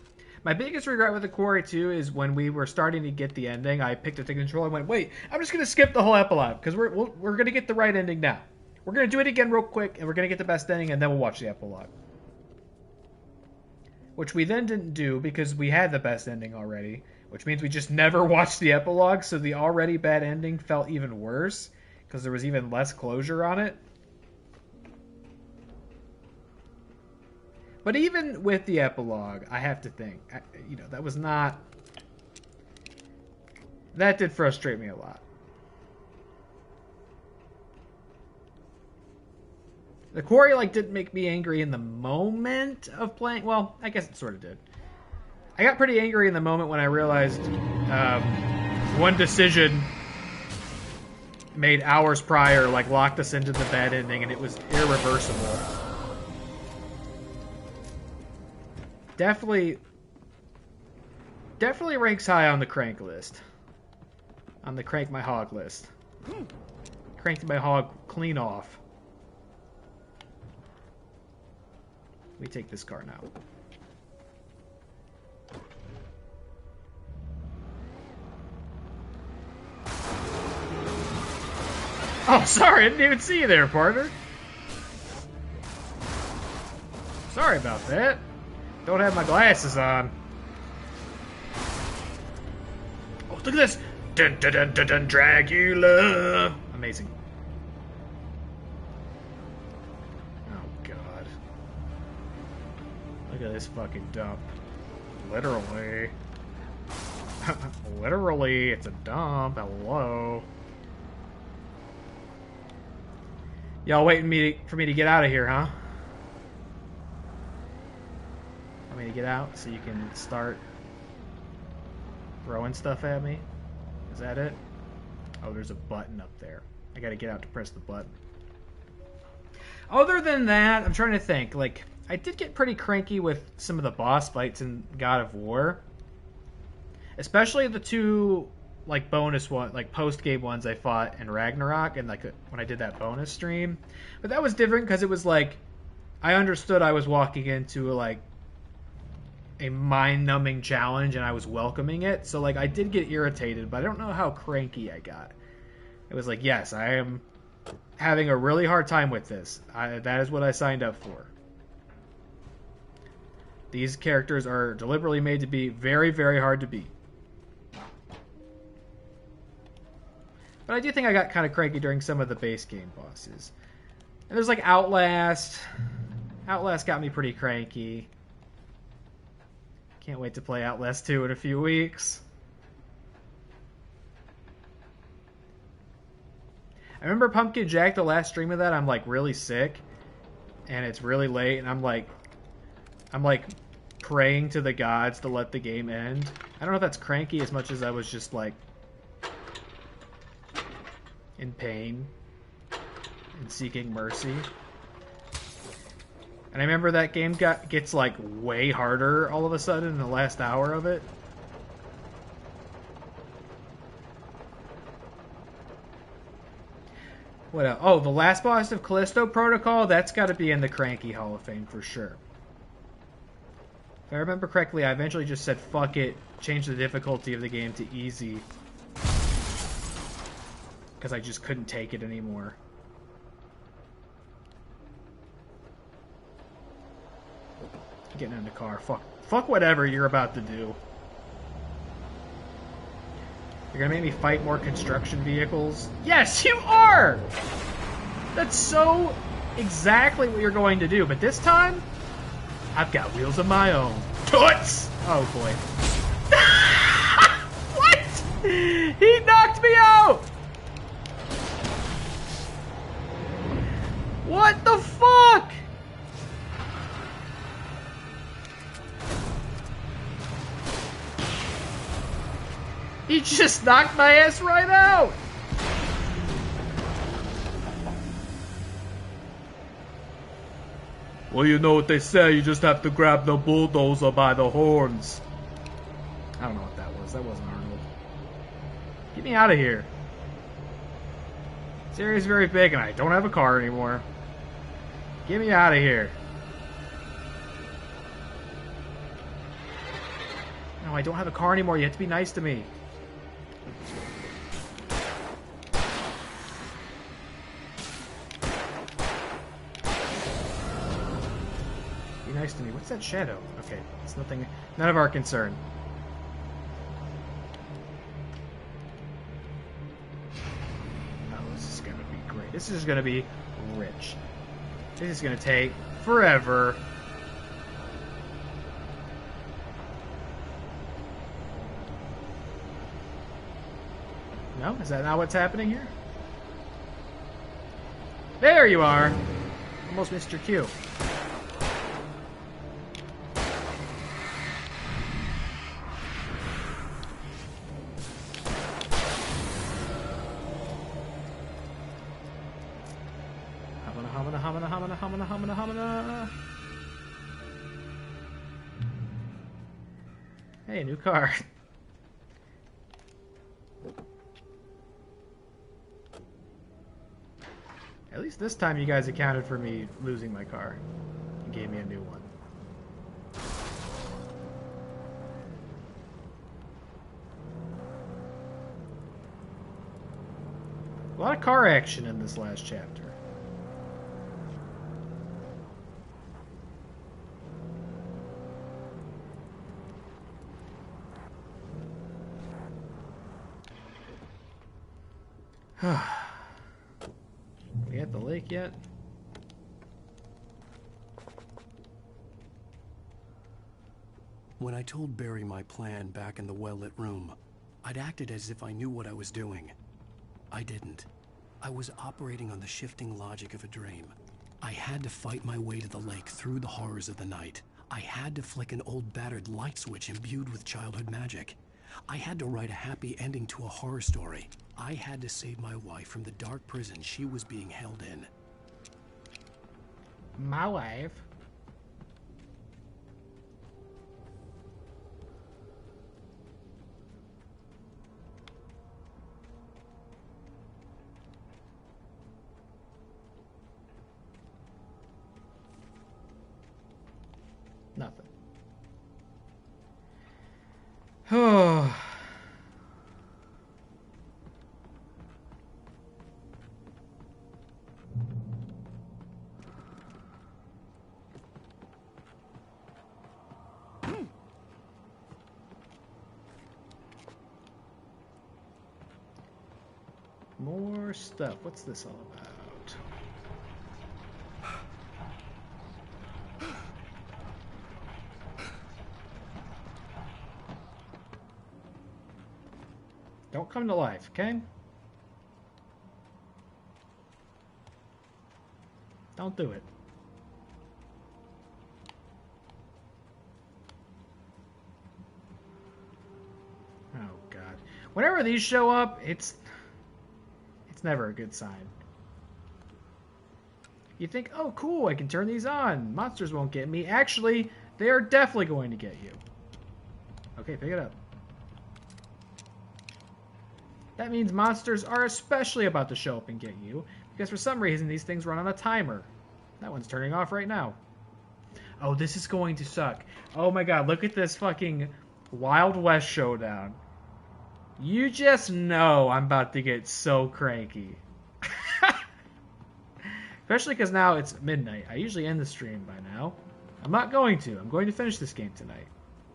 My biggest regret with the Quarry, too, is when we were starting to get the ending, I picked up the controller and went, wait, I'm just going to skip the whole epilogue, because we're going to get the right ending now. We're going to do it again real quick, and we're going to get the best ending, and then we'll watch the epilogue. Which we then didn't do, because we had the best ending already, which means we just never watched the epilogue, so the already bad ending felt even worse because there was even less closure on it. But even with the epilogue, I have to think, you know, that was not... That did frustrate me a lot. The quarry, like, didn't make me angry in the moment of playing... Well, I guess it sort of did. I got pretty angry in the moment when I realized one decision made hours prior, like, locked us into the bad ending, and it was irreversible. Definitely ranks high on the crank list. On the crank my hog list. Cranked my hog clean off. We take this car now. Oh, sorry, I didn't even see you there, partner. Sorry about that. Don't have my glasses on. Oh, look at this! Dun dun dun dun dun, Dracula! Amazing. Oh, God. Look at this fucking dump. Literally. Literally, it's a dump. Hello. Y'all waiting for me to get out of here, huh? Want me to get out so you can start throwing stuff at me? Is that it? Oh, there's a button up there. I gotta get out to press the button. Other than that, I'm trying to think. Like, I did get pretty cranky with some of the boss fights in God of War. Especially the two, like, bonus one, like, post-game ones I fought in Ragnarok, and, like, when I did that bonus stream. But that was different because it was, like, I understood I was walking into, like, a mind-numbing challenge, and I was welcoming it. So, like, I did get irritated, but I don't know how cranky I got. It was like, yes, I am having a really hard time with this. That is what I signed up for. These characters are deliberately made to be very, very hard to beat. But I do think I got kind of cranky during some of the base game bosses. And there's, like, Outlast. Outlast got me pretty cranky. Can't wait to play Outlast 2 in a few weeks. I remember Pumpkin Jack, the last stream of that, I'm, like, really sick. And it's really late, and I'm like praying to the gods to let the game end. I don't know if that's cranky as much as I was just, like, in pain and seeking mercy. And I remember that game gets, like, way harder all of a sudden in the last hour of it. What else? Oh, the last boss of Callisto Protocol, that's got to be in the Cranky Hall of Fame for sure. If I remember correctly, I eventually just said, fuck it, change the difficulty of the game to easy. Because I just couldn't take it anymore. Getting in the car. Fuck whatever you're about to do. You're gonna make me fight more construction vehicles? Yes, you are! That's so exactly what you're going to do. But this time, I've got wheels of my own. Toots! Oh, boy. What? He knocked me out! What the fuck? He just knocked my ass right out! Well, you know what they say, you just have to grab the bulldozer by the horns. I don't know what that was. That wasn't Arnold. Get me out of here. This area is very big and I don't have a car anymore. Get me out of here. No, I don't have a car anymore. You have to be nice to me. Be nice to me. What's that shadow? Okay, it's nothing. None of our concern. gonna be great. This is gonna be rich. This is gonna take forever. No? Is that not what's happening here? There you are! Almost missed your cue. Hamana. Hey, new car. At least this time you guys accounted for me losing my car and gave me a new one. A lot of car action in this last chapter. We at the lake yet? When I told Barry my plan back in the well-lit room, I'd acted as if I knew what I was doing. I didn't. I was operating on the shifting logic of a dream. I had to fight my way to the lake through the horrors of the night. I had to flick an old battered light switch imbued with childhood magic. I had to write a happy ending to a horror story. I had to save my wife from the dark prison she was being held in. My wife? Nothing. Oh. More stuff. What's this all about? Don't come to life, okay? Don't do it. Oh, God. Whenever these show up, it's never a good sign. You think, oh, cool, I can turn these on. Monsters won't get me. Actually, they are definitely going to get you. Okay, pick it up. That means monsters are especially about to show up and get you, because for some reason these things run on a timer. That one's turning off right now. Oh, this is going to suck. Oh my god, look at this fucking Wild West showdown. You just know I'm about to get so cranky. Especially because now it's midnight. I usually end the stream by now. I'm not going to. I'm going to finish this game tonight.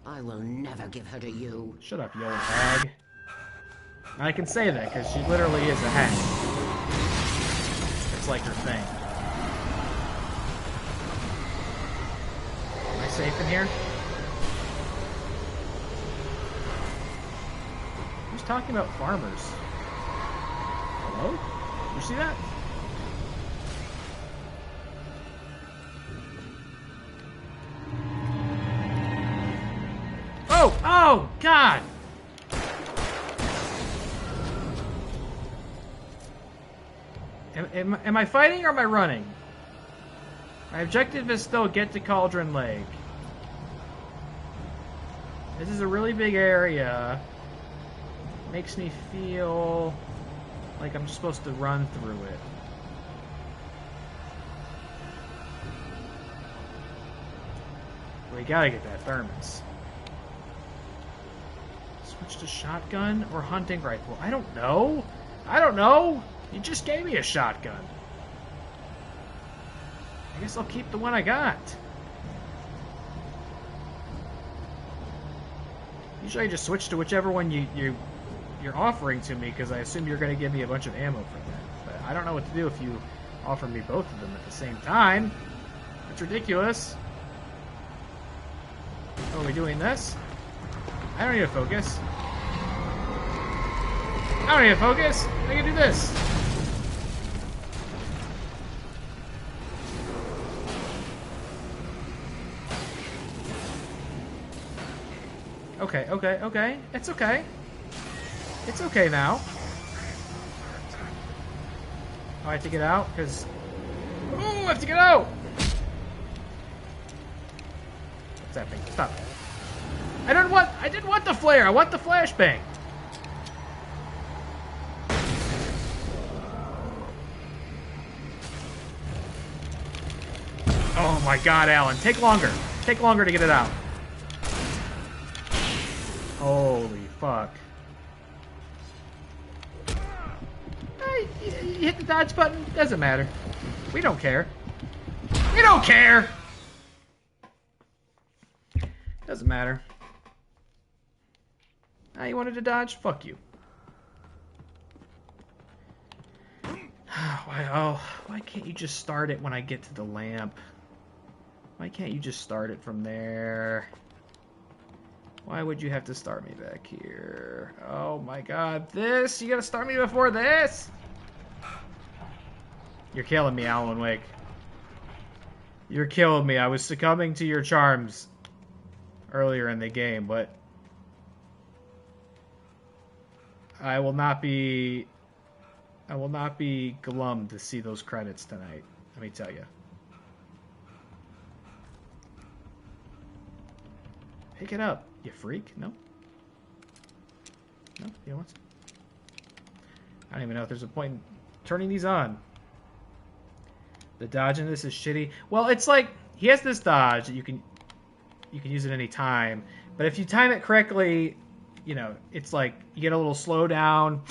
I will never give her to you. Shut up, you old hag. I can say that because she literally is a hag. It's like her thing. Am I safe in here? Who's talking about farmers? Hello? You see that? Oh! Oh! God! Am I fighting or am I running? My objective is still get to Cauldron Lake. This is a really big area. Makes me feel like I'm supposed to run through it. We gotta get that thermos. Switch to shotgun or hunting rifle? I don't know. I don't know. You just gave me a shotgun. I guess I'll keep the one I got. Usually I just switch to whichever one you're offering to me because I assume you're going to give me a bunch of ammo for that. But I don't know what to do if you offer me both of them at the same time. It's ridiculous. Oh, are we doing this? I don't need to focus. I don't need to focus. I can do this. Okay, okay, okay. It's okay. It's okay now. Oh, I have to get out because... Oh, I have to get out! What's happening? Stop. I didn't want the flare. I want the flashbang. Oh my god, Alan. Take longer. Take longer to get it out. Holy fuck. You hit the dodge button. Doesn't matter. We don't care. We don't care! Doesn't matter. Ah, you wanted to dodge? Fuck you. Why can't you just start it when I get to the lamp? Why can't you just start it from there? Why would you have to start me back here? Oh my god, this? You gotta start me before this? You're killing me, Alan Wake. You're killing me. I was succumbing to your charms earlier in the game, but I will not be glum to see those credits tonight. Let me tell you. Pick it up, you freak. No? No? You don't want to? I don't even know if there's a point in turning these on. The dodge in this is shitty. Well, it's like, he has this dodge that you can use at any time, but if you time it correctly, you know, it's like, you get a little slowdown,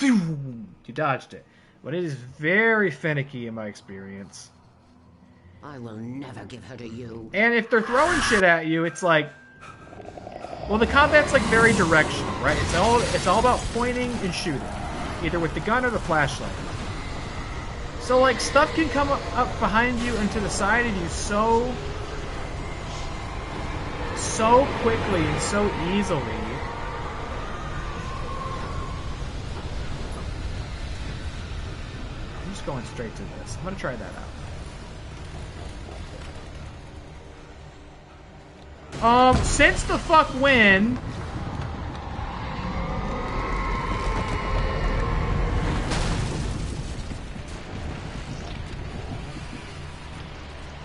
you dodged it. But it is very finicky in my experience. I will never give her to you. And if they're throwing shit at you, it's like, well, the combat's like very directional, right? It's all about pointing and shooting, either with the gun or the flashlight. So like stuff can come up behind you and to the side of you so quickly and so easily. I'm just going straight to this. I'm gonna try that out. Since the fuck when?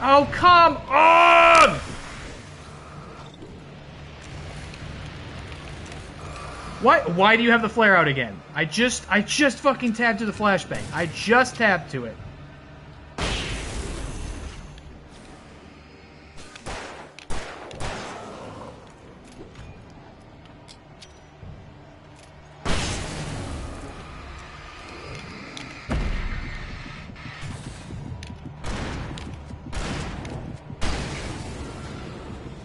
Oh, come on! Why do you have the flare out again? I just fucking tabbed to the flashbang. I just tabbed to it.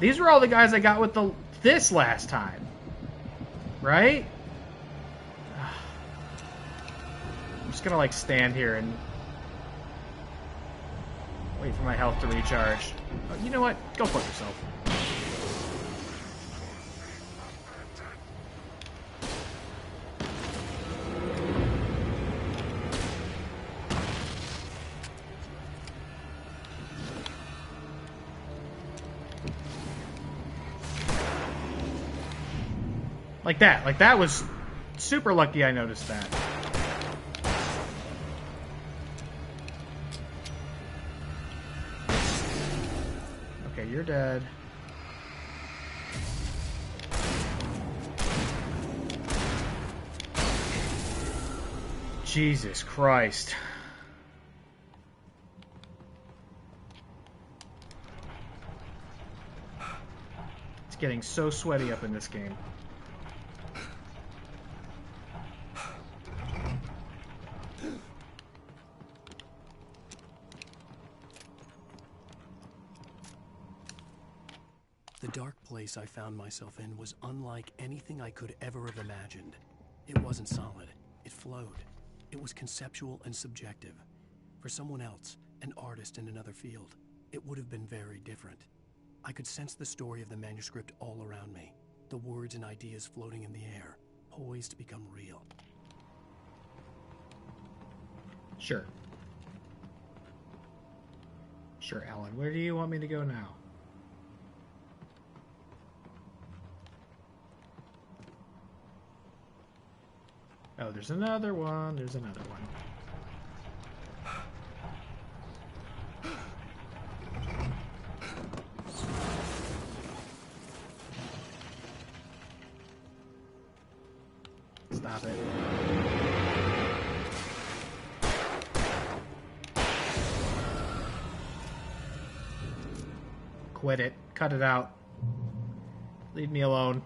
These were all the guys I got with this last time. Right? I'm just gonna like stand here and wait for my health to recharge. Oh, you know what? Go fuck yourself. Like that. Like that was super lucky I noticed that. Okay, you're dead. Jesus Christ. It's getting so sweaty up in this game. The dark place I found myself in was unlike anything I could ever have imagined. It wasn't solid. It flowed. It was conceptual and subjective. For someone else, an artist in another field, it would have been very different. I could sense the story of the manuscript all around me, the words and ideas floating in the air, poised to become real. Sure. Sure, Alan. Where do you want me to go now? Oh, there's another one. There's another one. Stop it. Quit it. Cut it out. Leave me alone.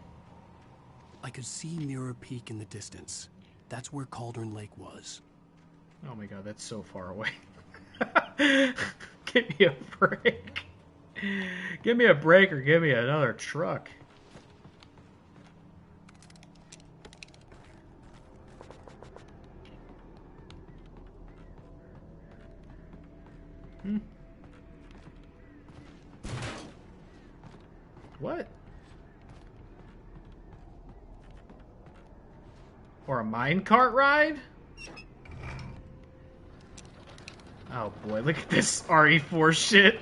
I could see Mirror Peak in the distance. That's where Cauldron Lake was. Oh my god, that's so far away. Give me a break. Give me a break or give me another truck. What? Or a minecart ride? Oh boy, look at this RE4 shit.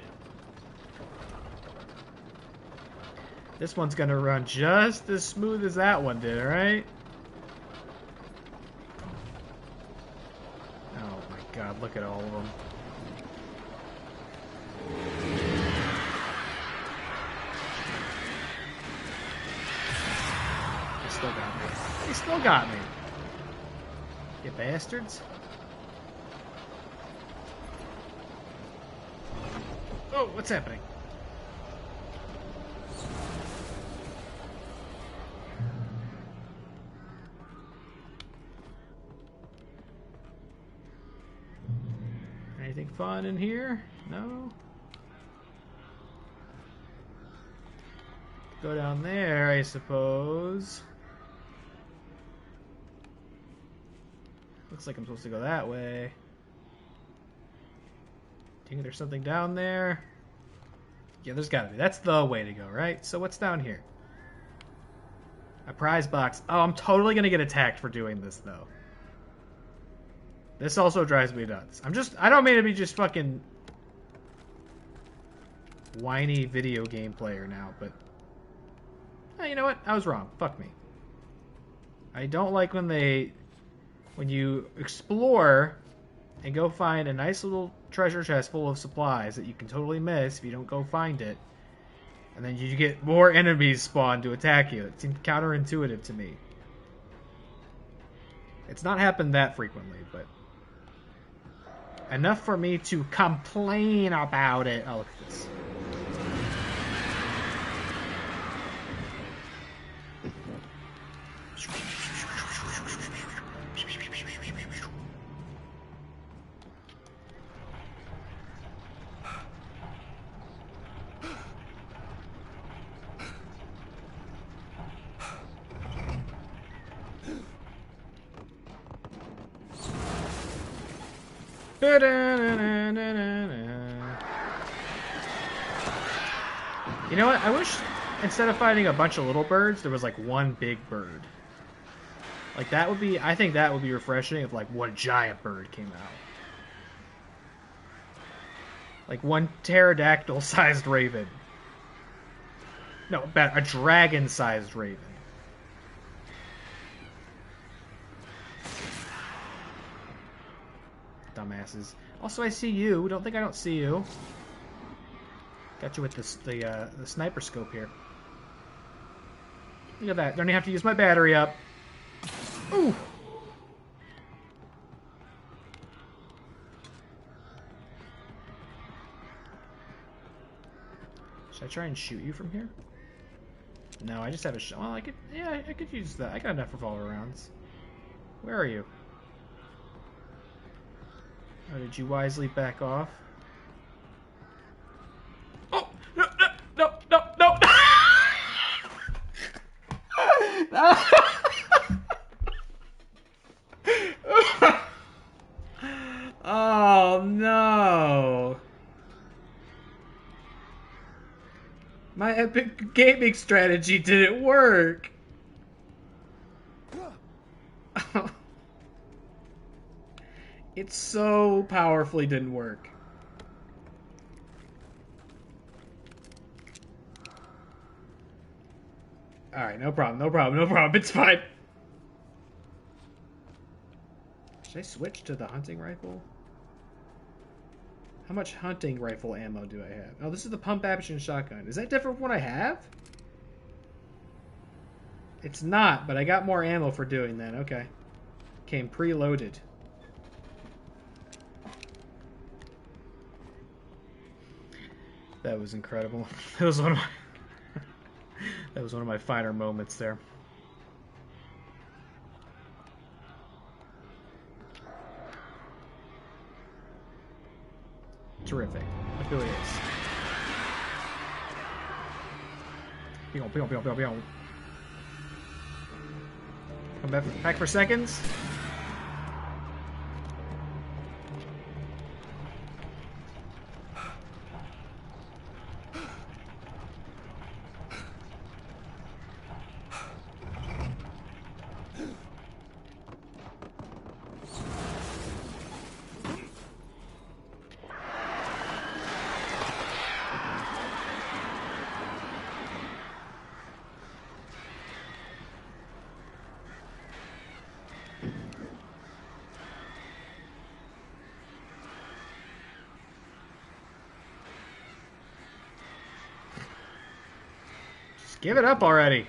This one's gonna run just as smooth as that one did, right? Oh my god, look at all of them. They still got me. They still got me. You bastards. Oh, what's happening? Anything fun in here? No? Go down there, I suppose. Looks like I'm supposed to go that way. Do you think there's something down there? Yeah, there's gotta be. That's the way to go, right? So what's down here? A prize box. Oh, I'm totally gonna get attacked for doing this, though. This also drives me nuts. I don't mean to be just fucking whiny video game player now, but you know what? I was wrong. Fuck me. I don't like when you explore and go find a nice little treasure chest full of supplies that you can totally miss if you don't go find it, and then you get more enemies spawn to attack you. It seems counterintuitive to me. It's not happened that frequently, but enough for me to complain about it. Oh, look at this. You know what? I wish instead of fighting a bunch of little birds, there was like one big bird. Like that would be, I think that would be refreshing if like one giant bird came out. Like one pterodactyl-sized raven. No, a dragon-sized raven. Dumbasses. Also, I see you. Don't think I don't see you. Got you with the sniper scope here. Look at that. Don't even have to use my battery up. Ooh. Should I try and shoot you from here? No, I just have a shot. Well, I could. Yeah, I could use that. I got enough revolver rounds. Where are you? Oh, did you wisely back off? Oh! No, no, no, no, no! Oh, Oh no! My epic gaming strategy didn't work! It so powerfully didn't work. Alright, no problem, no problem, no problem. It's fine. Should I switch to the hunting rifle? How much hunting rifle ammo do I have? Oh, this is the pump action shotgun. Is that different from what I have? It's not, but I got more ammo for doing that. Okay. Came preloaded. That was incredible. That was one of my that was one of my finer moments there. Terrific. It really is. Pew, pew, pew, pew, pew. Come back for seconds. Give it up already.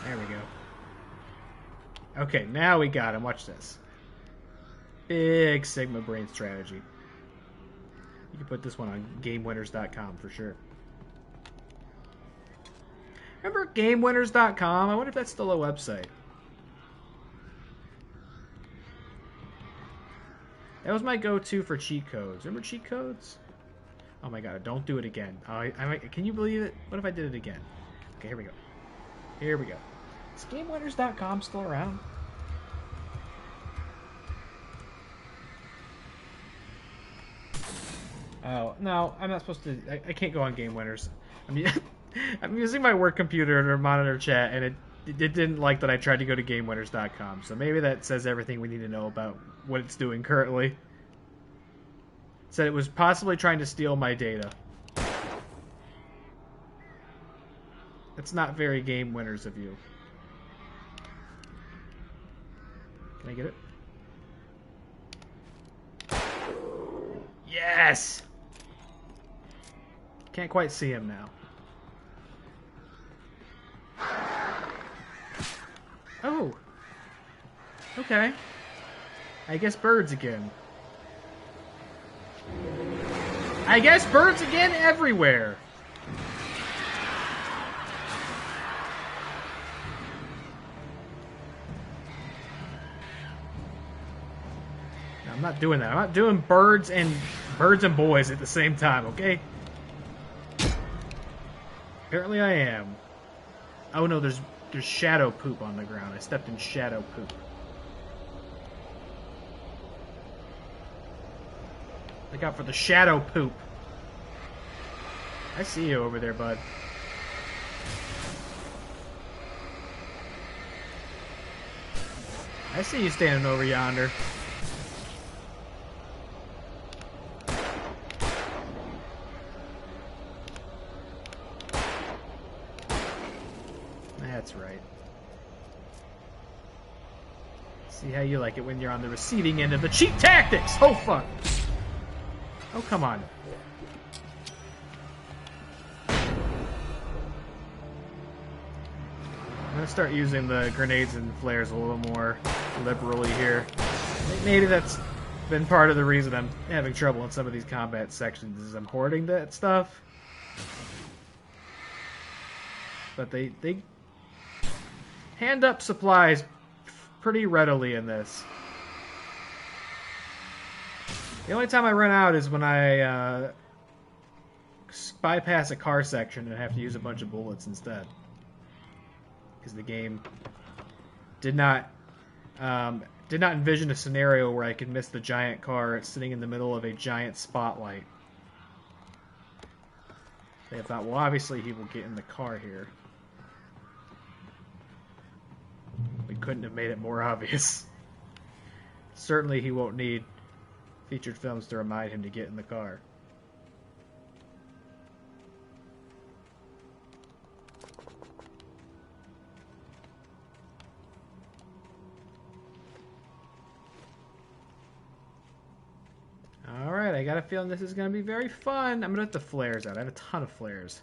There we go. Okay, now we got him. Watch this. Big Sigma brain strategy. You can put this one on GameWinners.com for sure. Remember GameWinners.com? I wonder if that's still a website. That was my go-to for cheat codes. Remember cheat codes? Oh my god, don't do it again. Can you believe it? What if I did it again? Okay, here we go. Here we go. Is GameWinners.com still around? Oh, no, I'm not supposed to. I can't go on Game Winners. I'm using my work computer to monitor chat, and it didn't like that I tried to go to GameWinners.com. So maybe that says everything we need to know about what it's doing currently. Said it was possibly trying to steal my data. That's not very Game Winners of you. Can I get it? Yes! Can't quite see him now. Oh! Okay. I guess birds again. I guess birds again everywhere. No, I'm not doing that. I'm not doing birds and boys at the same time, okay? Apparently I am. Oh no, there's shadow poop on the ground. I stepped in shadow poop. Look out for the shadow poop. I see you over there, bud. I see you standing over yonder. That's right. See how you like it when you're on the receiving end of the cheat tactics! Oh, fuck! Oh, come on. I'm gonna start using the grenades and flares a little more liberally here. Maybe that's been part of the reason I'm having trouble in some of these combat sections, is I'm hoarding that stuff. But they hand up supplies pretty readily in this. The only time I run out is when I bypass a car section and have to use a bunch of bullets instead. Because the game did not Did not envision a scenario where I could miss the giant car sitting in the middle of a giant spotlight. They thought, well, obviously he will get in the car here. We couldn't have made it more obvious. Certainly he won't need featured films to remind him to get in the car. Alright, I got a feeling this is going to be very fun. I'm going to have the flares out. I have a ton of flares.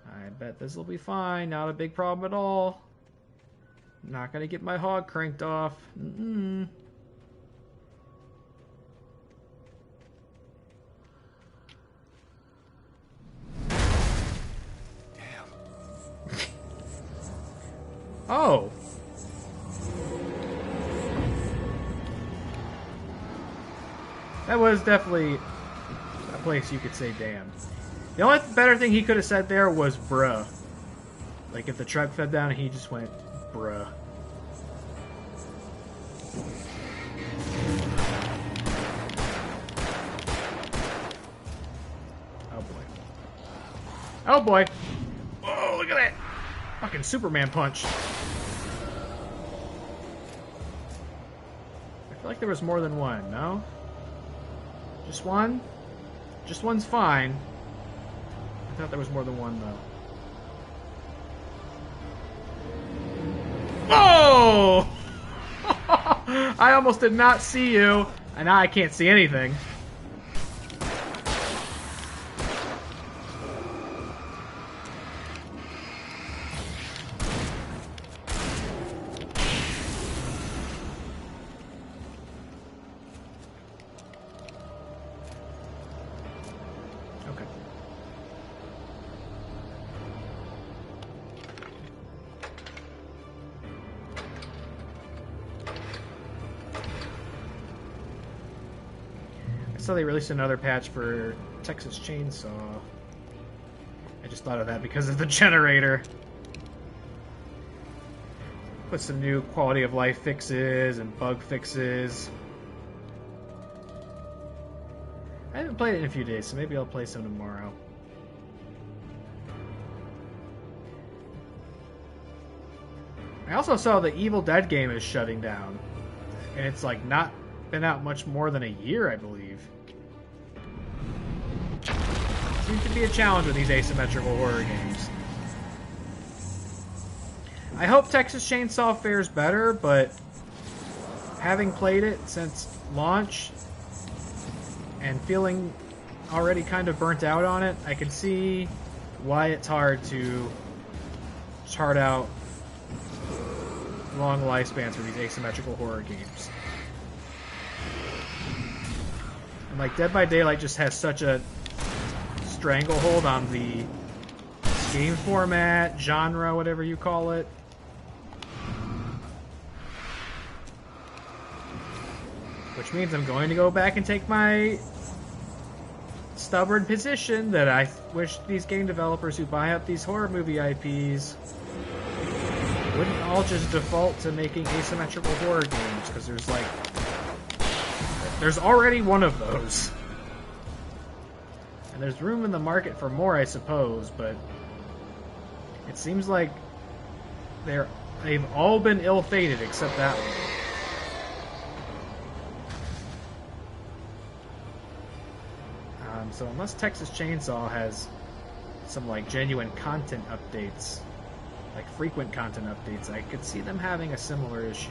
I bet this will be fine. Not a big problem at all. Not going to get my hog cranked off. Mm-mm. Damn. Oh. That was definitely a place you could say damn. The only better thing he could have said there was bruh. Like if the truck fed down and he just went bruh. Oh boy. Oh boy. Oh, look at that. Fucking Superman punch. I feel like there was more than one, no? Just one? Just one's fine. I thought there was more than one, though. Oh! I almost did not see you, and now I can't see anything. So they released another patch for Texas Chainsaw. I just thought of that because of the generator. Put some new quality of life fixes and bug fixes. I haven't played it in a few days, so maybe I'll play some tomorrow. I also saw the Evil Dead game is shutting down. And it's like not been out much more than a year, I believe. Seems to be a challenge with these asymmetrical horror games. I hope Texas Chainsaw fares better, but having played it since launch and feeling already kind of burnt out on it, I can see why it's hard to chart out long lifespans for these asymmetrical horror games. And like Dead by Daylight just has such a stranglehold on the game format, genre, whatever you call it. Which means I'm going to go back and take my stubborn position that I wish these game developers who buy up these horror movie IPs wouldn't all just default to making asymmetrical horror games, because there's already one of those. And there's room in the market for more, I suppose, but it seems like they've all been ill-fated except that one. So unless Texas Chainsaw has some like genuine content updates, like frequent content updates, I could see them having a similar issue.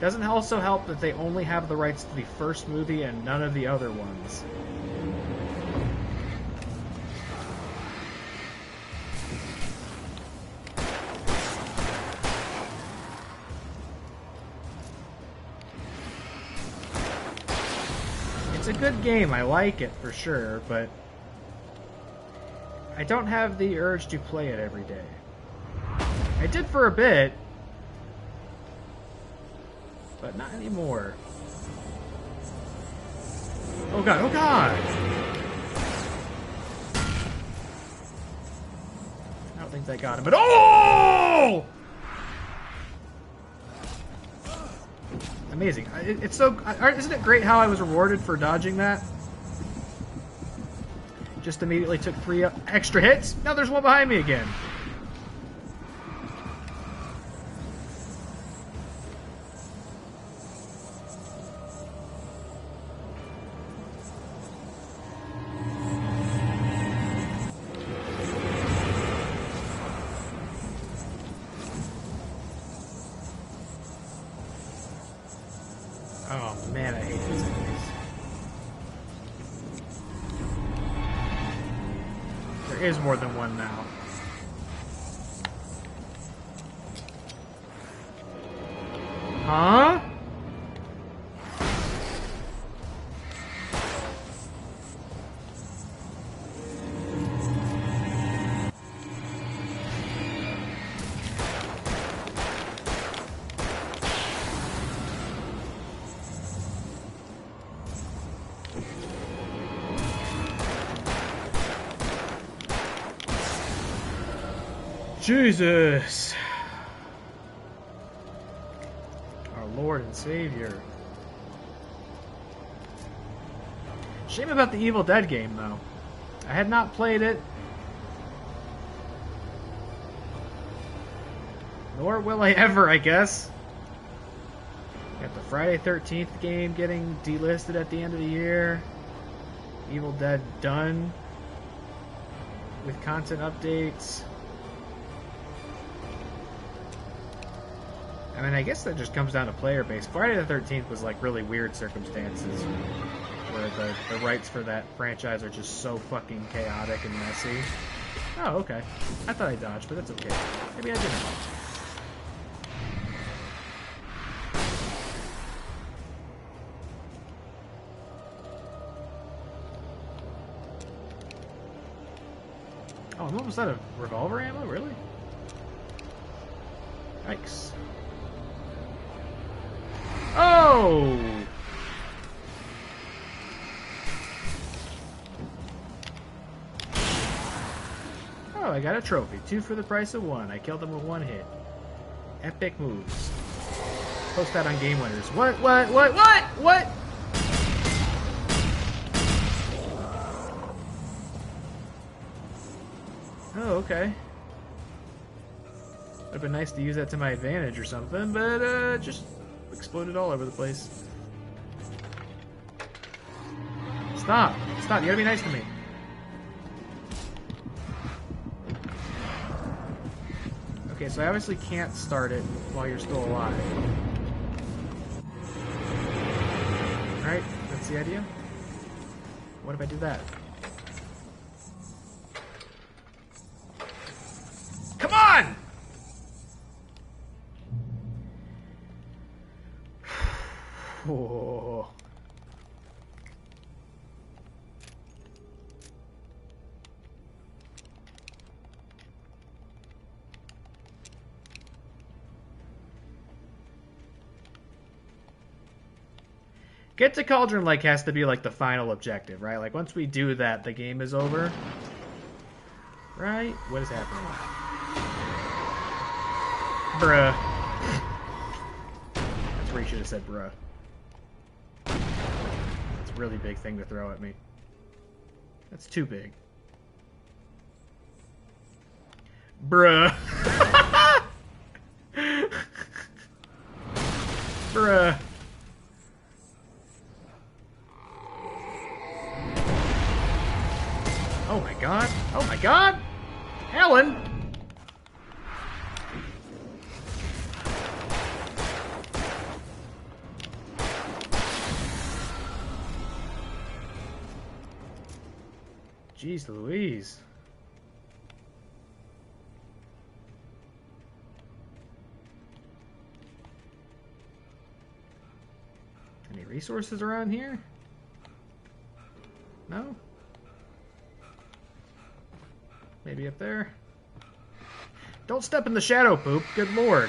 Doesn't also help that they only have the rights to the first movie and none of the other ones. It's a good game, I like it for sure, but I don't have the urge to play it every day. I did for a bit, but not anymore. Oh god, oh god! I don't think that got him, but oh! Amazing. It's so... Isn't it great how I was rewarded for dodging that? Just immediately took 3 extra hits. Now there's one behind me again. Oh man, I hate these enemies. There is more than one now. Huh? Jesus! Our Lord and Savior. Shame about the Evil Dead game, though. I had not played it. Nor will I ever, I guess. Got the Friday 13th game getting delisted at the end of the year. Evil Dead done. With content updates. I mean, I guess that just comes down to player base. Friday the 13th was like really weird circumstances where the rights for that franchise are just so fucking chaotic and messy. Oh, okay. I thought I dodged, but that's okay. Maybe I didn't. Oh, I'm almost out of revolver ammo? Really? Yikes. Oh! Oh, I got a trophy. 2 for the price of 1. I killed them with 1 hit. Epic moves. Post that on Game Winners. What? Oh, okay. Would have been nice to use that to my advantage or something, but just exploded all over the place. Stop! Stop! You gotta be nice to me. Okay, so I obviously can't start it while you're still alive. Alright, that's the idea. What if I do that? Come on! Oh. Get to Cauldron Lake has to be like the final objective, right? Like once we do that, the game is over. Right? What is happening? Bruh. That's where you should have said bruh. That's a really big thing to throw at me. That's too big. Bruh. Bruh. Oh my god. Oh my god! Alan! Jeez Louise. Any resources around here? No? Maybe up there? Don't step in the shadow poop, good lord.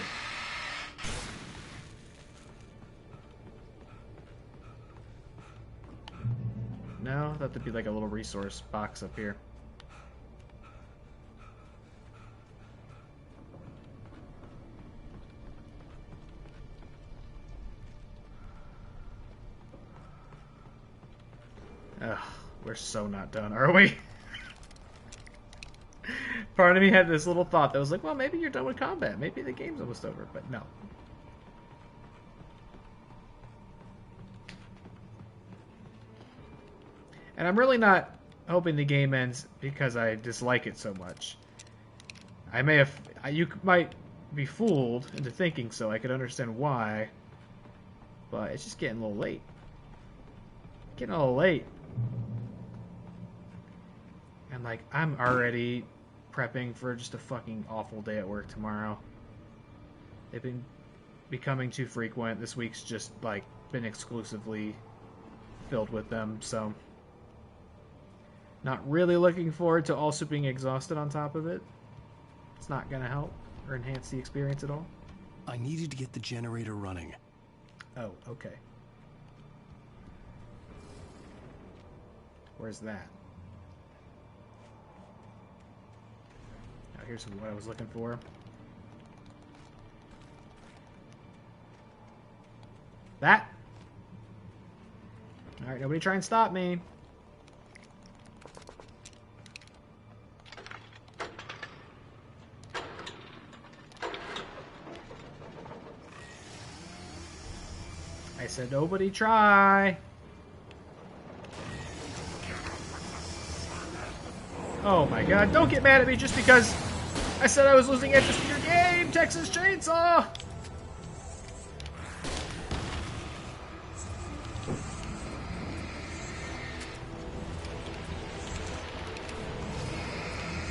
No, that would be like a little resource box up here. Ugh, we're so not done, are we? Part of me had this little thought that was like, well, maybe you're done with combat. Maybe the game's almost over, but no. And I'm really not hoping the game ends because I dislike it so much. I may have... You might be fooled into thinking so. I could understand why. But it's just getting a little late. Getting a little late. And, like, I'm already prepping for just a fucking awful day at work tomorrow. They've been becoming too frequent. This week's just, like, been exclusively filled with them, so... Not really looking forward to also being exhausted on top of it. It's not going to help or enhance the experience at all. I needed to get the generator running. Oh, okay. Where's that? Now here's what I was looking for. That! Alright, nobody try and stop me. I said nobody try. Oh my god, don't get mad at me just because I said I was losing interest in your game, Texas Chainsaw!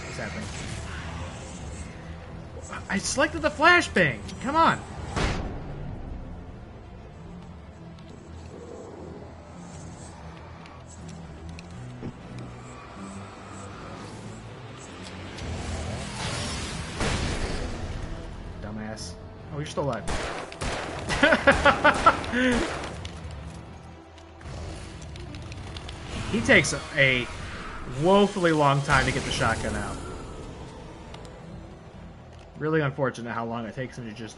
What's happening? I selected the flashbang! Come on! Oh, you're still alive. He takes a woefully long time to get the shotgun out. Really unfortunate how long it takes him to just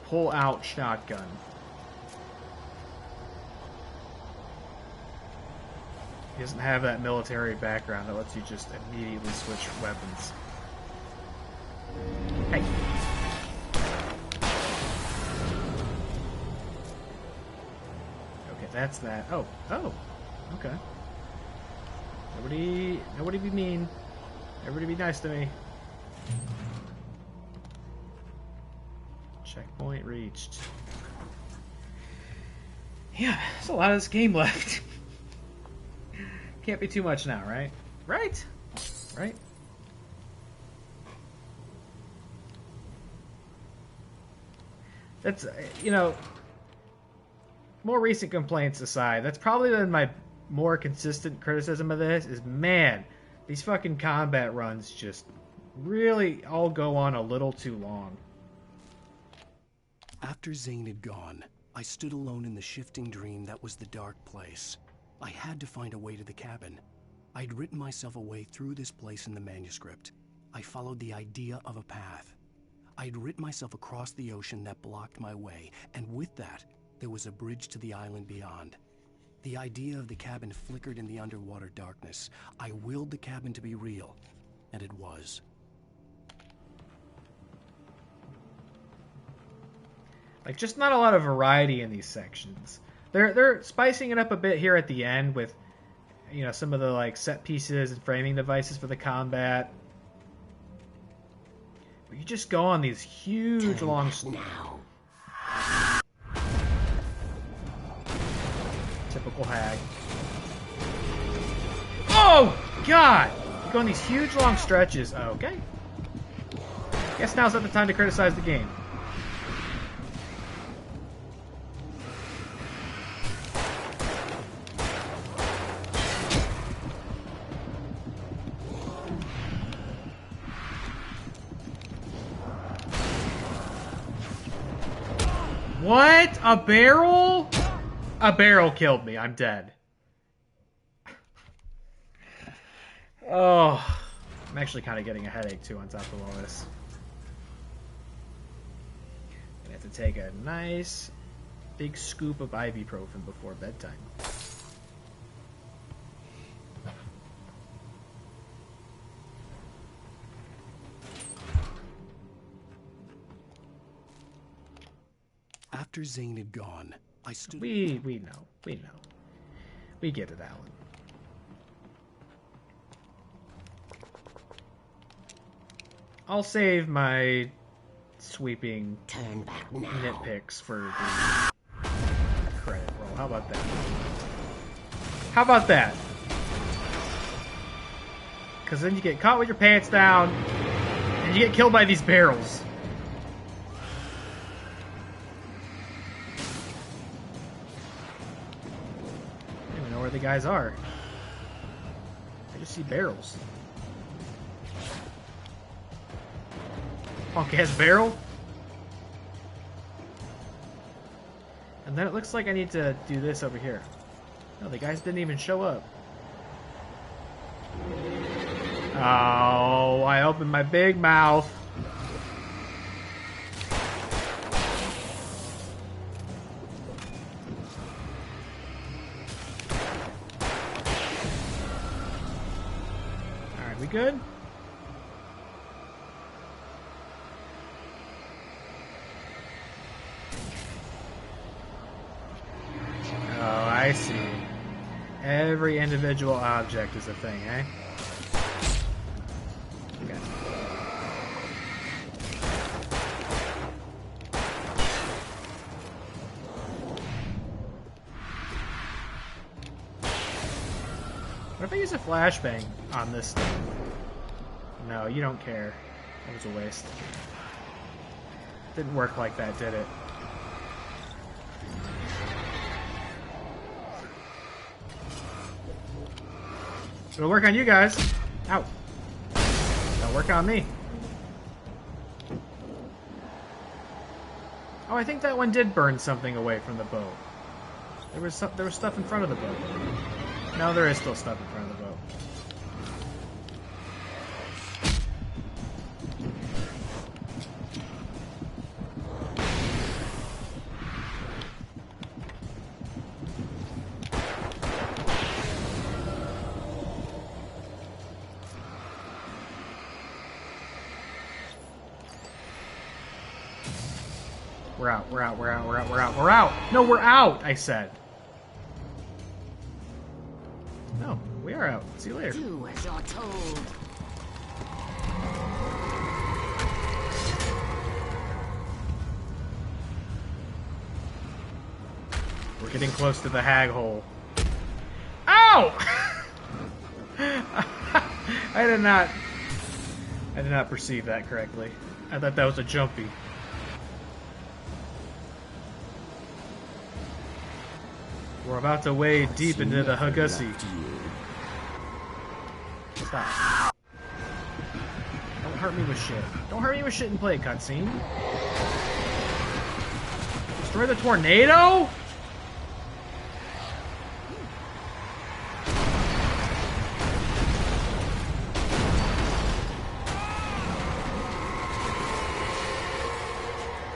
pull out shotgun. He doesn't have that military background that lets you just immediately switch weapons. Hey. That's that. Oh, okay. Nobody be mean. Everybody be nice to me. Checkpoint reached. Yeah, there's a lot of this game left. Can't be too much now, right? Right? That's, you know... More recent complaints aside, that's probably been my more consistent criticism of this, is, man, these fucking combat runs just really all go on a little too long. After Zane had gone, I stood alone in the shifting dream that was the dark place. I had to find a way to the cabin. I'd written myself a way through this place in the manuscript. I followed the idea of a path. I'd written myself across the ocean that blocked my way, and with that, there was a bridge to the island beyond. The idea of the cabin flickered in the underwater darkness. I willed the cabin to be real, and it was. Like, just not a lot of variety in these sections. They're spicing it up a bit here at the end with, you know, some of the, like, set pieces and framing devices for the combat. But you just go on these huge long... Now. Typical hag. Oh, God! You go on these huge long stretches. Okay. Guess now's not the time to criticize the game. What? A barrel? A barrel killed me. I'm dead. Oh. I'm actually kind of getting a headache, too, on top of all this. Gonna have to take a nice big scoop of ibuprofen before bedtime. After Zane had gone, I stood... We know. We get it, Alan. I'll save my sweeping nitpicks for the credit roll. How about that? How about that? Because then you get caught with your pants down, and you get killed by these barrels. I don't even know where the guys are. I just see barrels. Punk ass barrel. And then it looks like I need to do this over here. No, the guys didn't even show up. Oh, I opened my big mouth. Alright, we good? Oh, I see. Every individual object is a thing, eh? Okay. What if I use a flashbang on this thing? No, you don't care. That was a waste. Didn't work like that, did it? It'll work on you guys. Ow. It'll work on me. Oh, I think that one did burn something away from the boat. There was stuff in front of the boat. No, there is still stuff in front of the boat. We're out. No, we're out, I said. No, we are out. See you later. Do as you're told. We're getting close to the hag hole. Ow! I did not perceive that correctly. I thought that was a jumpy. We're about to wade deep into the Hugussie. Stop. Don't hurt me with shit. Don't hurt me with shit and play a cutscene. Destroy the tornado?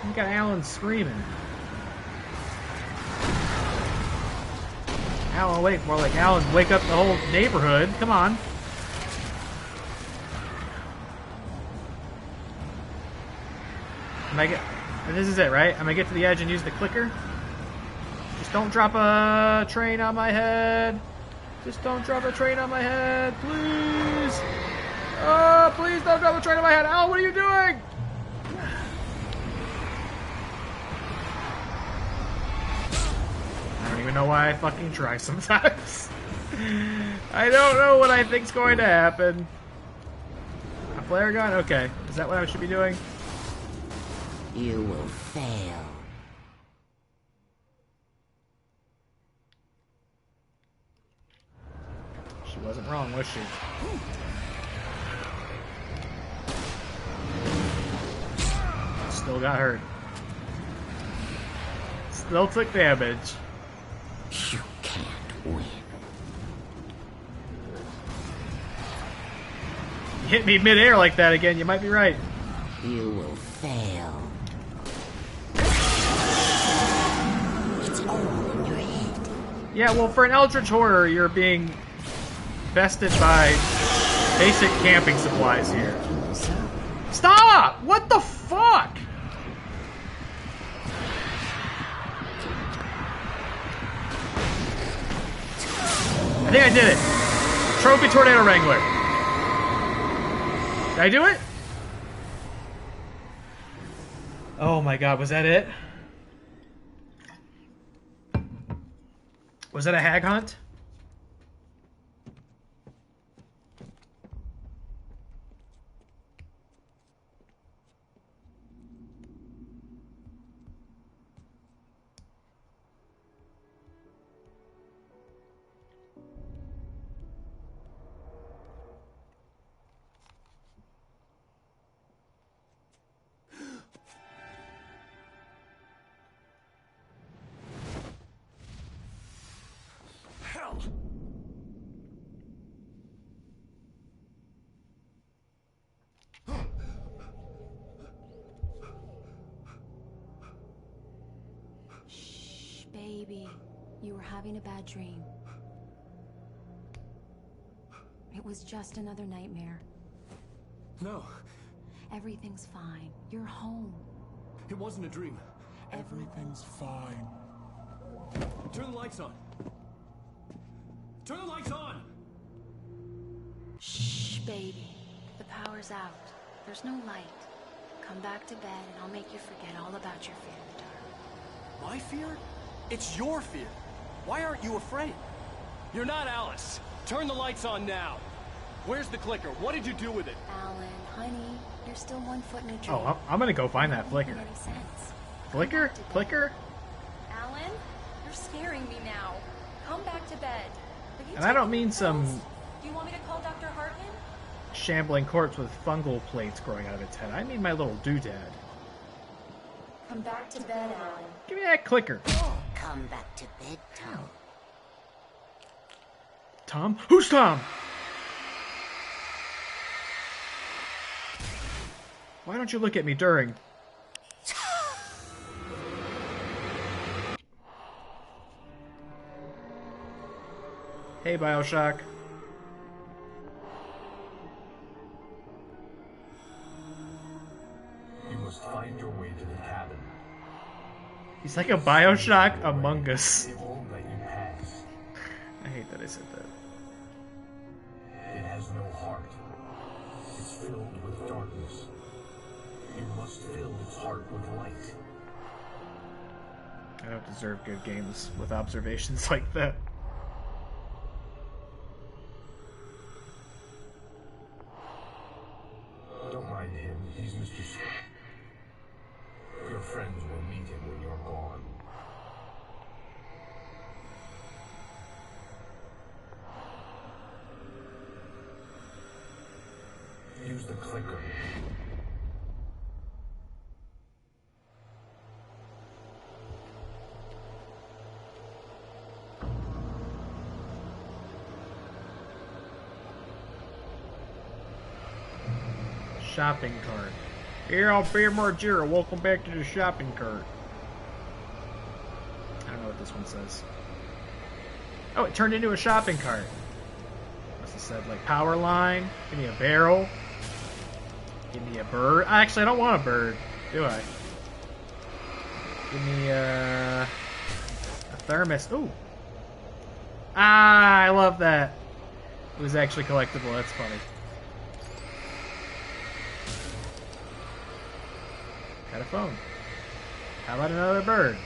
You got Alan screaming. Alan Wake, more like Alan wake up the whole neighborhood. Come on. This is it, right? I'm gonna get to the edge and use the clicker. Just don't drop a train on my head. Just don't drop a train on my head, please. Oh, please don't drop a train on my head. Alan, what are you doing? I don't even know why I fucking try sometimes. I don't know what I think's going to happen. A flare gun? Okay. Is that what I should be doing? You will fail. She wasn't wrong, was she? Still got hurt. Still took damage. You can't win. You hit me mid-air like that again, you might be right. You will fail. It's all in your head. Yeah, well, for an Eldritch Horror, you're being bested by basic camping supplies here. Stop! What the fuck? think I did it. Trophy Tornado Wrangler. Did I do it? Oh my god, was that it? Was that a hag hunt? Baby, you were having a bad dream. It was just another nightmare. No. Everything's fine. You're home. It wasn't a dream. Everything's fine. Turn the lights on. Turn the lights on! Shh, baby. The power's out. There's no light. Come back to bed and I'll make you forget all about your fear in the dark. My fear? It's your fear. Why aren't you afraid? You're not Alice. Turn the lights on now. Where's the clicker? What did you do with it? Alan, honey, you're still 1 foot in a dream. Oh, I'm gonna go find that flicker. Any sense. Flicker? Clicker? Alan, you're scaring me now. Come back to bed. And I don't mean some Do you want me to call Dr. Hartman? shambling corpse with fungal plates growing out of its head. I mean my little doodad. Come back to bed, Alan. Give me that clicker. Come back to bed, Tom. Tom? Who's Tom? Why don't you look at me during? Hey, Bioshock. You must find your way to the cabin. He's like a Bioshock Among Us. It won't let you pass. I hate that I said that. It has no heart. It's filled with darkness. You must fill its heart with light. I don't deserve good games with observations like that. Don't mind him. He's Mr. Your friends will meet him when you're gone. Use the clicker. Shopping cart. Here, I'll be Margera. Welcome back to the shopping cart. I don't know what this one says. Oh, it turned into a shopping cart. Must have said, like, power line. Give me a barrel. Give me a bird. Actually, I don't want a bird, do I? Give me a thermos. Ooh. Ah, I love that. It was actually collectible. That's funny. Got a phone. How about another bird?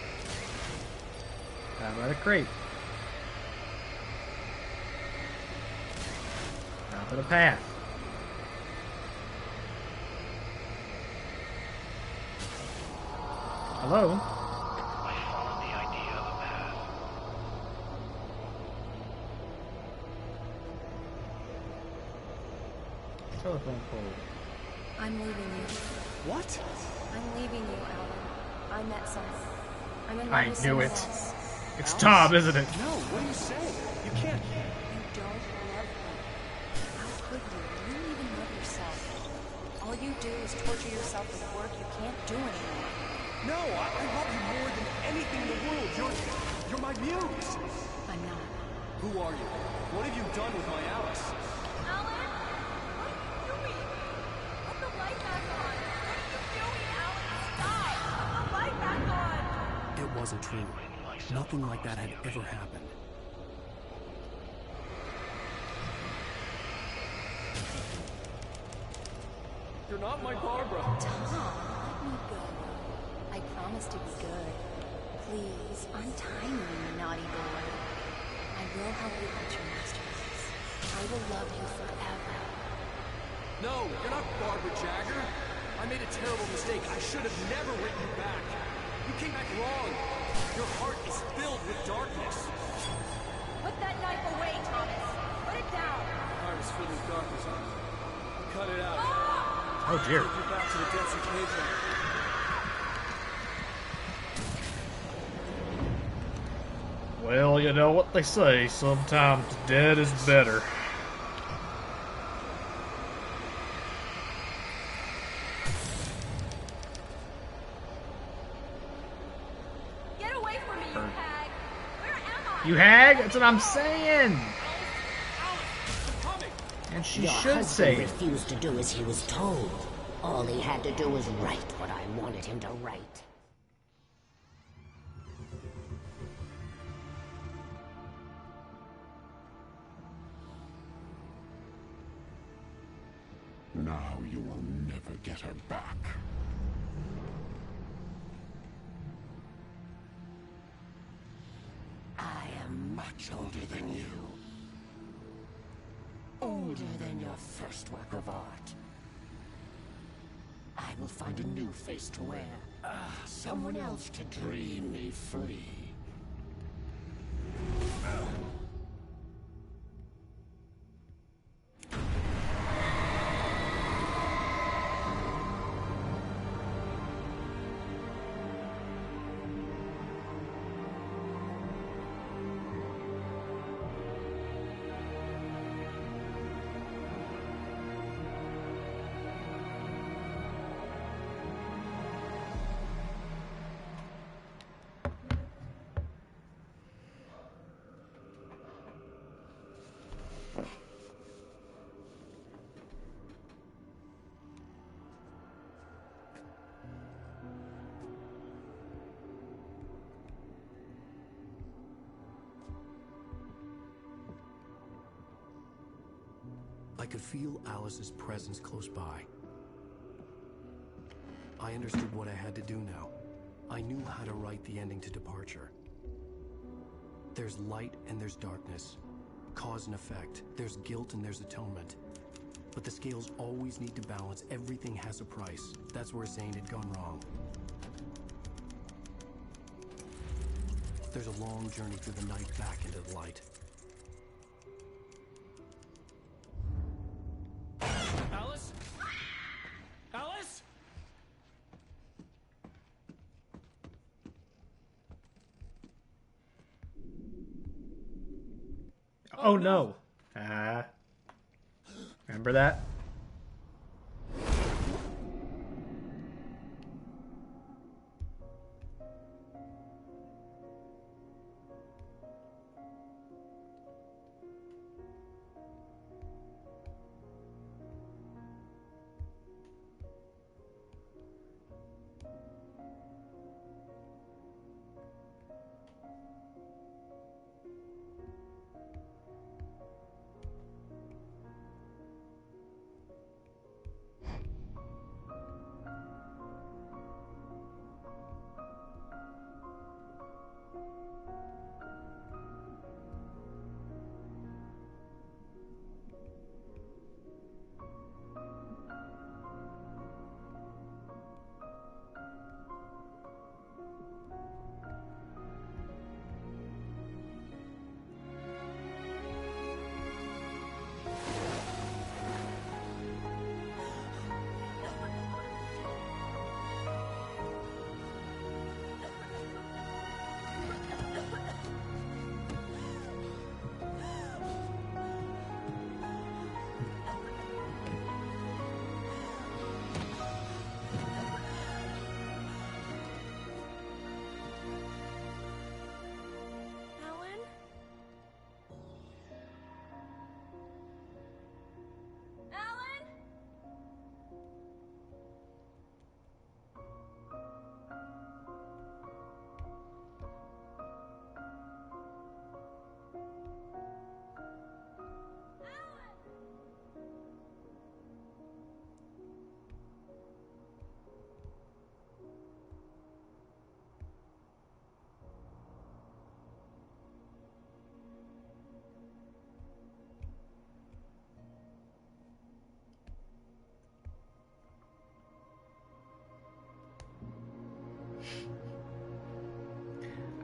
How about a crate? How about a path? Hello? I found the idea of a path. Telephone pole. I'm leaving you. What? I'm leaving you, Alan. I met someone. I'm in love I with knew someone it. else. It's Alice? Tom, isn't it? No, what are you saying? You can't. You don't love me. How could you? You don't even love yourself. All you do is torture yourself with work you can't do anymore. No, I love you more than anything in the world. You're my muse. I'm not. Who are you? What have you done with my Alice? Alan? What are you doing? Put the light back on. What are you doing, Alan? Stop! Put the light back on! It wasn't true. Nothing like that had ever happened. You're not my Barbara. Tom, let me go. I promise to be good. Please, untie me, you naughty boy. I will help you get your masterpiece. I will love you forever. No, you're not Barbara Jagger. I made a terrible mistake. I should have never written you back. You came back wrong. Your heart is filled with darkness. Put that knife away, Thomas. Put it down. My heart is filled with darkness. I'll cut it out. Oh dear. Take you back to the depths of cave. Well, you know what they say, sometimes dead is better. Get away from me, you hag. Where am I? You hag? That's what I'm saying! And she Your should husband say it. refused to do as he was told. All he had to do was write what I wanted him to write. Now you will never get her back. I am much older than you. Older than your first work of art. I will find a new face to wear. Someone else to dream me free. I could feel Alice's presence close by. I understood what I had to do now. I knew how to write the ending to Departure. There's light and there's darkness. Cause and effect. There's guilt and there's atonement. But the scales always need to balance. Everything has a price. That's where Zane had gone wrong. There's a long journey through the night back into the light. Alice? Alice? Oh no. Remember that?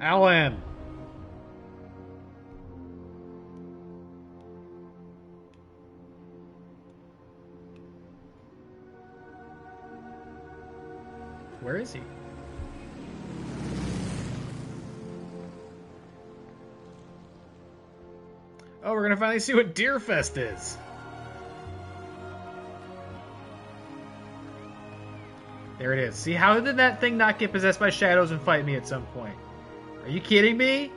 Alan! Where is he? Oh, we're gonna finally see what Deerfest is. There it is. See, how did that thing not get possessed by shadows and fight me at some point? Are you kidding me?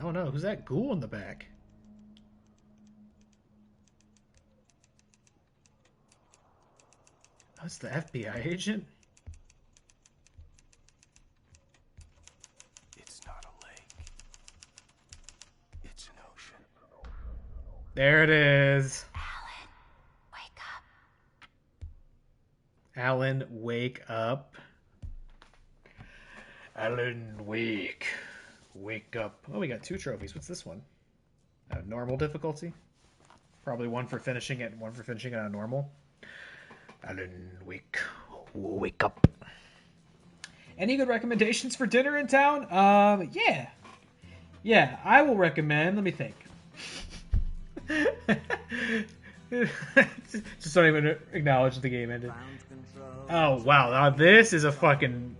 Oh no, who's that ghoul in the back? That's the FBI agent? It's not a lake. It's an ocean. There it is. Alan, wake up. Alan, wake up. Alan, wake. Wake up. Oh, we got 2 trophies. What's this one? Normal difficulty. Probably one for finishing it and one for finishing it on normal. Alan, wake. Wake up. Any good recommendations for dinner in town? Yeah. Yeah, I will recommend. Let me think. Just don't even acknowledge the game ended. Oh, wow. Now this is a fucking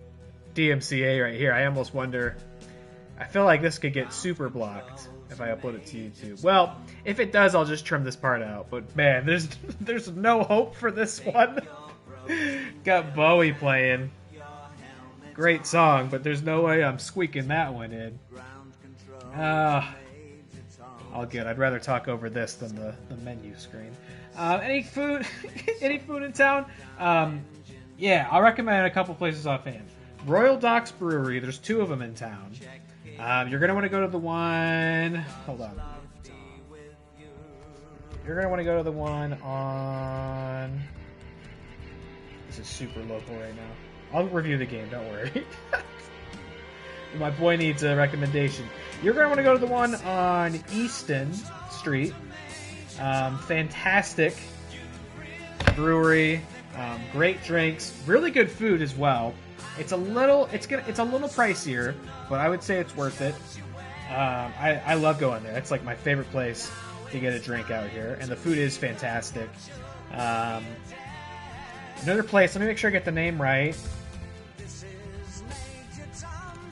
DMCA right here. I almost wonder... I feel like this could get super blocked if I upload it to YouTube. Well, if it does, I'll just trim this part out. But man, there's no hope for this one. Got Bowie playing. Great song, but there's no way I'm squeaking that one in. All good. I'd rather talk over this than the menu screen. Any food? Any food in town? Yeah, I'll recommend a couple places offhand. Royal Docks Brewery. There's 2 of them in town. You're going to want to go to the one... Hold on. You're going to want to go to the one on... This is super local right now. I'll review the game, don't worry. My boy needs a recommendation. You're going to want to go to the one on Easton Street. Fantastic brewery. Great drinks. Really good food as well. It's a little pricier, but I would say it's worth it. I love going there. It's like my favorite place to get a drink out here, and the food is fantastic. Another place, let me make sure I get the name right,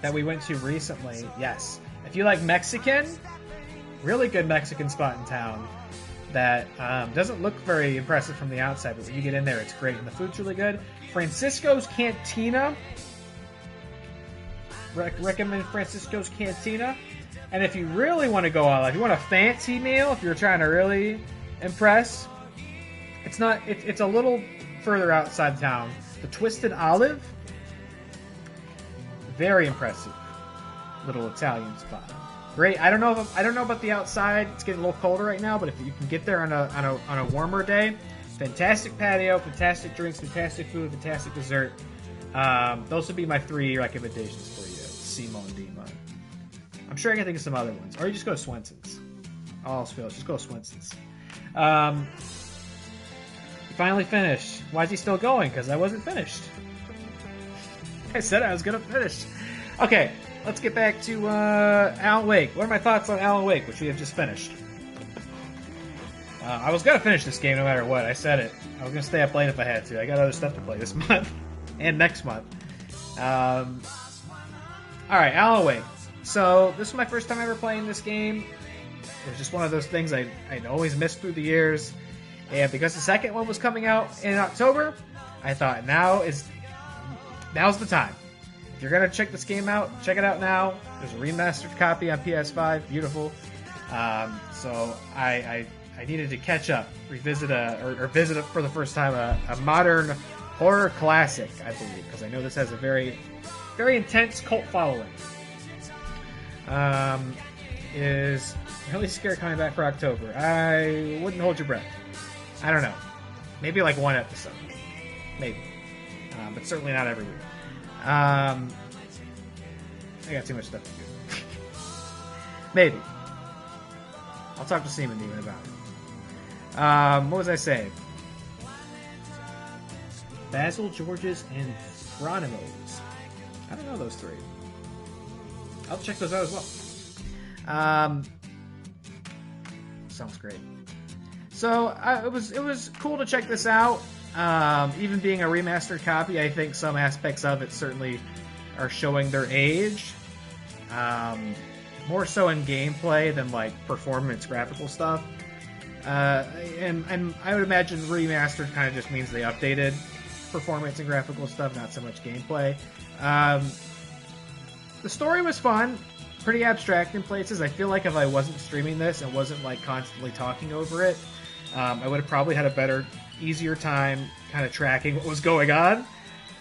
that we went to recently. Yes. If you like Mexican, really good Mexican spot in town that doesn't look very impressive from the outside, but when you get in there, it's great, and the food's really good. Francisco's Cantina. Recommend Francisco's Cantina. And if you really want to go out, if you want a fancy meal, if you're trying to really impress, it's a little further outside town. The Twisted Olive. Very impressive little Italian spot. Great. I don't know about the outside. It's getting a little colder right now, but if you can get there on a warmer day, fantastic patio, fantastic drinks, fantastic food, fantastic dessert. Those would be my 3 recommendations for you, Simo and Dima. I'm sure I can think of some other ones. Or you just go to Swenson's. All else fails, just go to Swenson's. Finally finished. Why is he still going? Because I wasn't finished. I said I was going to finish. Okay, let's get back to Alan Wake. What are my thoughts on Alan Wake, which we have just finished? I was going to finish this game no matter what. I said it. I was going to stay up late if I had to. I got other stuff to play this month. And next month. Alright, Alan Wake. So, this was my first time ever playing this game. It was just one of those things I'd always missed through the years. And because the second one was coming out in October, I thought now's the time. If you're going to check this game out, check it out now. There's a remastered copy on PS5. Beautiful. So, I needed to catch up, revisit or visit for the first time a modern horror classic, I believe, because I know this has a very, very intense cult following. Is really scared coming back for October. I wouldn't hold your breath. I don't know. Maybe like one episode. Maybe. But certainly not every week. I got too much stuff to do. Maybe. I'll talk to Seaman Demon about it. What was I saying? Basil, George's, and Fronimos. I don't know those three. I'll check those out as well. Sounds great. So it was cool to check this out. Even being a remastered copy, I think some aspects of it certainly are showing their age. More so in gameplay than like performance graphical stuff. And I would imagine remastered kind of just means they updated performance and graphical stuff, not so much gameplay. The story was fun, pretty abstract in places. I feel like if I wasn't streaming this and wasn't like constantly talking over it, I would have probably had a better, easier time kind of tracking what was going on.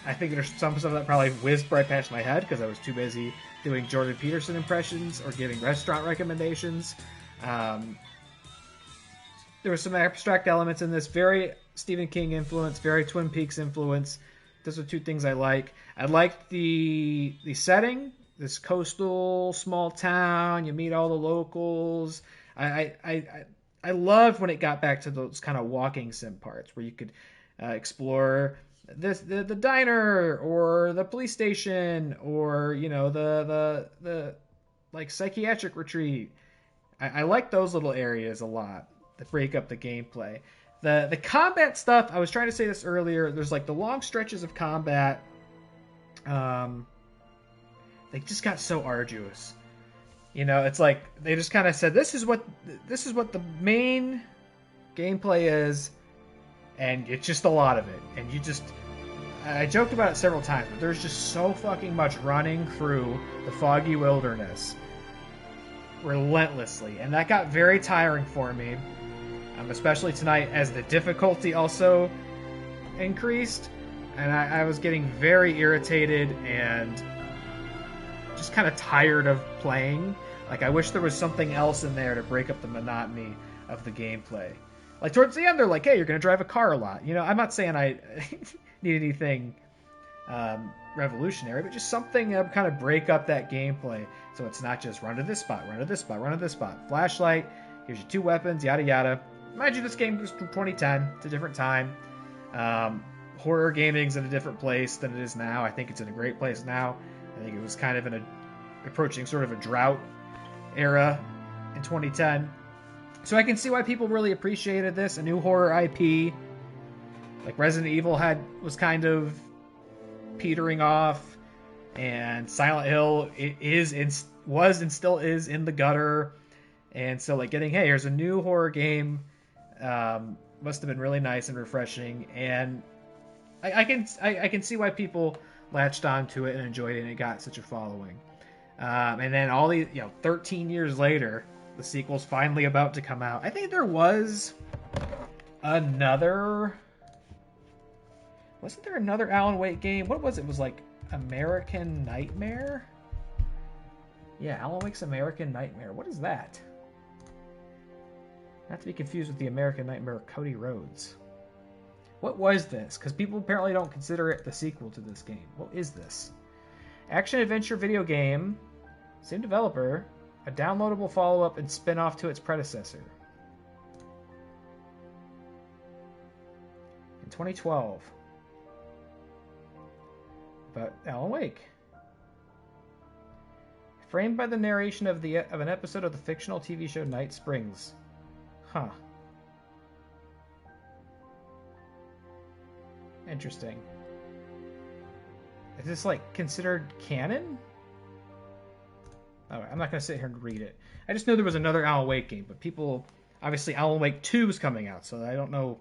I think there's some stuff that probably whizzed right past my head because I was too busy doing Jordan Peterson impressions or giving restaurant recommendations. There were some abstract elements in this, very Stephen King influence, very Twin Peaks influence. Those are two things I like. I liked the setting, this coastal small town. You meet all the locals. I loved when it got back to those kind of walking sim parts where you could explore the diner or the police station or the like psychiatric retreat. I like those little areas a lot that break up the gameplay. The combat stuff, I was trying to say this earlier, there's like the long stretches of combat. They just got so arduous. It's like they just kind of said this is what the main gameplay is, and it's just a lot of it. And I joked about it several times, but there's just so fucking much running through the foggy wilderness relentlessly, and that got very tiring for me. Especially tonight as the difficulty also increased, and I was getting very irritated and just kind of tired of playing. Like, I wish there was something else in there to break up the monotony of the gameplay. Like, towards the end, they're like, hey, you're going to drive a car a lot. I'm not saying I need anything revolutionary, but just something to kind of break up that gameplay so it's not just run to this spot, run to this spot, run to this spot. Flashlight, here's your two weapons, yada yada. Mind you, this game was from 2010. It's a different time. Horror gaming's in a different place than it is now. I think it's in a great place now. I think it was kind of approaching sort of a drought era in 2010. So I can see why people really appreciated this. A new horror IP. Like Resident Evil was kind of petering off. And Silent Hill was and still is in the gutter. And so like getting, hey, here's a new horror game. Must have been really nice and refreshing, and I can see why people latched onto it and enjoyed it, and it got such a following. And then all these, 13 years later, the sequel's finally about to come out. I think there was another. Wasn't there another Alan Wake game? What was it? It was like American Nightmare? Yeah, Alan Wake's American Nightmare. What is that? Not to be confused with the American Nightmare Cody Rhodes. What was this? Because people apparently don't consider it the sequel to this game. What is this? Action-adventure video game. Same developer. A downloadable follow-up and spin-off to its predecessor. In 2012. About Alan Wake. Framed by the narration of an episode of the fictional TV show Night Springs. Huh. Interesting. Is this like considered canon? I'm not going to sit here and read it. I just know there was another Alan Wake game, but people, obviously Alan Wake 2 is coming out, so I don't know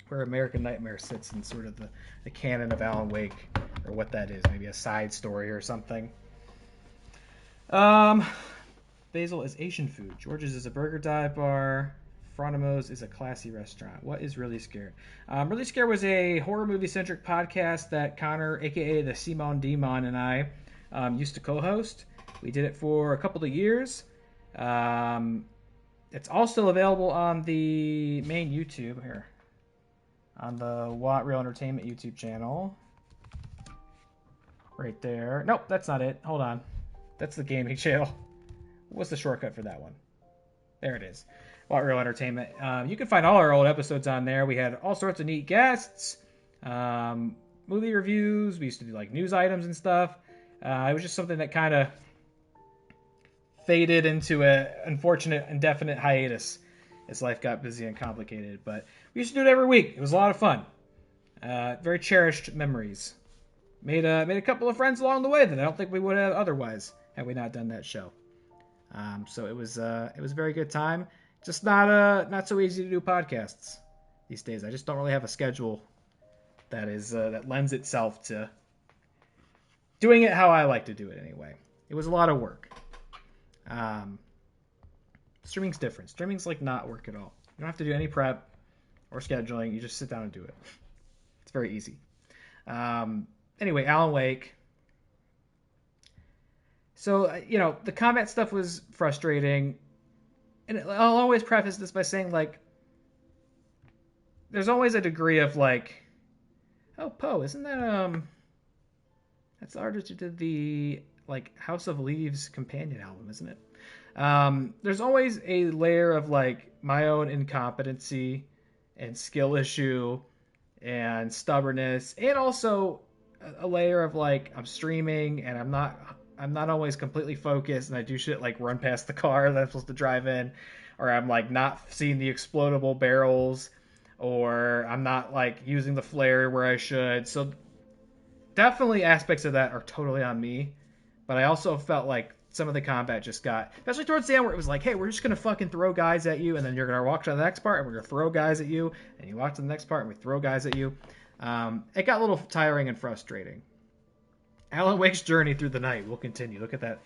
where American Nightmare sits in sort of the canon of Alan Wake, or what that is. Maybe a side story or something. Basil is Asian food. George's is a burger dive bar. Fronimo's is a classy restaurant. What is Really Scared? Really Scared was a horror movie-centric podcast that Connor, a.k.a. the Simon Demon, and I used to co-host. We did it for a couple of years. It's also available on the main YouTube here. On the Watt Real Entertainment YouTube channel. Right there. Nope, that's not it. Hold on. That's the gaming channel. What's the shortcut for that one? There it is. Lot Real Entertainment. You can find all our old episodes on there. We had all sorts of neat guests, movie reviews. We used to do like news items and stuff. It was just something that kind of faded into an unfortunate indefinite hiatus as life got busy and complicated. But we used to do it every week. It was a lot of fun. Very cherished memories. Made a couple of friends along the way that I don't think we would have otherwise had we not done that show. So it was a very good time. Just not so easy to do podcasts these days. I just don't really have a schedule that lends itself to doing it how I like to do it anyway. It was a lot of work. Streaming's different. Streaming's like not work at all. You don't have to do any prep or scheduling. You just sit down and do it. It's very easy. Anyway, Alan Wake. So, the combat stuff was frustrating. And I'll always preface this by saying, like, there's always a degree of, like, oh, Poe, isn't that, that's the artist who did the, like, House of Leaves companion album, isn't it? There's always a layer of, like, my own incompetency and skill issue and stubbornness, and also a layer of, like, I'm streaming and I'm not always completely focused, and I do shit like run past the car that I'm supposed to drive in, or I'm like not seeing the explodable barrels, or I'm not like using the flare where I should. So definitely aspects of that are totally on me, but I also felt like some of the combat just got, especially towards the end where it was like, hey, we're just going to fucking throw guys at you, and then you're going to walk to the next part and we're going to throw guys at you, and you walk to the next part and we throw guys at you. It got a little tiring and frustrating. Alan Wake's journey through the night will continue. Look at that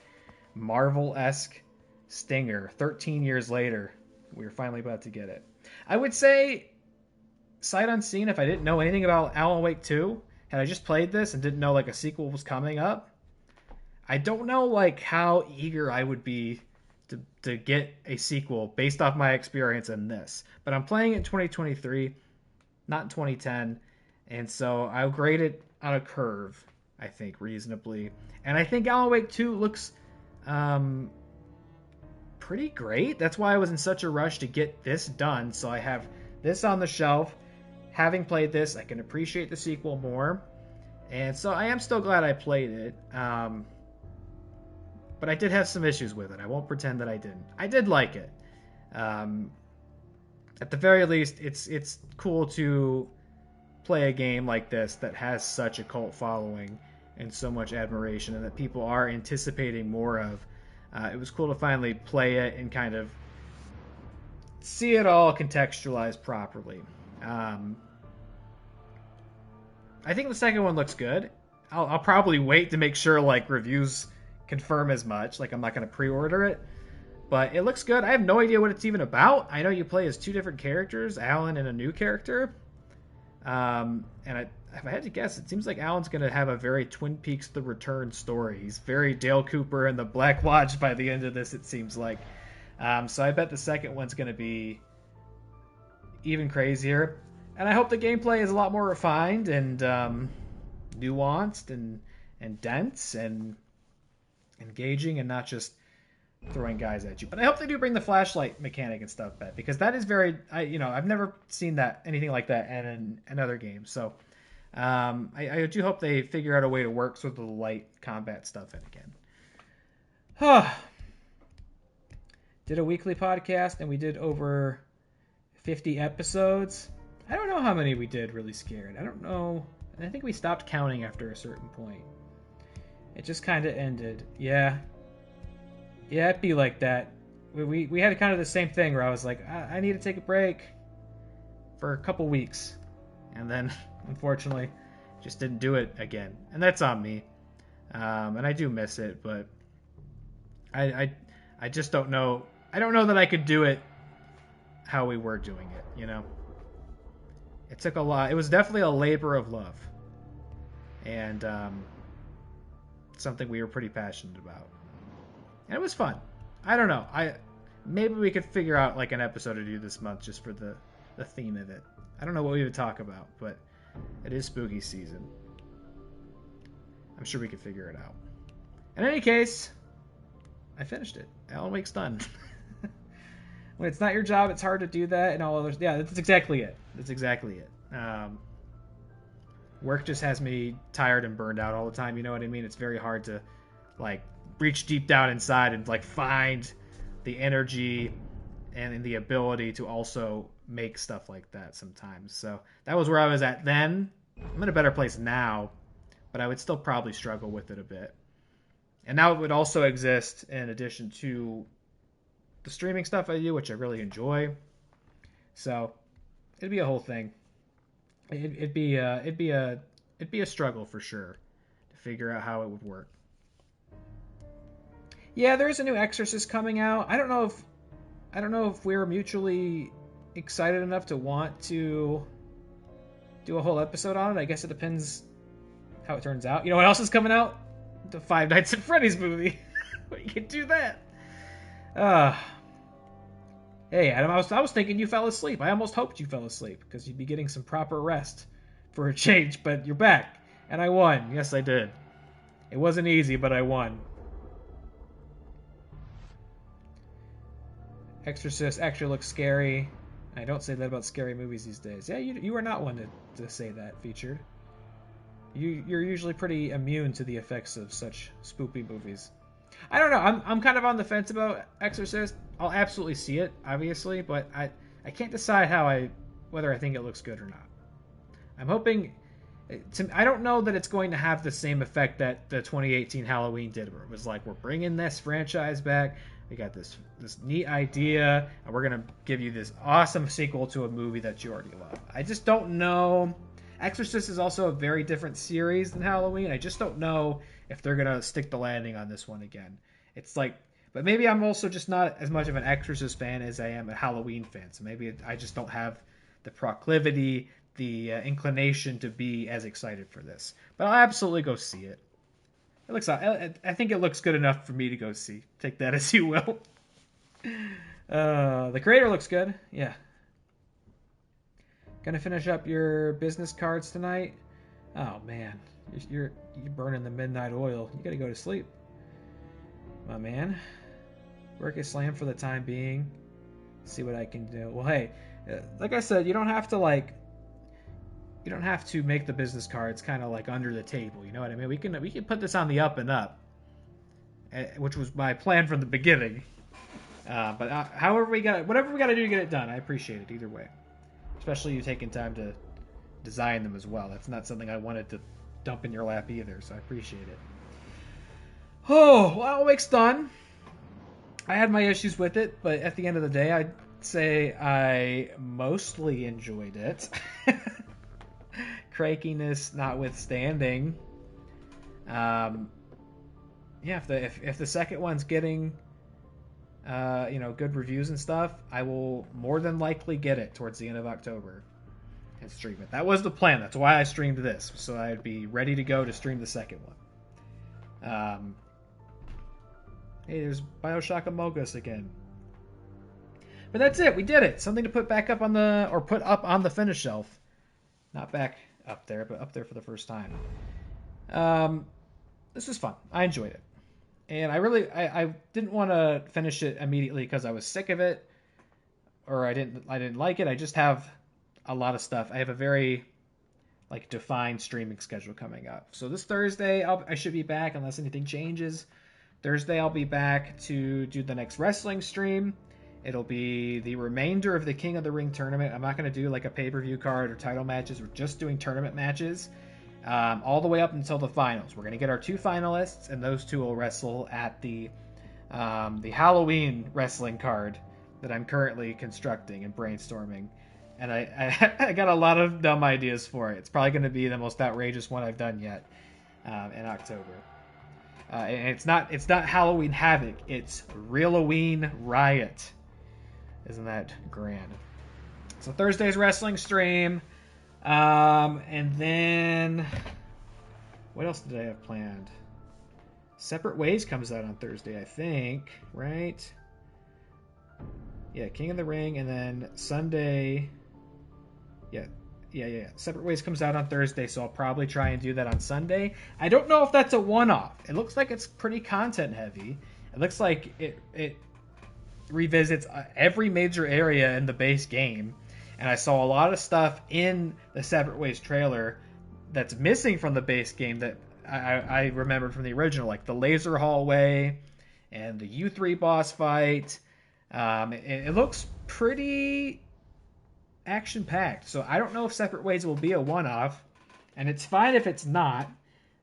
Marvel-esque stinger. 13 years later, we're finally about to get it. I would say, sight unseen, if I didn't know anything about Alan Wake 2, had I just played this and didn't know like a sequel was coming up, I don't know like how eager I would be to get a sequel based off my experience in this. But I'm playing it in 2023, not in 2010, and so I'll grade it on a curve, I think, reasonably. And I think Alan Wake 2 looks pretty great. That's why I was in such a rush to get this done, so I have this on the shelf. Having played this, I can appreciate the sequel more. And so I am still glad I played it. But I did have some issues with it. I won't pretend that I didn't. I did like it. At the very least, it's cool to play a game like this that has such a cult following and so much admiration, and that people are anticipating more of. It was cool to finally play it and kind of see it all contextualized properly. I think the second one looks good. I'll probably wait to make sure like reviews confirm as much. Like I'm not going to pre-order it, but it looks good. I have no idea what it's even about. I know you play as two different characters, Alan and a new character. If I had to guess, it seems like Alan's going to have a very Twin Peaks The Return story. He's very Dale Cooper and the Black Lodge by the end of this, it seems like. So I bet the second one's going to be even crazier. And I hope the gameplay is a lot more refined and nuanced and dense and engaging and not just throwing guys at you. But I hope they do bring the flashlight mechanic and stuff back, because that is very, I've never seen anything like that in another game. So I do hope they figure out a way to work sort of the light combat stuff in again. Did a weekly podcast and we did over 50 episodes. I don't know how many we did, really scared. I don't know. I think we stopped counting after a certain point. It just kind of ended. Yeah, it'd be like that. We had kind of the same thing where I was like, I need to take a break for a couple weeks. And then, unfortunately, just didn't do it again. And that's on me. And I do miss it, but I just don't know. I don't know that I could do it how we were doing it, It took a lot. It was definitely a labor of love. And something we were pretty passionate about. And it was fun. I don't know. Maybe we could figure out like an episode to do this month just for the theme of it. I don't know what we would talk about, but it is spooky season. I'm sure we could figure it out. In any case, I finished it. Alan Wake's done. When it's not your job, it's hard to do that and all others. Yeah, that's exactly it. That's exactly it. Work just has me tired and burned out all the time. You know what I mean? It's very hard to like reach deep down inside and like find the energy and the ability to also make stuff like that sometimes. So that was where I was at then. I'm in a better place now, but I would still probably struggle with it a bit. And now it would also exist in addition to the streaming stuff I do, which I really enjoy. So it'd be a whole thing. It'd be a struggle for sure to figure out how it would work. Yeah, there's a new Exorcist coming out. I don't know if we're mutually excited enough to want to do a whole episode on it. I guess it depends how it turns out. You know what else is coming out? The Five Nights at Freddy's movie. We can do that. Hey, Adam, I was thinking you fell asleep. I almost hoped you fell asleep because you'd be getting some proper rest for a change, but you're back. And I won. Yes, I did. It wasn't easy, but I won. Exorcist actually looks scary. I don't say that about scary movies these days. Yeah, you are not one to say that, Featured. You're usually pretty immune to the effects of such spoopy movies. I don't know. I'm kind of on the fence about Exorcist. I'll absolutely see it, obviously, but I can't decide whether I think it looks good or not. I'm hoping. I don't know that it's going to have the same effect that the 2018 Halloween did, where it was like, we're bringing this franchise back. We got this neat idea, and we're gonna give you this awesome sequel to a movie that you already love. I just don't know. Exorcist is also a very different series than Halloween. I just don't know if they're gonna stick the landing on this one again. It's like, but maybe I'm also just not as much of an Exorcist fan as I am a Halloween fan. So maybe I just don't have the proclivity, the inclination to be as excited for this. But I'll absolutely go see it. It looks. I think it looks good enough for me to go see. Take that as you will. The creator looks good. Yeah. Gonna finish up your business cards tonight? Oh man, you're burning the midnight oil. You gotta go to sleep, my man. Work is slammed for the time being. See what I can do. Well, hey, like I said, you don't have to make the business cards kind of like under the table. You know what I mean? We can put this on the up and up, which was my plan from the beginning. But whatever we got to do to get it done, I appreciate it either way. Especially you taking time to design them as well. That's not something I wanted to dump in your lap either, so I appreciate it. Oh, well, Alan Wake's done. I had my issues with it, but at the end of the day, I'd say I mostly enjoyed it. Crankiness notwithstanding. Yeah, if the second one's getting good reviews and stuff, I will more than likely get it towards the end of October and stream it. That was the plan. That's why I streamed this, so I'd be ready to go to stream the second one. Hey, there's Bioshock Among Us again. But that's it. We did it. Something to put back up on put up on the finish shelf. Not back up there, but up there for the first time. This was fun. I enjoyed it. And I didn't want to finish it immediately because I was sick of it, or I didn't like it. I just have a lot of stuff. I have a very defined streaming schedule coming up. So this Thursday I should be back unless anything changes. Thursday I'll be back to do the next wrestling stream. It'll be the remainder of the King of the Ring tournament. I'm not going to do a pay-per-view card or title matches. We're just doing tournament matches. All the way up until the finals. We're going to get our 2 finalists, and those 2 will wrestle at the Halloween wrestling card that I'm currently constructing and brainstorming. And I got a lot of dumb ideas for it. It's probably going to be the most outrageous one I've done yet in October. And it's not Halloween Havoc. It's Real-oween Riot. Isn't that grand? So Thursday's wrestling stream. And then what else did I have planned? Separate Ways comes out on Thursday, I think, right? Yeah, King of the Ring, and then Sunday. Yeah. Separate Ways comes out on Thursday, so I'll probably try and do that on Sunday. I don't know if that's a one-off. It looks like it's pretty content heavy. It looks like it revisits every major area in the base game, and I saw a lot of stuff in the Separate Ways trailer that's missing from the base game that I remembered from the original, like the laser hallway and the U3 boss fight. It looks pretty action-packed, so I don't know if Separate Ways will be a one-off, and it's fine if it's not,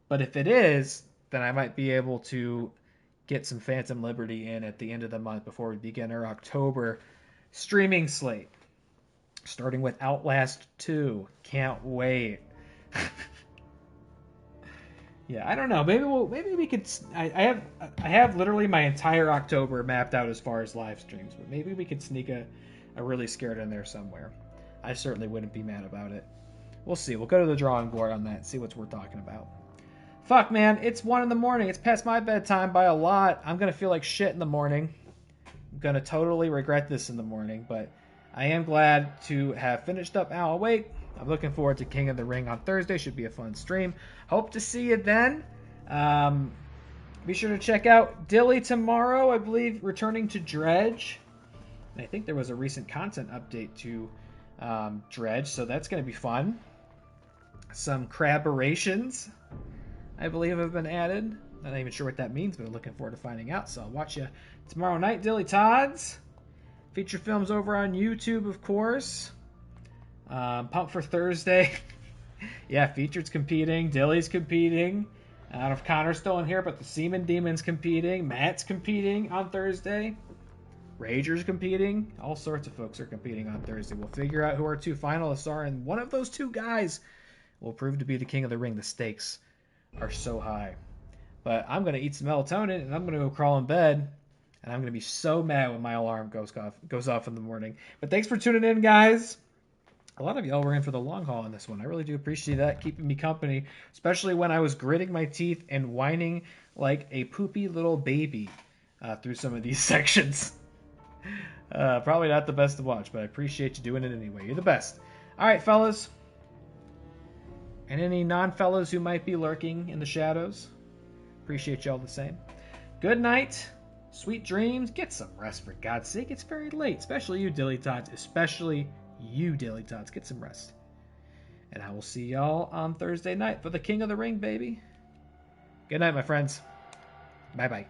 but if it is, then I might be able to get some Phantom Liberty in at the end of the month before we begin our October streaming slate. Starting with Outlast 2. Can't wait. Yeah, I don't know. Maybe we could. I have literally my entire October mapped out as far as live streams, but maybe we could sneak a really scared in there somewhere. I certainly wouldn't be mad about it. We'll see. We'll go to the drawing board on that. See what we're talking about. Fuck, man. It's 1 in the morning. It's past my bedtime by a lot. I'm gonna feel like shit in the morning. I'm gonna totally regret this in the morning, but I am glad to have finished up Alan Wake. I'm looking forward to King of the Ring on Thursday. Should be a fun stream. Hope to see you then. Be sure to check out Dilly tomorrow, I believe, returning to Dredge. And I think there was a recent content update to Dredge, so that's going to be fun. Some craborations, I believe, have been added. Not even sure what that means, but I'm looking forward to finding out. So I'll watch you tomorrow night, Dilly Todd's. Feature films over on YouTube, of course. Pumped for Thursday. Yeah, Featured's competing. Dilly's competing. I don't know if Connor's still in here, but the Seaman Demon's competing. Matt's competing on Thursday. Rager's competing. All sorts of folks are competing on Thursday. We'll figure out who our 2 finalists are, and one of those 2 guys will prove to be the King of the Ring. The stakes are so high. But I'm going to eat some melatonin, and I'm going to go crawl in bed, and I'm going to be so mad when my alarm goes off in the morning. But thanks for tuning in, guys. A lot of y'all were in for the long haul on this one. I really do appreciate that, keeping me company, especially when I was gritting my teeth and whining like a poopy little baby through some of these sections. Probably not the best to watch, but I appreciate you doing it anyway. You're the best. All right, fellas. And any non-fellas who might be lurking in the shadows, appreciate y'all the same. Good night. Sweet dreams. Get some rest, for God's sake. It's very late, especially you, Dilly Tots. Especially you, Dilly Tots. Get some rest. And I will see y'all on Thursday night for the King of the Ring, baby. Good night, my friends. Bye-bye.